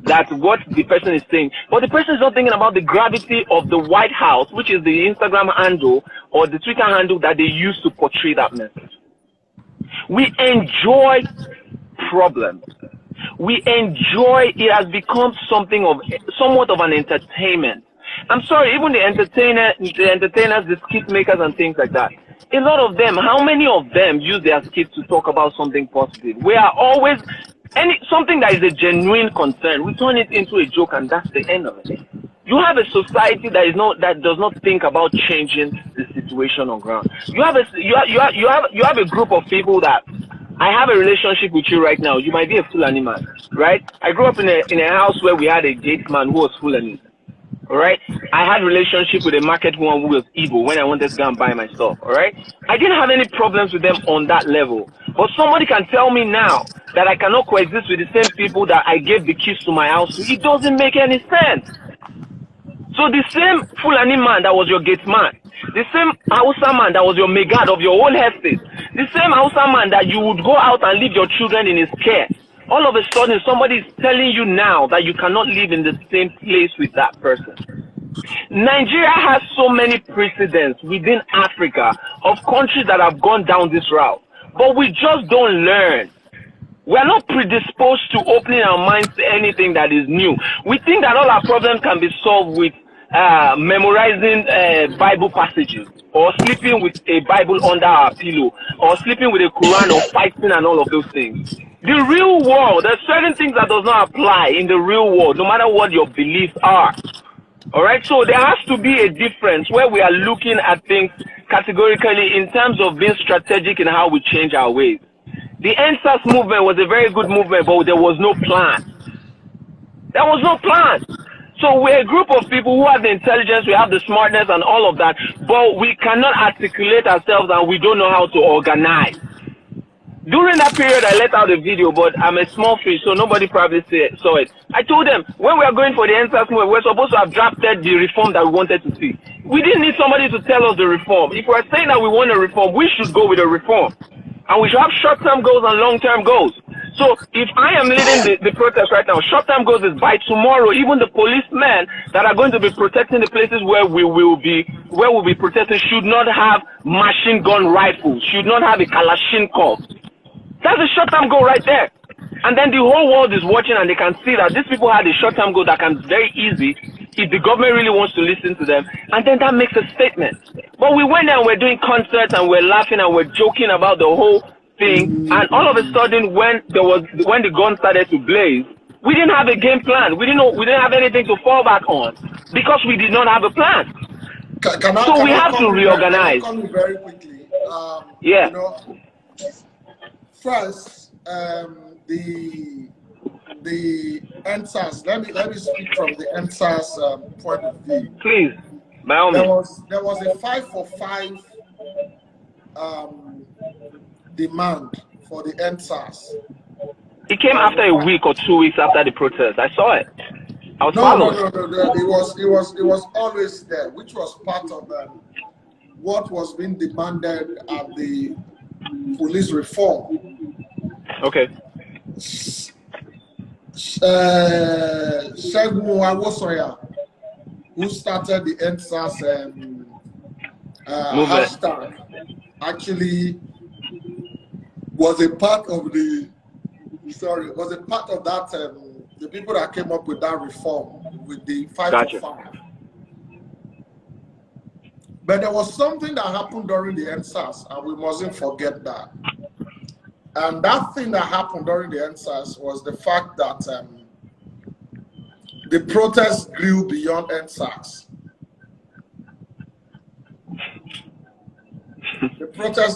That's what the person is saying. But the person is not thinking about the gravity of the White House, which is the Instagram handle or the Twitter handle that they use to portray that message. We enjoy problems. We enjoy, it has become somewhat of an entertainment. I'm sorry, even the entertainers, the skit makers and things like that. A lot of them, how many of them use their skits to talk about something positive? We are always, something that is a genuine concern, we turn it into a joke and that's the end of it. You have a society that does not think about changing the situation on ground. You have a group of people that, I have a relationship with you right now. You might be a Fulani man, right? I grew up in a house where we had a gate man who was Fulani. All right, I had a relationship with a market woman who was evil when I wanted to go and buy my stuff. All right, I didn't have any problems with them on that level. But somebody can tell me now that I cannot coexist with the same people that I gave the keys to my house to. It doesn't make any sense. So the same Fulani man that was your gate man, the same Hausa man that was your megad of your whole estate, the same Hausa man that you would go out and leave your children in his care. All of a sudden, somebody is telling you now that you cannot live in the same place with that person. Nigeria has so many precedents within Africa of countries that have gone down this route, but we just don't learn. We are not predisposed to opening our minds to anything that is new. We think that all our problems can be solved with memorizing Bible passages, or sleeping with a Bible under our pillow, or sleeping with a Quran, or fighting and all of those things. The real world, there's certain things that does not apply in the real world, no matter what your beliefs are. All right, so there has to be a difference where we are looking at things categorically in terms of being strategic in how we change our ways. The NSAS movement was a very good movement, but there was no plan. There was no plan. So we're a group of people who have the intelligence, we have the smartness and all of that, but we cannot articulate ourselves and we don't know how to organize. During that period, I let out a video, but I'm a small fish, so nobody probably saw it. I told them, when we are going for the NSAS movement, we're supposed to have drafted the reform that we wanted to see. We didn't need somebody to tell us the reform. If we're saying that we want a reform, we should go with a reform. And we should have short-term goals and long-term goals. So if I am leading the protest right now, short-term goals is by tomorrow, even the policemen that are going to be protecting the places where we'll be protesting should not have machine gun rifles, should not have a Kalashnikov. That's a short-term goal right there. And then the whole world is watching and they can see that these people had a short-term goal that can very easy if the government really wants to listen to them, and then that makes a statement. But we went there and we're doing concerts and we're laughing and we're joking about the whole thing, and all of a sudden when the gun started to blaze, we didn't have a game plan. We didn't have anything to fall back on because we did not have a plan. So we have to reorganize. Can I come very quickly? Yeah. You know, first, the NSAS. Let me speak from the NSAS point of view. Please, by all means. There was a 5 for 5 demand for the NSAS. It came after a week or 2 weeks after the protest. I saw it. I was following. No. It was always there, which was part of what was being demanded at the police reform. Okay. Seyi Law, who started the NSAS hashtag, actually was a part of that. The people that came up with that reform with the 5 for 5. But there was something that happened during the NSAS, and we mustn't forget that. And that thing that happened during the NSAS was the fact that the protest grew beyond NSAS.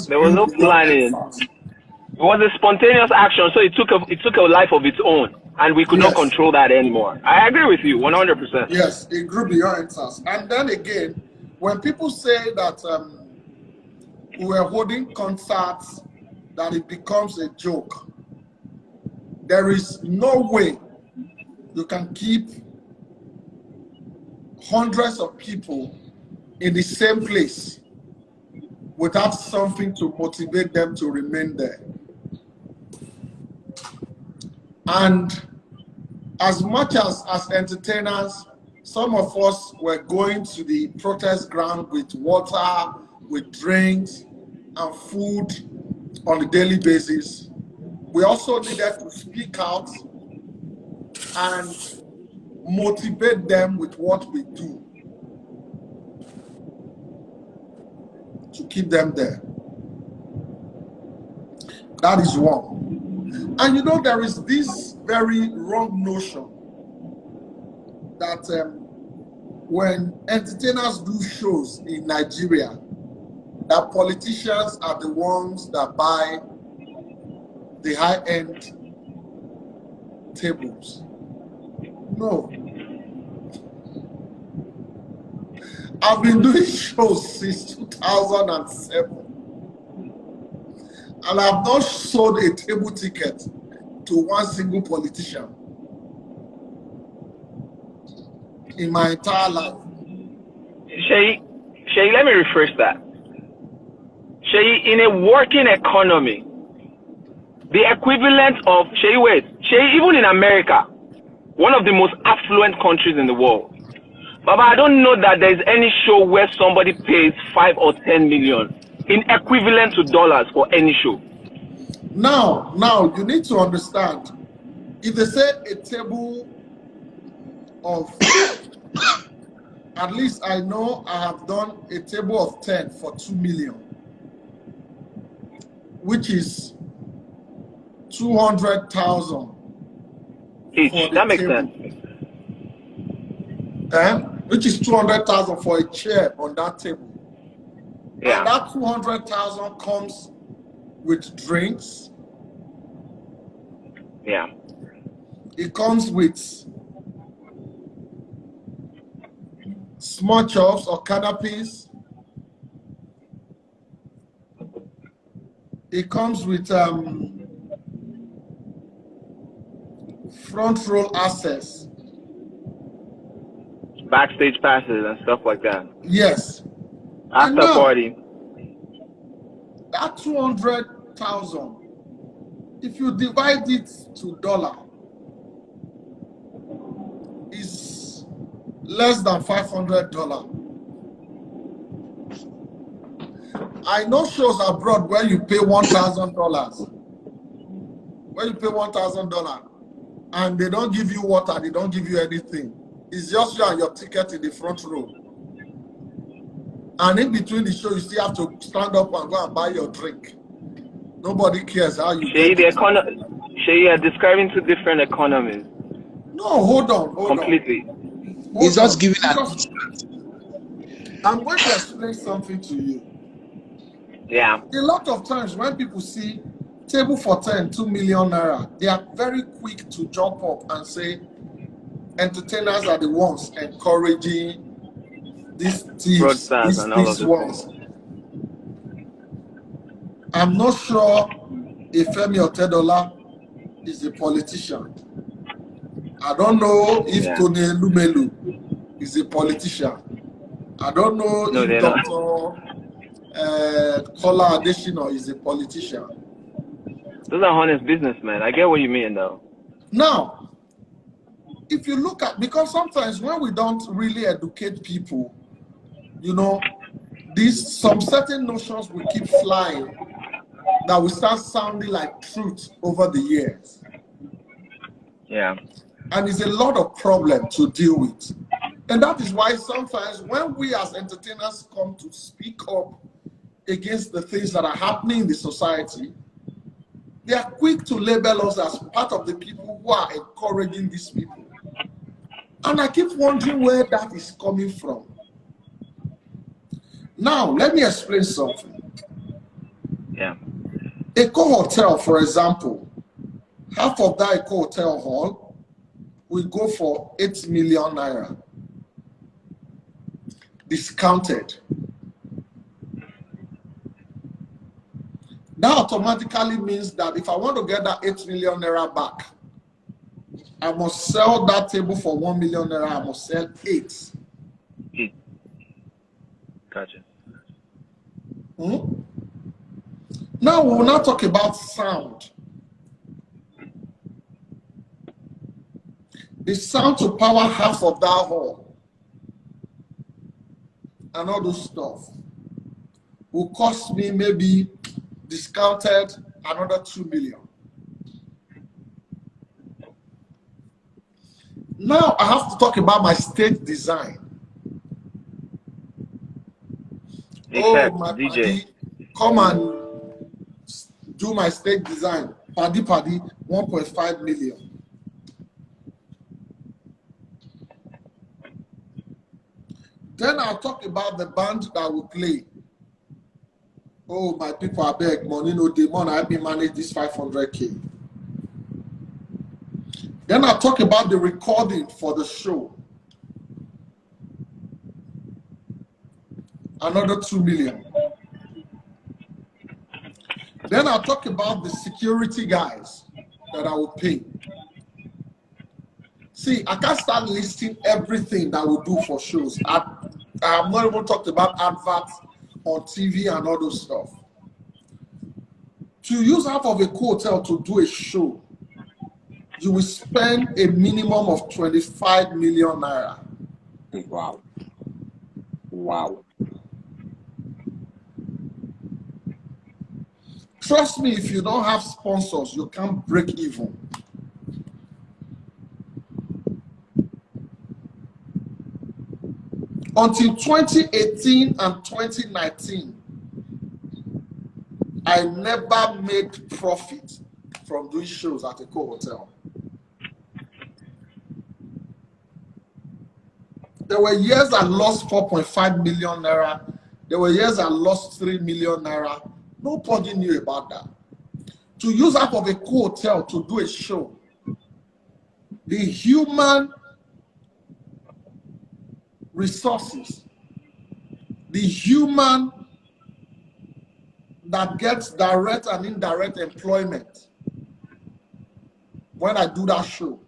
There was no planning. It was a spontaneous action, so it took a life of its own, and we could not control that anymore. I agree with you 100%. Yes, it grew beyond NSAS. And then again, when people say that we were holding concerts, that it becomes a joke, there is no way you can keep hundreds of people in the same place without something to motivate them to remain there. And as much as entertainers, some of us were going to the protest ground with water, with drinks and food on a daily basis. We also needed to speak out and motivate them with what we do to keep them there. That is one. And you know, there is this very wrong notion that when entertainers do shows in Nigeria, that politicians are the ones that buy the high-end tables. No. I've been doing shows since 2007. And I've not sold a table ticket to one single politician in my entire life. Seyi, let me rephrase that. Seyi, in a working economy, the equivalent of Seyi, even in America, one of the most affluent countries in the world, Baba, I don't know that there's any show where somebody pays 5 or 10 million in equivalent to dollars for any show. Now, you need to understand, if they say a table of, at least I know I have done a table of 10 for 2 million, which is 200,000 each. That makes sense. Which is 200,000 for a chair on that table. Yeah. And that 200,000 comes with drinks. Yeah. It comes with small chops or canopies. It comes with front row access, backstage passes and stuff like that. Yes. After party. That 200,000 If you divide it to dollar, it's less than $500. I know shows abroad where you pay $1,000. Where you pay $1,000 and they don't give you water, they don't give you anything. It's just you and your ticket in the front row. And in between the show, you still have to stand up and go and buy your drink. Nobody cares how you Seyi, get it. Seyi, you're describing two different economies. No, hold on. Completely. He's just giving because I'm going to explain something to you. Yeah. A lot of times when people see table for 10, 2 million naira, they are very quick to jump up and say entertainers are the ones encouraging these thieves, these ones. I'm not sure if Femi Otedola is a politician. I don't know if Tony Lumelu is a politician. I don't know if Dr. Kola Adeshino is a politician. Those are honest businessmen. I get what you mean, though. Now, if you look at, because sometimes when we don't really educate people, you know, some certain notions will keep flying that will start sounding like truth over the years. Yeah. And it's a lot of problem to deal with. And that is why sometimes when we as entertainers come to speak up against the things that are happening in the society, they are quick to label us as part of the people who are encouraging these people. And I keep wondering where that is coming from. Now, let me explain something. Yeah. Bko Hotel, for example, half of that Bko Hotel hall will go for 8 million naira. Discounted. That automatically means that if I want to get that 8 million naira back, I must sell that table for 1 million naira. I must sell 8. Gotcha. Now we will not talk about sound. The sound to power half of that hall and all those stuff will cost me maybe discounted another 2 million. Now I have to talk about my stage design. Except, my DJ. paddy, come and do my stage design. Paddy, 1.5 million. Then I'll talk about the band that will play. Oh, my people, I beg, money no demon, I be manage this 500K. Then I'll talk about the recording for the show. Another 2 million. Then I'll talk about the security guys that I will pay. See, I can't start listing everything that we do for shows. I have not even talked about adverts on TV and all those stuff. To use half of a hotel to do a show, you will spend a minimum of 25 million naira. Wow. Wow. Trust me, if you don't have sponsors, you can't break even. Until 2018 and 2019, I never made profit from doing shows at a hotel. There were years I lost 4.5 million naira. There were years I lost 3 million naira. Nobody knew about that. To use half of a hotel to do a show, the human resources, the human that gets direct and indirect employment when I do that show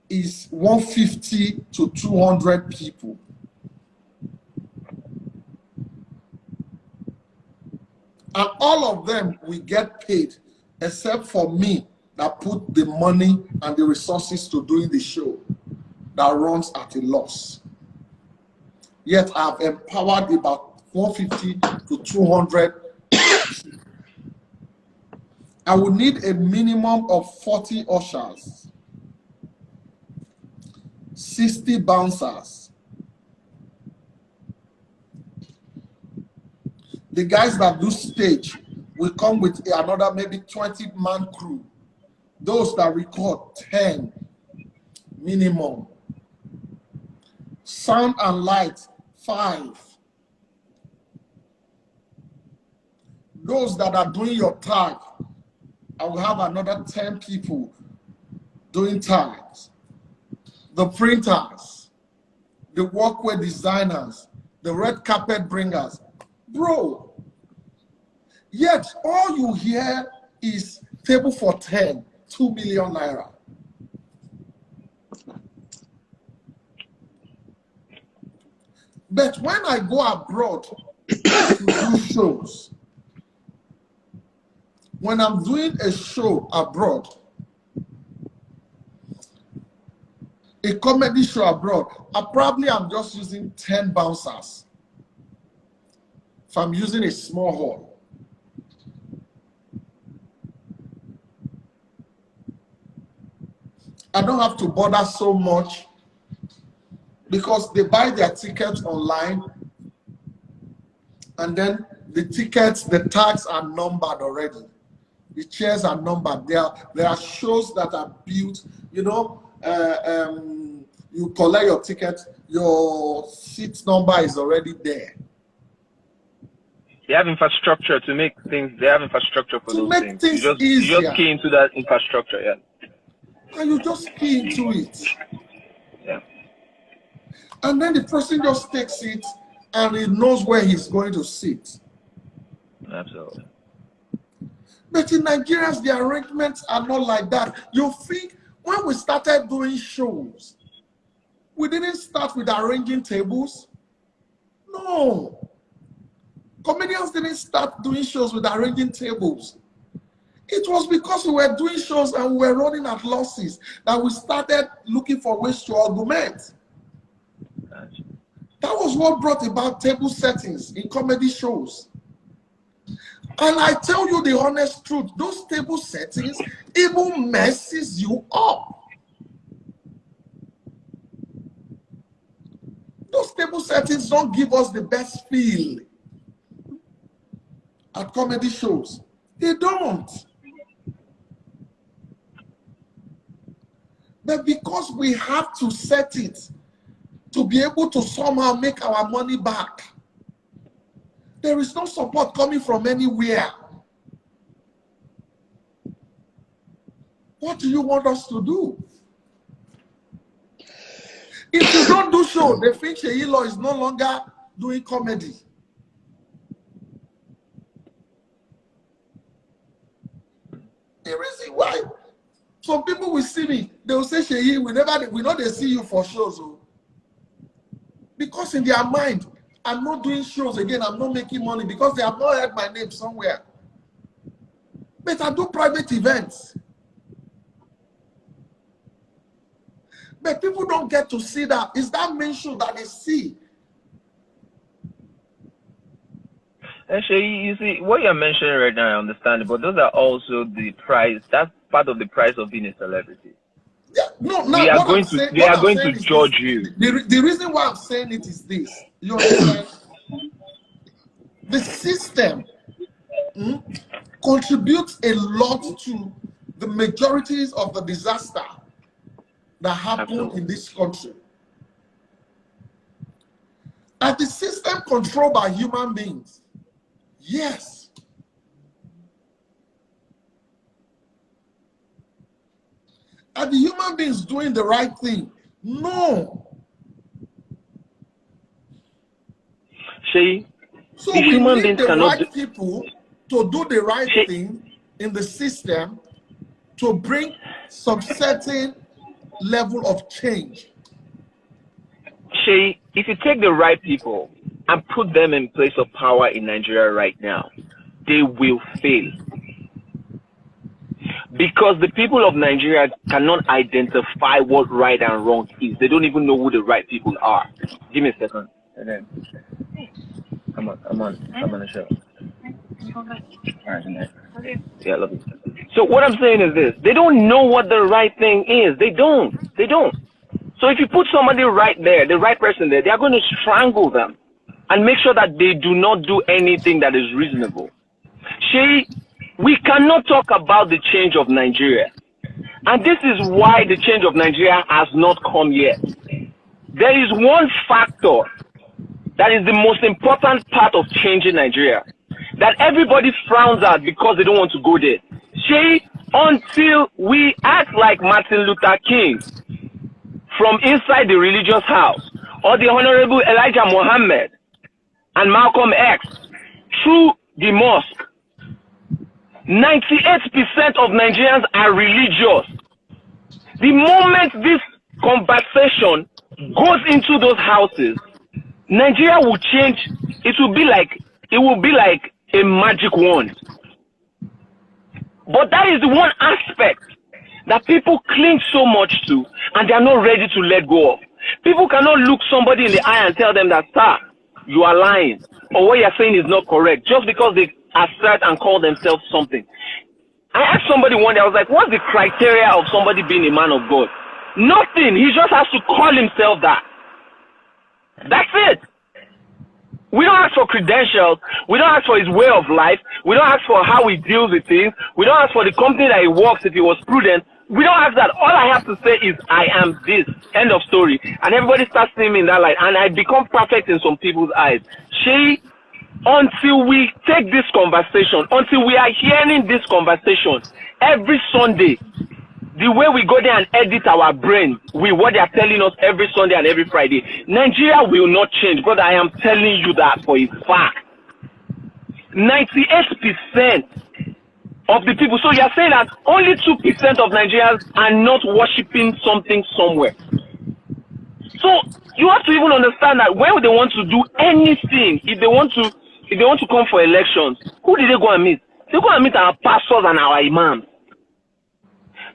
is 150 to 200 people. And all of them will get paid except for me that put the money and the resources to doing the show that runs at a loss. Yet I've empowered about 150 to 200. I would need a minimum of 40 ushers, 60 bouncers. The guys that do stage will come with another maybe 20-man crew. Those that record 10 minimum. Sound and light 5. Those that are doing your tag, I will have another 10 people doing tags. The printers, the walkway designers, the red carpet bringers. Bro, yet all you hear is table for 10, 2 million naira. But when I go abroad to do shows, when I'm doing a show abroad, a comedy show abroad, I'm just using 10 bouncers. If I'm using a small hall. I don't have to bother so much because they buy their tickets online and then the tickets, the tags are numbered already. The chairs are numbered. There are shows that are built, you know, you collect your ticket, your seat number is already there. They have infrastructure to make things, they have infrastructure for those things. You just key into that infrastructure, yeah. And you just key into it. Yeah. And then the person just takes it and he knows where he's going to sit. Absolutely. But in Nigeria, the arrangements are not like that. You think when we started doing shows, we didn't start with arranging tables? No. Comedians didn't start doing shows with arranging tables. It was because we were doing shows and we were running at losses that we started looking for ways to augment. That was what brought about table settings in comedy shows. And I tell you the honest truth, those table settings even messes you up. Those table settings don't give us the best feel at comedy shows. They don't. But because we have to set it to be able to somehow make our money back, there is no support coming from anywhere. What do you want us to do? If you don't do show, they think Seyilaw is no longer doing comedy. The reason why some people will see me, they will say, Seyi, we know they see you for shows. Because in their mind, I'm not doing shows again, I'm not making money because they have not heard my name somewhere. But I do private events. But people don't get to see that. It's that main show that they see. Actually, you see, what you're mentioning right now, I understand it, but those are also the price. That's part of the price of being a celebrity. Yeah, no, we are going to judge you. The reason why I'm saying it is this. You understand? The system contributes a lot to the majorities of the disaster that happen in this country. And the system controlled by human beings. Yes. Are the human beings doing the right thing? No. See, so we need the right people to do the right thing in the system to bring some certain level of change. Seyi, if you take the right people and put them in place of power in Nigeria right now, they will fail. Because the people of Nigeria cannot identify what right and wrong is. They don't even know who the right people are. Give me a second. And then I'm on a show. All right, good night. Yeah, love you. So what I'm saying is this: they don't know what the right thing is. They don't. So if you put somebody right there, the right person there, they are going to strangle them and make sure that they do not do anything that is reasonable. We cannot talk about the change of Nigeria. And this is why the change of Nigeria has not come yet. There is one factor that is the most important part of changing Nigeria that everybody frowns at because they don't want to go there. Until we act like Martin Luther King from inside the religious house, or the Honorable Elijah Muhammad and Malcolm X through the mosque, 98% of Nigerians are religious. The moment this conversation goes into those houses, Nigeria will change. It will be like a magic wand. But that is the one aspect that people cling so much to and they are not ready to let go of. People cannot look somebody in the eye and tell them that, sir, you are lying, or what you're saying is not correct, just because they assert and call themselves something. I asked somebody one day, I was like, what's the criteria of somebody being a man of God? Nothing. He just has to call himself that. That's it. We don't ask for credentials. We don't ask for his way of life. We don't ask for how he deals with things. We don't ask for the company that he works if he was prudent. We don't ask that. All I have to say is, I am this. End of story. And everybody starts seeing me in that light. And I become perfect in some people's eyes. Until we take this conversation, until we are hearing this conversation every Sunday, the way we go there and edit our brain with what they are telling us every Sunday and every Friday, Nigeria will not change, brother. I am telling you that for a fact. 98% of the people. So you are saying that only 2% of Nigerians are not worshiping something somewhere. So you have to even understand that when they want to do anything, if they want to come for elections, who did they go and meet? They go and meet our pastors and our imams.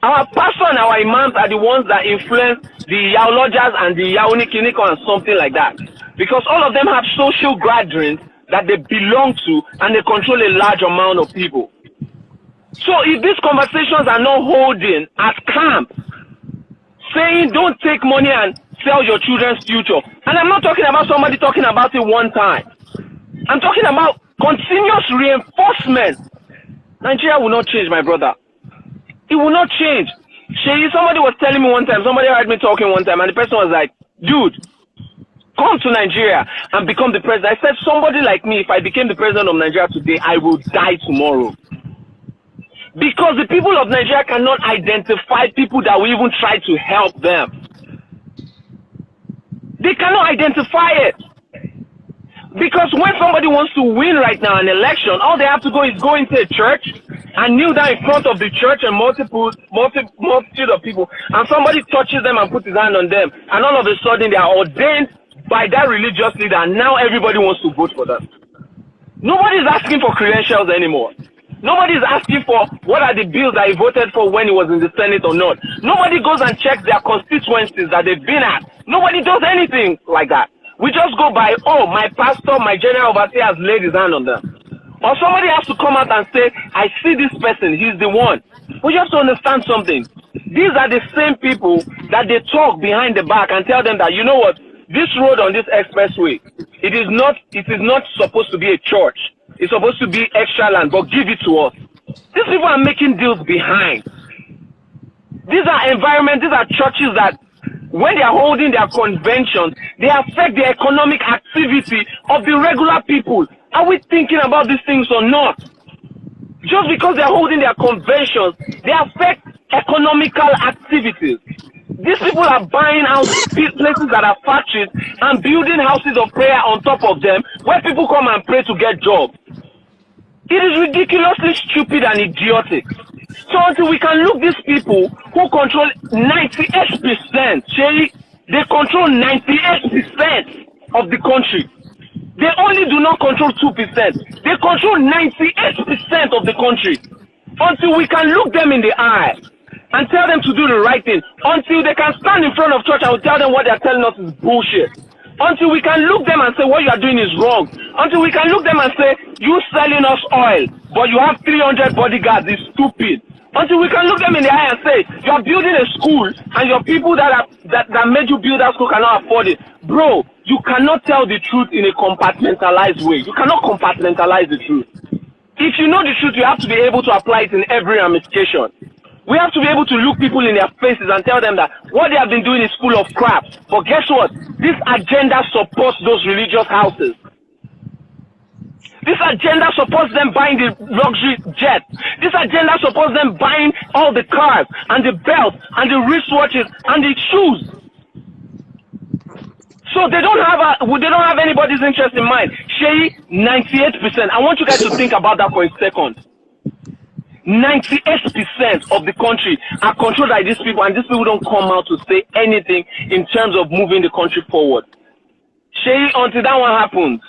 Our pastors and our imams are the ones that influence the Yaolojas and the Yaonikiniko and something like that. Because all of them have social gatherings that they belong to and they control a large amount of people. So if these conversations are not holding at camp, saying don't take money and sell your children's future, and I'm not talking about somebody talking about it one time. I'm talking about continuous reinforcement. Nigeria will not change, my brother. It will not change. Somebody was telling me one time, somebody heard me talking one time, and the person was like, dude, come to Nigeria and become the president. I said, somebody like me, if I became the president of Nigeria today, I will die tomorrow. Because the people of Nigeria cannot identify people that will even try to help them. They cannot identify it. Because when somebody wants to win right now an election, all they have to go is go into a church and kneel down in front of the church and multitude of people, and somebody touches them and puts his hand on them, and all of a sudden they are ordained by that religious leader, and now everybody wants to vote for them. Nobody is asking for credentials anymore. Nobody is asking for what are the bills that he voted for when he was in the Senate or not. Nobody goes and checks their constituencies that they've been at. Nobody does anything like that. We just go by, oh, my pastor, my general overseer has laid his hand on them. Or somebody has to come out and say, I see this person, he's the one. We have to understand something. These are the same people that they talk behind the back and tell them that, you know what, this road on this expressway, it is not supposed to be a church. It's supposed to be extra land, but give it to us. These people are making deals behind. These are environments, these are churches that when they are holding their conventions, they affect the economic activity of the regular people. Are we thinking about these things or not? Just because they are holding their conventions, they affect economical activities. These people are buying out places that are factories and building houses of prayer on top of them where people come and pray to get jobs. It is ridiculously stupid and idiotic. So until we can look these people who control 98%, they control 98% of the country. They only do not control 2%. They control 98% of the country. until we can look them in the eye and tell them to do the right thing, until they can stand in front of church and tell them what they're telling us is bullshit, until we can look them and say what you are doing is wrong, until we can look them and say you selling us oil but you have 300 bodyguards is stupid, until we can look them in the eye and say you are building a school and your people that made you build that school cannot afford it. Bro, you cannot tell the truth in a compartmentalized way. You cannot compartmentalize the truth. If you know the truth, you have to be able to apply it in every ramification. We have to be able to look people in their faces and tell them that what they have been doing is full of crap. But guess what? This agenda supports those religious houses. This agenda supports them buying the luxury jet. This agenda supports them buying all the cars and the belts and the wristwatches and the shoes. So they don't have anybody's interest in mind. Seyi, 98%. I want you guys to think about that for a second. 98% of the country are controlled by these people, and these people don't come out to say anything in terms of moving the country forward. Seyi, until that one happens,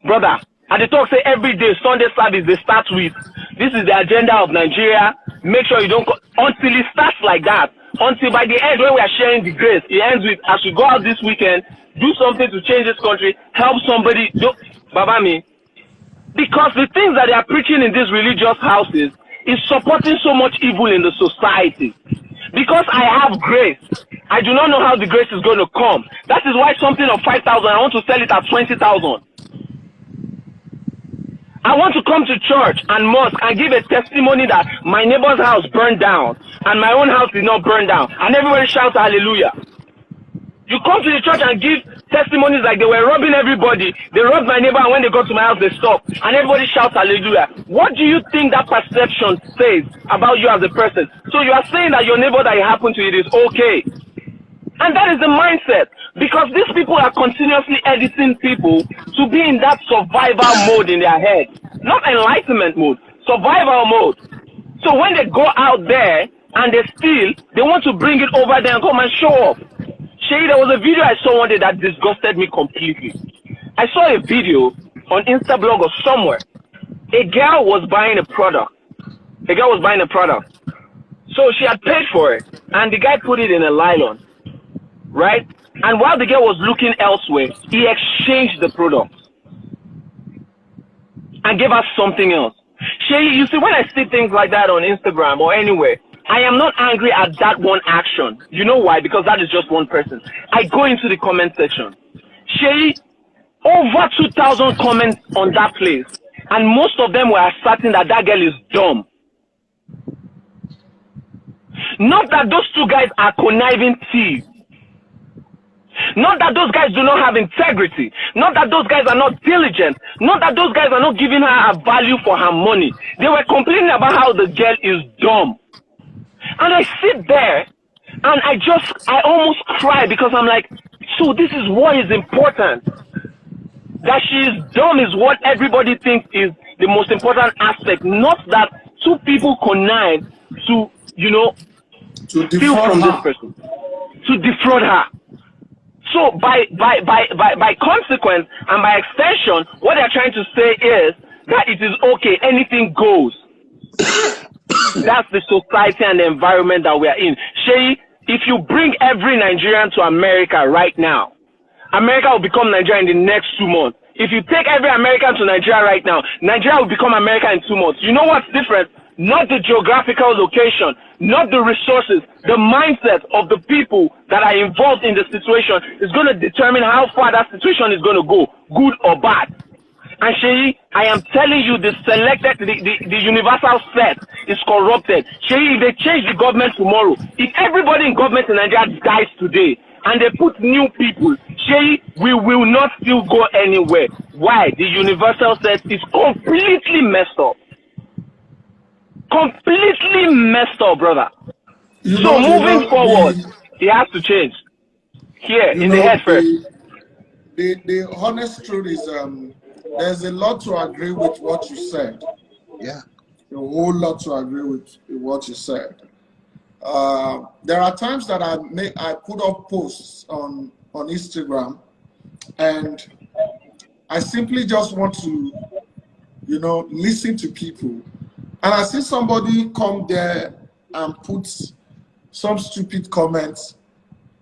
brother, at the talk say every day, Sunday service, they start with, this is the agenda of Nigeria, make sure you don't, until it starts like that, until by the end when we are sharing the grace, it ends with, as we go out this weekend, do something to change this country, help somebody, Baba me. Because the things that they are preaching in these religious houses is supporting so much evil in the society. Because I have grace, I do not know how the grace is going to come. That is why something of 5,000, I want to sell it at 20,000. I want to come to church and mosque and give a testimony that my neighbor's house burned down and my own house did not burn down. And everybody shouts hallelujah. You come to the church and give testimonies like they were robbing everybody. They robbed my neighbor and when they got to my house they stopped. And everybody shouts hallelujah. What do you think that perception says about you as a person? So you are saying that your neighbor that it happened to it is okay. And that is the mindset. Because these people are continuously editing people to be in that survival mode in their head. Not enlightenment mode, survival mode. So when they go out there and they steal, they want to bring it over there and come and show off. Seyi, there was a video I saw one day that disgusted me completely. I saw a video on Instablog or somewhere. A girl was buying a product. The girl was buying a product. So she had paid for it, and the guy put it in a nylon, right? And while the girl was looking elsewhere, he exchanged the product and gave us something else. Seyi, you see, when I see things like that on Instagram or anywhere, I am not angry at that one action. You know why? Because that is just one person. I go into the comment section. Seyi, over 2,000 comments on that place, and most of them were asserting that that girl is dumb. Not that those two guys are conniving thieves. Not that those guys do not have integrity. Not that those guys are not diligent. Not that those guys are not giving her a value for her money. They were complaining about how the girl is dumb. And I sit there and I almost cry because I'm like, so this is what is important. That she is dumb is what everybody thinks is the most important aspect. Not that two people connive to, to steal from this person. To defraud her. So by consequence and by extension, what they're trying to say is that it is okay, anything goes. That's the society and the environment that we are in. Seyi, if you bring every Nigerian to America right now, America will become Nigeria in the next 2 months. If you take every American to Nigeria right now, Nigeria will become America in 2 months. You know what's different? Not the geographical location, not the resources, the mindset of the people that are involved in the situation is going to determine how far that situation is going to go, good or bad. And Seyi, I am telling you, the universal set is corrupted. Seyi, if they change the government tomorrow, if everybody in government in Nigeria dies today, and they put new people, Seyi, we will not still go anywhere. Why? The universal set is completely messed up. Completely messed up, brother. So moving forward, it has to change. Here, in the head first. The honest truth is, there's a lot to agree with what you said. Yeah. A whole lot to agree with what you said. There are times that I put up posts on Instagram, and I simply just want to, listen to people. And I see somebody come there and put some stupid comments,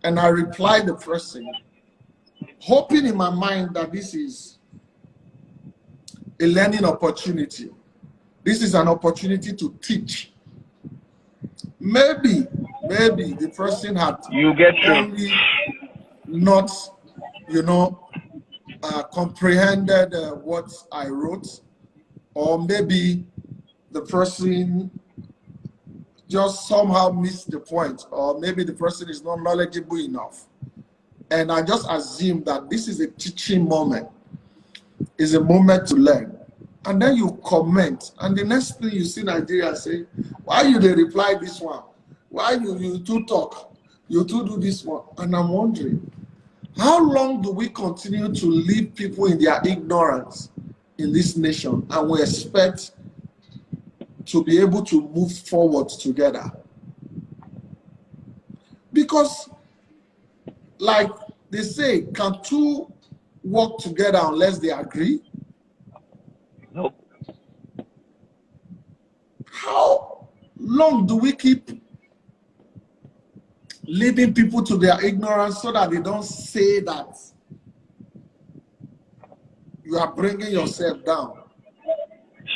and I reply the person, hoping in my mind that this is a learning opportunity. This is an opportunity to teach. Maybe the person had only not, comprehended what I wrote, or maybe the person just somehow missed the point, or maybe the person is not knowledgeable enough. And I just assume that this is a teaching moment, is a moment to learn. And then you comment, and the next thing you see Nigeria say, why you they reply this one? Why you two talk? You two do this one? And I'm wondering, how long do we continue to leave people in their ignorance in this nation, and we expect to be able to move forward together? Because, like they say, can two work together unless they agree? Nope. How long do we keep leaving people to their ignorance so that they don't say that you are bringing yourself down?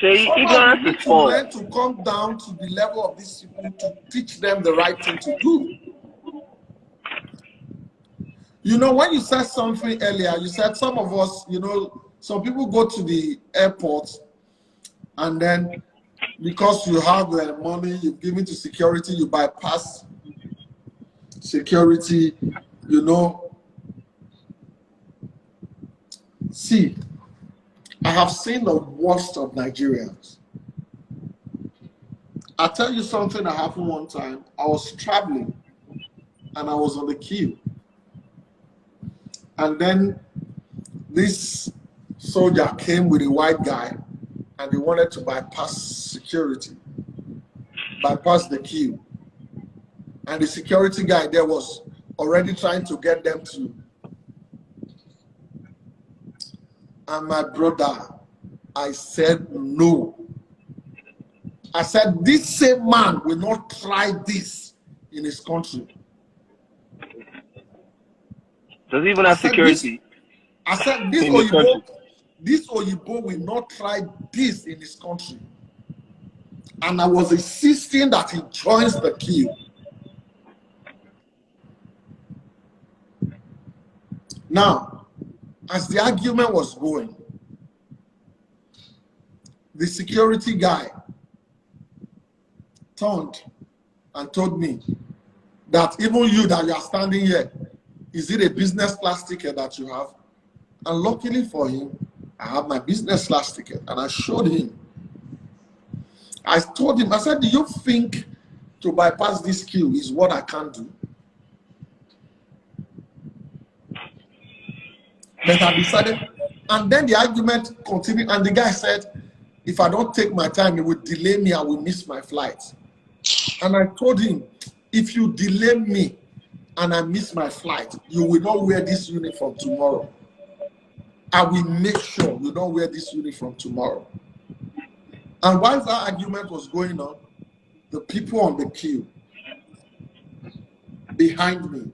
Seyi, ignorance is false. Learn to come down to the level of these people to teach them the right thing to do. When you said something earlier, you said some of us, some people go to the airport, and then because you have money you've given to security, you bypass security, See, I have seen the worst of Nigerians. I'll tell you something that happened one time. I was traveling and I was on the queue. And then this soldier came with a white guy and they wanted to bypass security, bypass the queue. And the security guy there was already trying to get them to. And my brother, I said no. I said, this same man will not try this in his country. Does he even have security? I said, this Oyibo will not try this in his country. And I was insisting that he joins the queue. Now, as the argument was going, the security guy turned and told me that even you that you are standing here, is it a business class ticket that you have? And luckily for him, I have my business class ticket, and I showed him. I told him, I said, do you think to bypass this queue is what I can do? But I decided, and then the argument continued, and the guy said, if I don't take my time, it will delay me, I will miss my flight. And I told him, if you delay me and I miss my flight, you will not wear this uniform tomorrow. I will make sure you don't wear this uniform tomorrow. And while that argument was going on, the people on the queue behind me,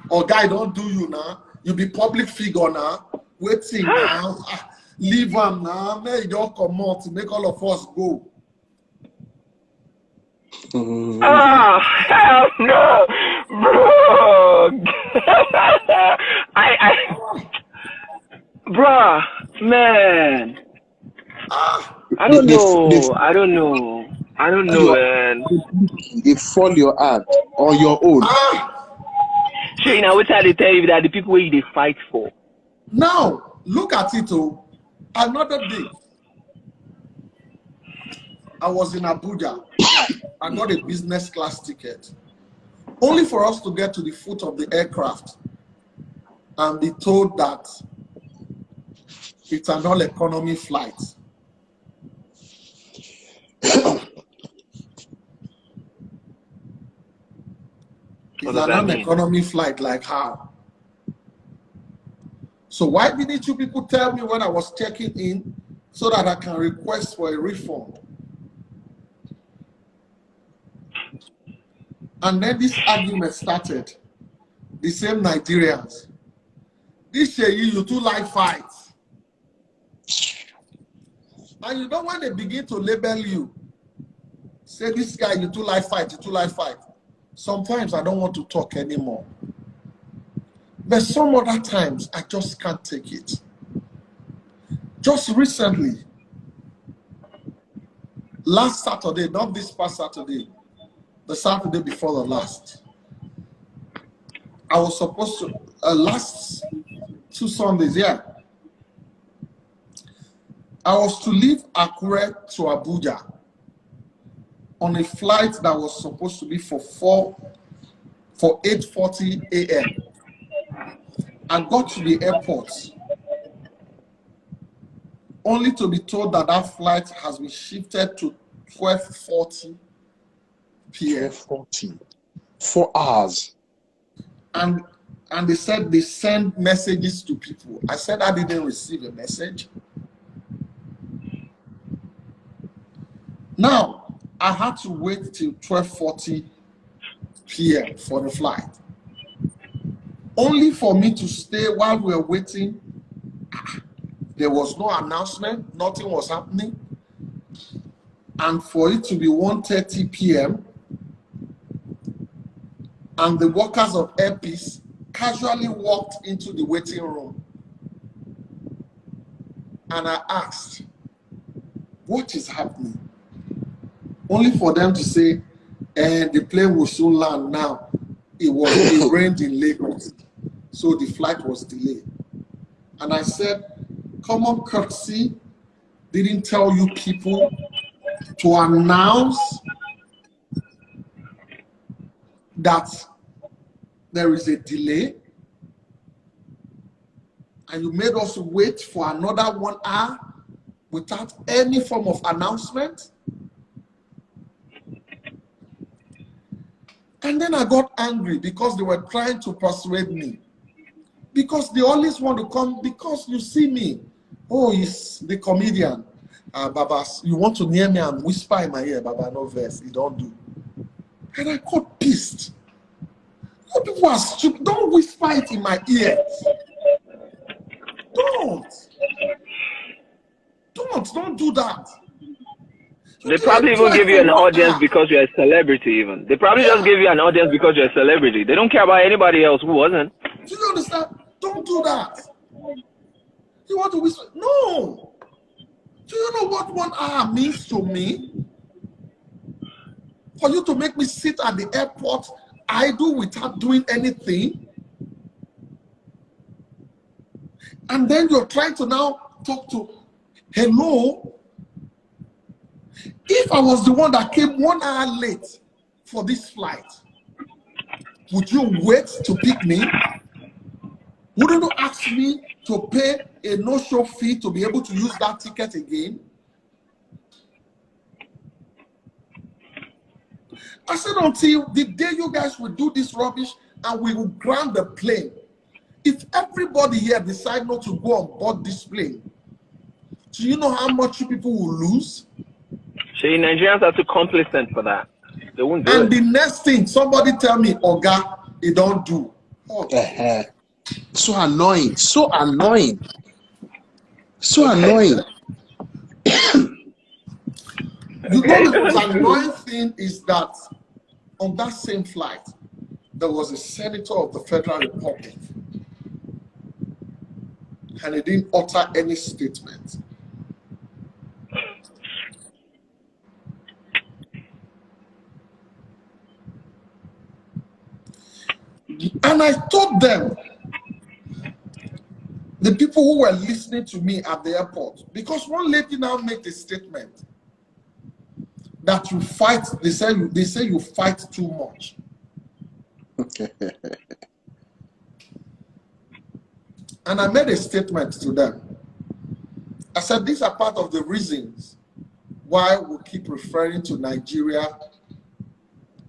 oh guy, don't do you now. You be public figure now. Waiting now. Leave him now. May you don't come out to make all of us go. Oh, hell no, bro. Bruh, man. I don't know, man. They fall your hand or your own. Sure, now what they tell you that the people where they fight for. Now, look at it. Another day, I was in Abuja. I got a business class ticket, only for us to get to the foot of the aircraft and be told that it's an all-economy flight. It's an non-economy flight, like how? So why didn't you people tell me when I was checking in so that I can request for a refund. And then this argument started. The same Nigerians. This Seyi, you too like fights. And you know when they begin to label you, say this guy, you too like fight, you too like fight. Sometimes I don't want to talk anymore. But some other times I just can't take it. Just recently, last Saturday, not this past Saturday, the Saturday before the last, I was supposed to, last 2 Sundays, yeah. I was to leave Akure to Abuja on a flight that was supposed to be for 8:40 a.m. I got to the airport only to be told that that flight has been shifted to 12:40 p.m. 40. 4 hours. And they said they send messages to people. I said I didn't receive a message. Now, I had to wait till 12:40 p.m. for the flight. Only for me to stay while we were waiting. There was no announcement. Nothing was happening. And for it to be 1:30 p.m. and the workers of Air Peace casually walked into the waiting room. And I asked, what is happening? Only for them to say, the plane will soon land now. It rained in Lagos, so the flight was delayed. And I said, common courtesy didn't tell you people to announce that there is a delay, and you made us wait for another 1 hour without any form of announcement. And then I got angry because they were trying to persuade me. Because they always want to come, because you see me. Oh, he's the comedian. Baba, you want to near me and whisper in my ear, Baba, no verse, you don't do. And I got pissed. You people are stupid. Don't whisper it in my ear. Don't do that. They probably even give you an audience because you're a celebrity even. They probably just give you an audience because you're a celebrity. They don't care about anybody else who wasn't. Do you understand? Don't do that. You want to whisper? No. Do you know what 1 hour means to me? For you to make me sit at the airport idle without doing anything? And then you're trying to now talk to, hello? If I was the one that came 1 hour late for this flight, would you wait to pick me? Wouldn't you ask me to pay a no-show fee to be able to use that ticket again? I said until the day you guys will do this rubbish and we will ground the plane. If everybody here decide not to go on board this plane, do you know how much you people will lose? See, Nigerians are too complacent for that. They won't do it. And the next thing, somebody tell me, Oga, it don't do. Oh. So annoying. So annoying. So annoying. You know the most annoying thing is that on that same flight, there was a senator of the Federal Republic, and he didn't utter any statement. And I told them, the people who were listening to me at the airport, because one lady now made a statement that you fight, they say you fight too much. And I made a statement to them. I said, these are part of the reasons why we keep referring to Nigeria,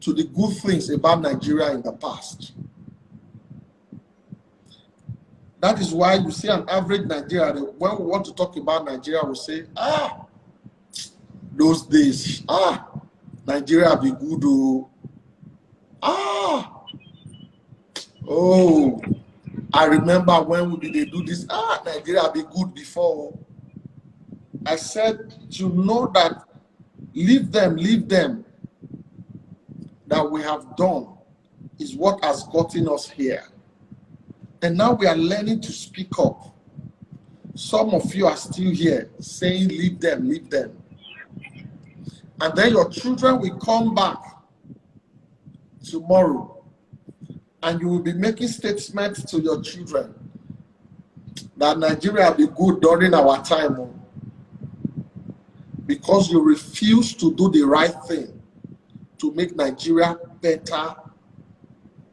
to the good things about Nigeria in the past. That is why you see an average Nigerian, when we want to talk about Nigeria, we say, those days, Nigeria be good, oh, I remember when they do this, Nigeria be good before. I said, you know that leave them, that we have done is what has gotten us here. And now we are learning to speak up. Some of you are still here saying, leave them. And then your children will come back tomorrow and you will be making statements to your children that Nigeria will be good during our time, because you refuse to do the right thing to make Nigeria better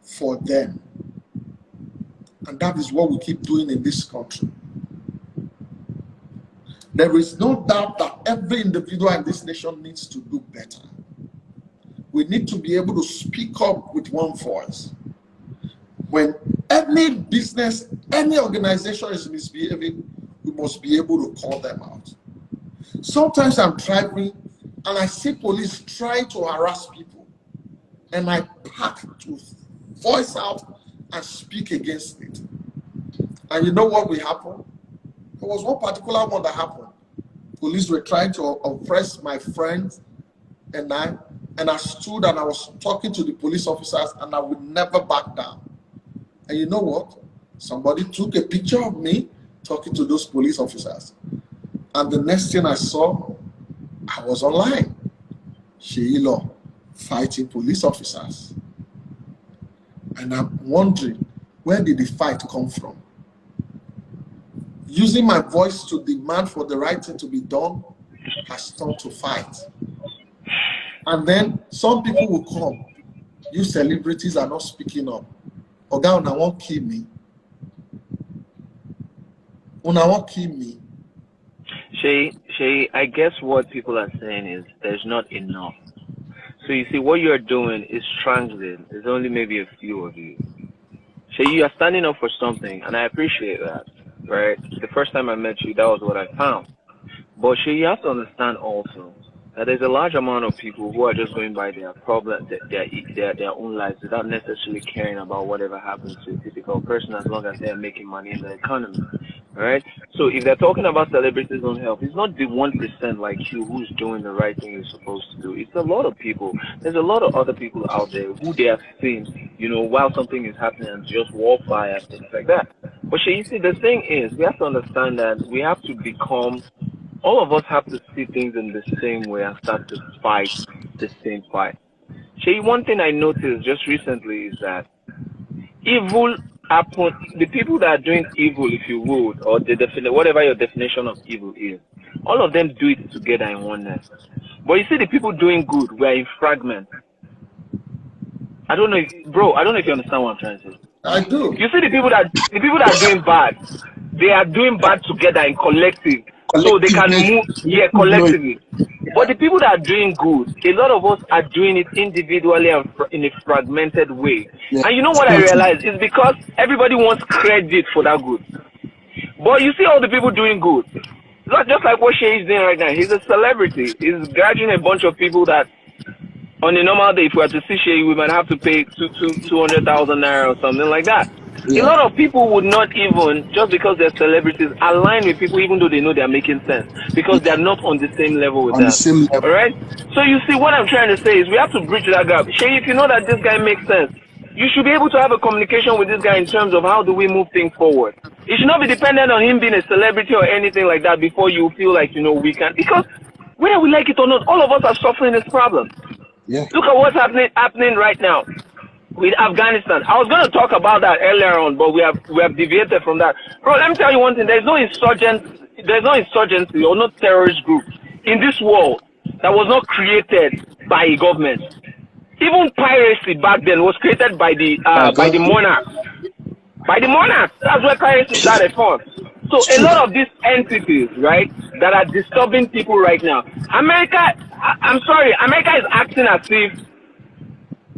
for them. And that is what we keep doing in this country. There is no doubt that every individual in this nation needs to do better. We need to be able to speak up with one voice. When any business, any organization is misbehaving, we must be able to call them out. Sometimes I'm driving and I see police trying to harass people, and I pack to voice out and speak against it. And you know what will happen? There was one particular one that happened. Police were trying to oppress my friends and I stood and I was talking to the police officers, and I would never back down. And you know what? Somebody took a picture of me talking to those police officers. And the next thing I saw, I was online. Seyilaw fighting police officers. And I'm wondering, where did the fight come from? Using my voice to demand for the right thing to be done has turned to fight. And then some people will come. You celebrities are not speaking up. Oga, una won't kill me. Una won't kill me. Seyi, I guess what people are saying is there's not enough. So you see, what you're doing is strangling. There's only maybe a few of you. Seyi, you are standing up for something, and I appreciate that, right? The first time I met you, that was what I found. But Seyi, you have to understand also that there's a large amount of people who are just going by their problem, their own lives, without necessarily caring about whatever happens to a typical person, as long as they're making money in the economy. Right? So if they're talking about celebrities on health, it's not the 1% like you who's doing the right thing you're supposed to do. It's a lot of people. There's a lot of other people out there who they have seen, while something is happening and just walk by and things like that. But you see, the thing is, we have to understand that we have to become, all of us have to see things in the same way and start to fight the same fight. Seyi, one thing I noticed just recently is that evil happen, the people that are doing evil, if you would, or whatever your definition of evil is, all of them do it together in oneness. But you see, the people doing good, we are in fragments. I don't know if you understand what I'm trying to say. I do. You see, the people that are doing bad, they are doing bad together in collective, so they can move, collectively. But the people that are doing good, a lot of us are doing it individually and in a fragmented way. Yeah. And you know what I realized is because everybody wants credit for that good. But you see all the people doing good. Not just like what Seyi is doing right now. He's a celebrity. He's gathering a bunch of people that on a normal day, if we were to see Seyi, we might have to pay 200,000 naira or something like that. Yeah. A lot of people would not even, just because they're celebrities, align with people even though they know they're making sense, because they're not on the same level with them. All right? So you see, what I'm trying to say is we have to bridge that gap. Seyi, if you know that this guy makes sense, you should be able to have a communication with this guy in terms of how do we move things forward. It should not be dependent on him being a celebrity or anything like that before you feel like, we can. Because whether we like it or not, all of us are suffering this problem. Yeah. Look at what's happening right now with Afghanistan. I was going to talk about that earlier on, but we have deviated from that. Bro, let me tell you one thing. There's no insurgency or no terrorist group in this world that was not created by a government. Even piracy back then was created by the monarchs. By the monarchs. That's where piracy started from. So a lot of these entities, right, that are disturbing people right now, America is acting as if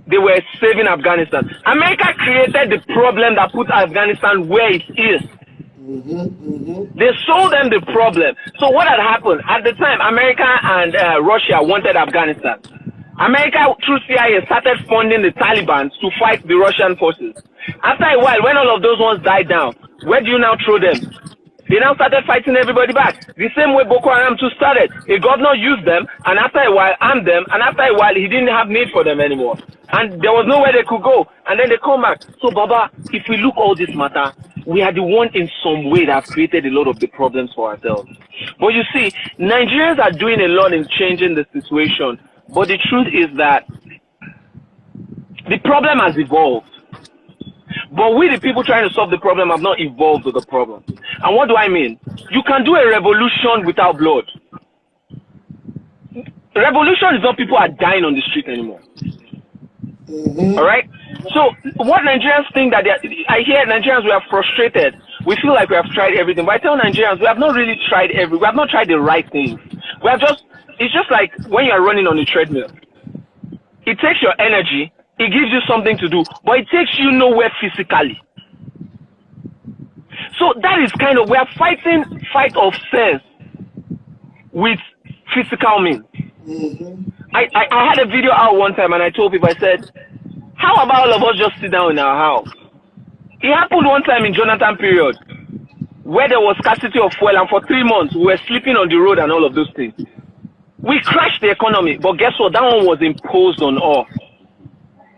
they were saving Afghanistan. America created the problem that put Afghanistan where it is. They sold them the problem. So what had happened? At the time, America and Russia wanted Afghanistan. America, through CIA, started funding the Taliban to fight the Russian forces. After a while, when all of those ones died down, where do you now throw them? They now started fighting everybody back. The same way Boko Haram too started. A governor used them, and after a while, armed them, and after a while, he didn't have need for them anymore. And there was nowhere they could go. And then they come back. So, Baba, if we look all this matter, we are the one in some way that have created a lot of the problems for ourselves. But you see, Nigerians are doing a lot in changing the situation. But the truth is that the problem has evolved. But we, the people trying to solve the problem, have not evolved with the problem. And what do I mean? You can do a revolution without blood. Revolution is not people are dying on the street anymore. All right? So what Nigerians think that I hear Nigerians, we are frustrated. We feel like we have tried everything. But I tell Nigerians, we have not really tried we have not tried the right things. It's just like when you are running on a treadmill. It takes your energy, it gives you something to do, but it takes you nowhere physically. So that is kind of, we are fighting fight of sense with physical means. I had a video out one time and I told people, I said, how about all of us just sit down in our house? It happened one time in Jonathan period where there was scarcity of fuel, and for 3 months we were sleeping on the road and all of those things. We crashed the economy, but guess what? That one was imposed on us.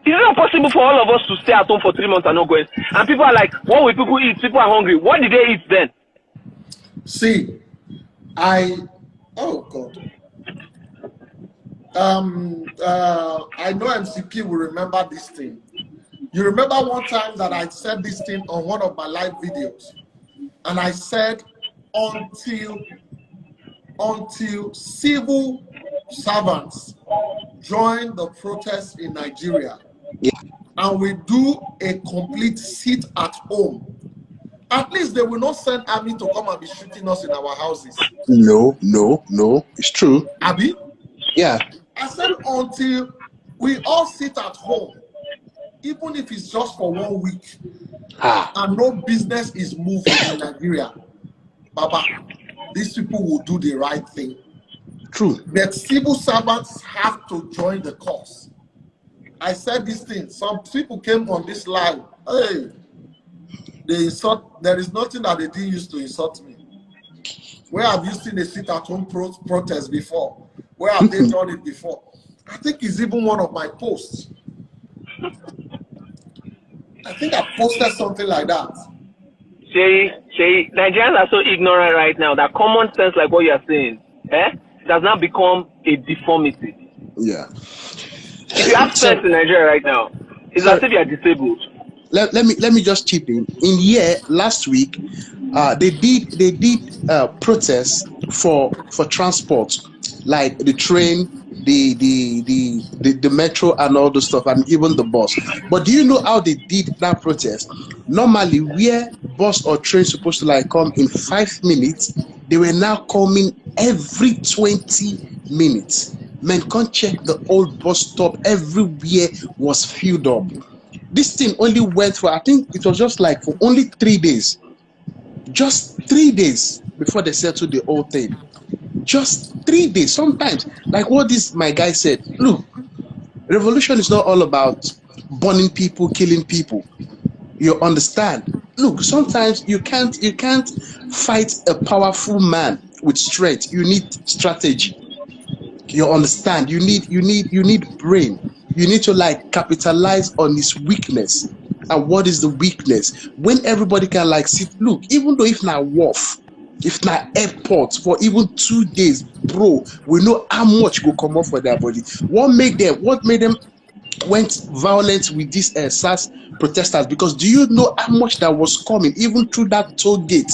Is it not possible for all of us to stay at home for 3 months and not going? And people are like, what will people eat? People are hungry. What did they eat then? See, oh God. I know MCP will remember this thing. You remember one time that I said this thing on one of my live videos, and I said until civil servants join the protests in Nigeria, and we do a complete sit at home, at least they will not send army to come and be shooting us in our houses. No, it's true. Abi? Yeah. I said until we all sit at home, even if it's just for 1 week, and no business is moving in Nigeria, Baba, these people will do the right thing. True. But civil servants have to join the cause. I said this thing. Some people came on this line. Hey, they insult. There is nothing that they didn't use to insult me. Where have you seen a sit-at-home protest before? Where have they done it before? I think it's even one of my posts. I think I posted something like that. Seyi, Nigerians are so ignorant right now that common sense, like what you are saying, does not become a deformity. Yeah. If you have sense in Nigeria right now, it's as if you are disabled. Let me just chip in. Last week, they did protests for transport, like the train, the metro and all the stuff, and even the bus. But do you know how they did that protest? Normally, where bus or train supposed to like come in 5 minutes, they were now coming every 20 minutes. Men can't check the old bus stop. Everywhere was filled up. This thing only went for, I think it was just like for only 3 days. Just 3 days before they settled the whole thing. Just 3 days. Sometimes, like what this my guy said, look, revolution is not all about burning people, killing people. You understand? Look, sometimes you can't fight a powerful man with strength. You need strategy. You understand? You need brain. You need to like capitalize on his weakness. And what is the weakness? When everybody can like sit, look, even though if not wharf, if not airport for even 2 days, bro, we know how much will come up for their body. What made them went violent with these SARS protesters? Because do you know how much that was coming even through that toll gate?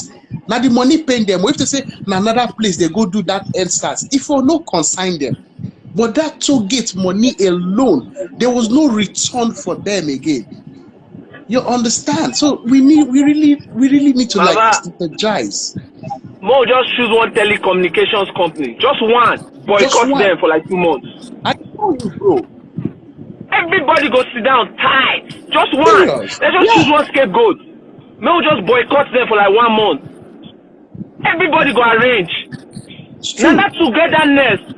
Now the money paying them, if they say na another place they go do that SARS, if we no consign them. But that toll gate money alone, there was no return for them again. You understand? So we really need to like strategize. Mo just choose one telecommunications company, just one, boycott them for like 2 months. I told you, bro. Everybody go sit down tight. Just one. Let's just choose one scapegoat. May we just boycott them for like 1 month. Everybody go arrange. It's true. Now that togetherness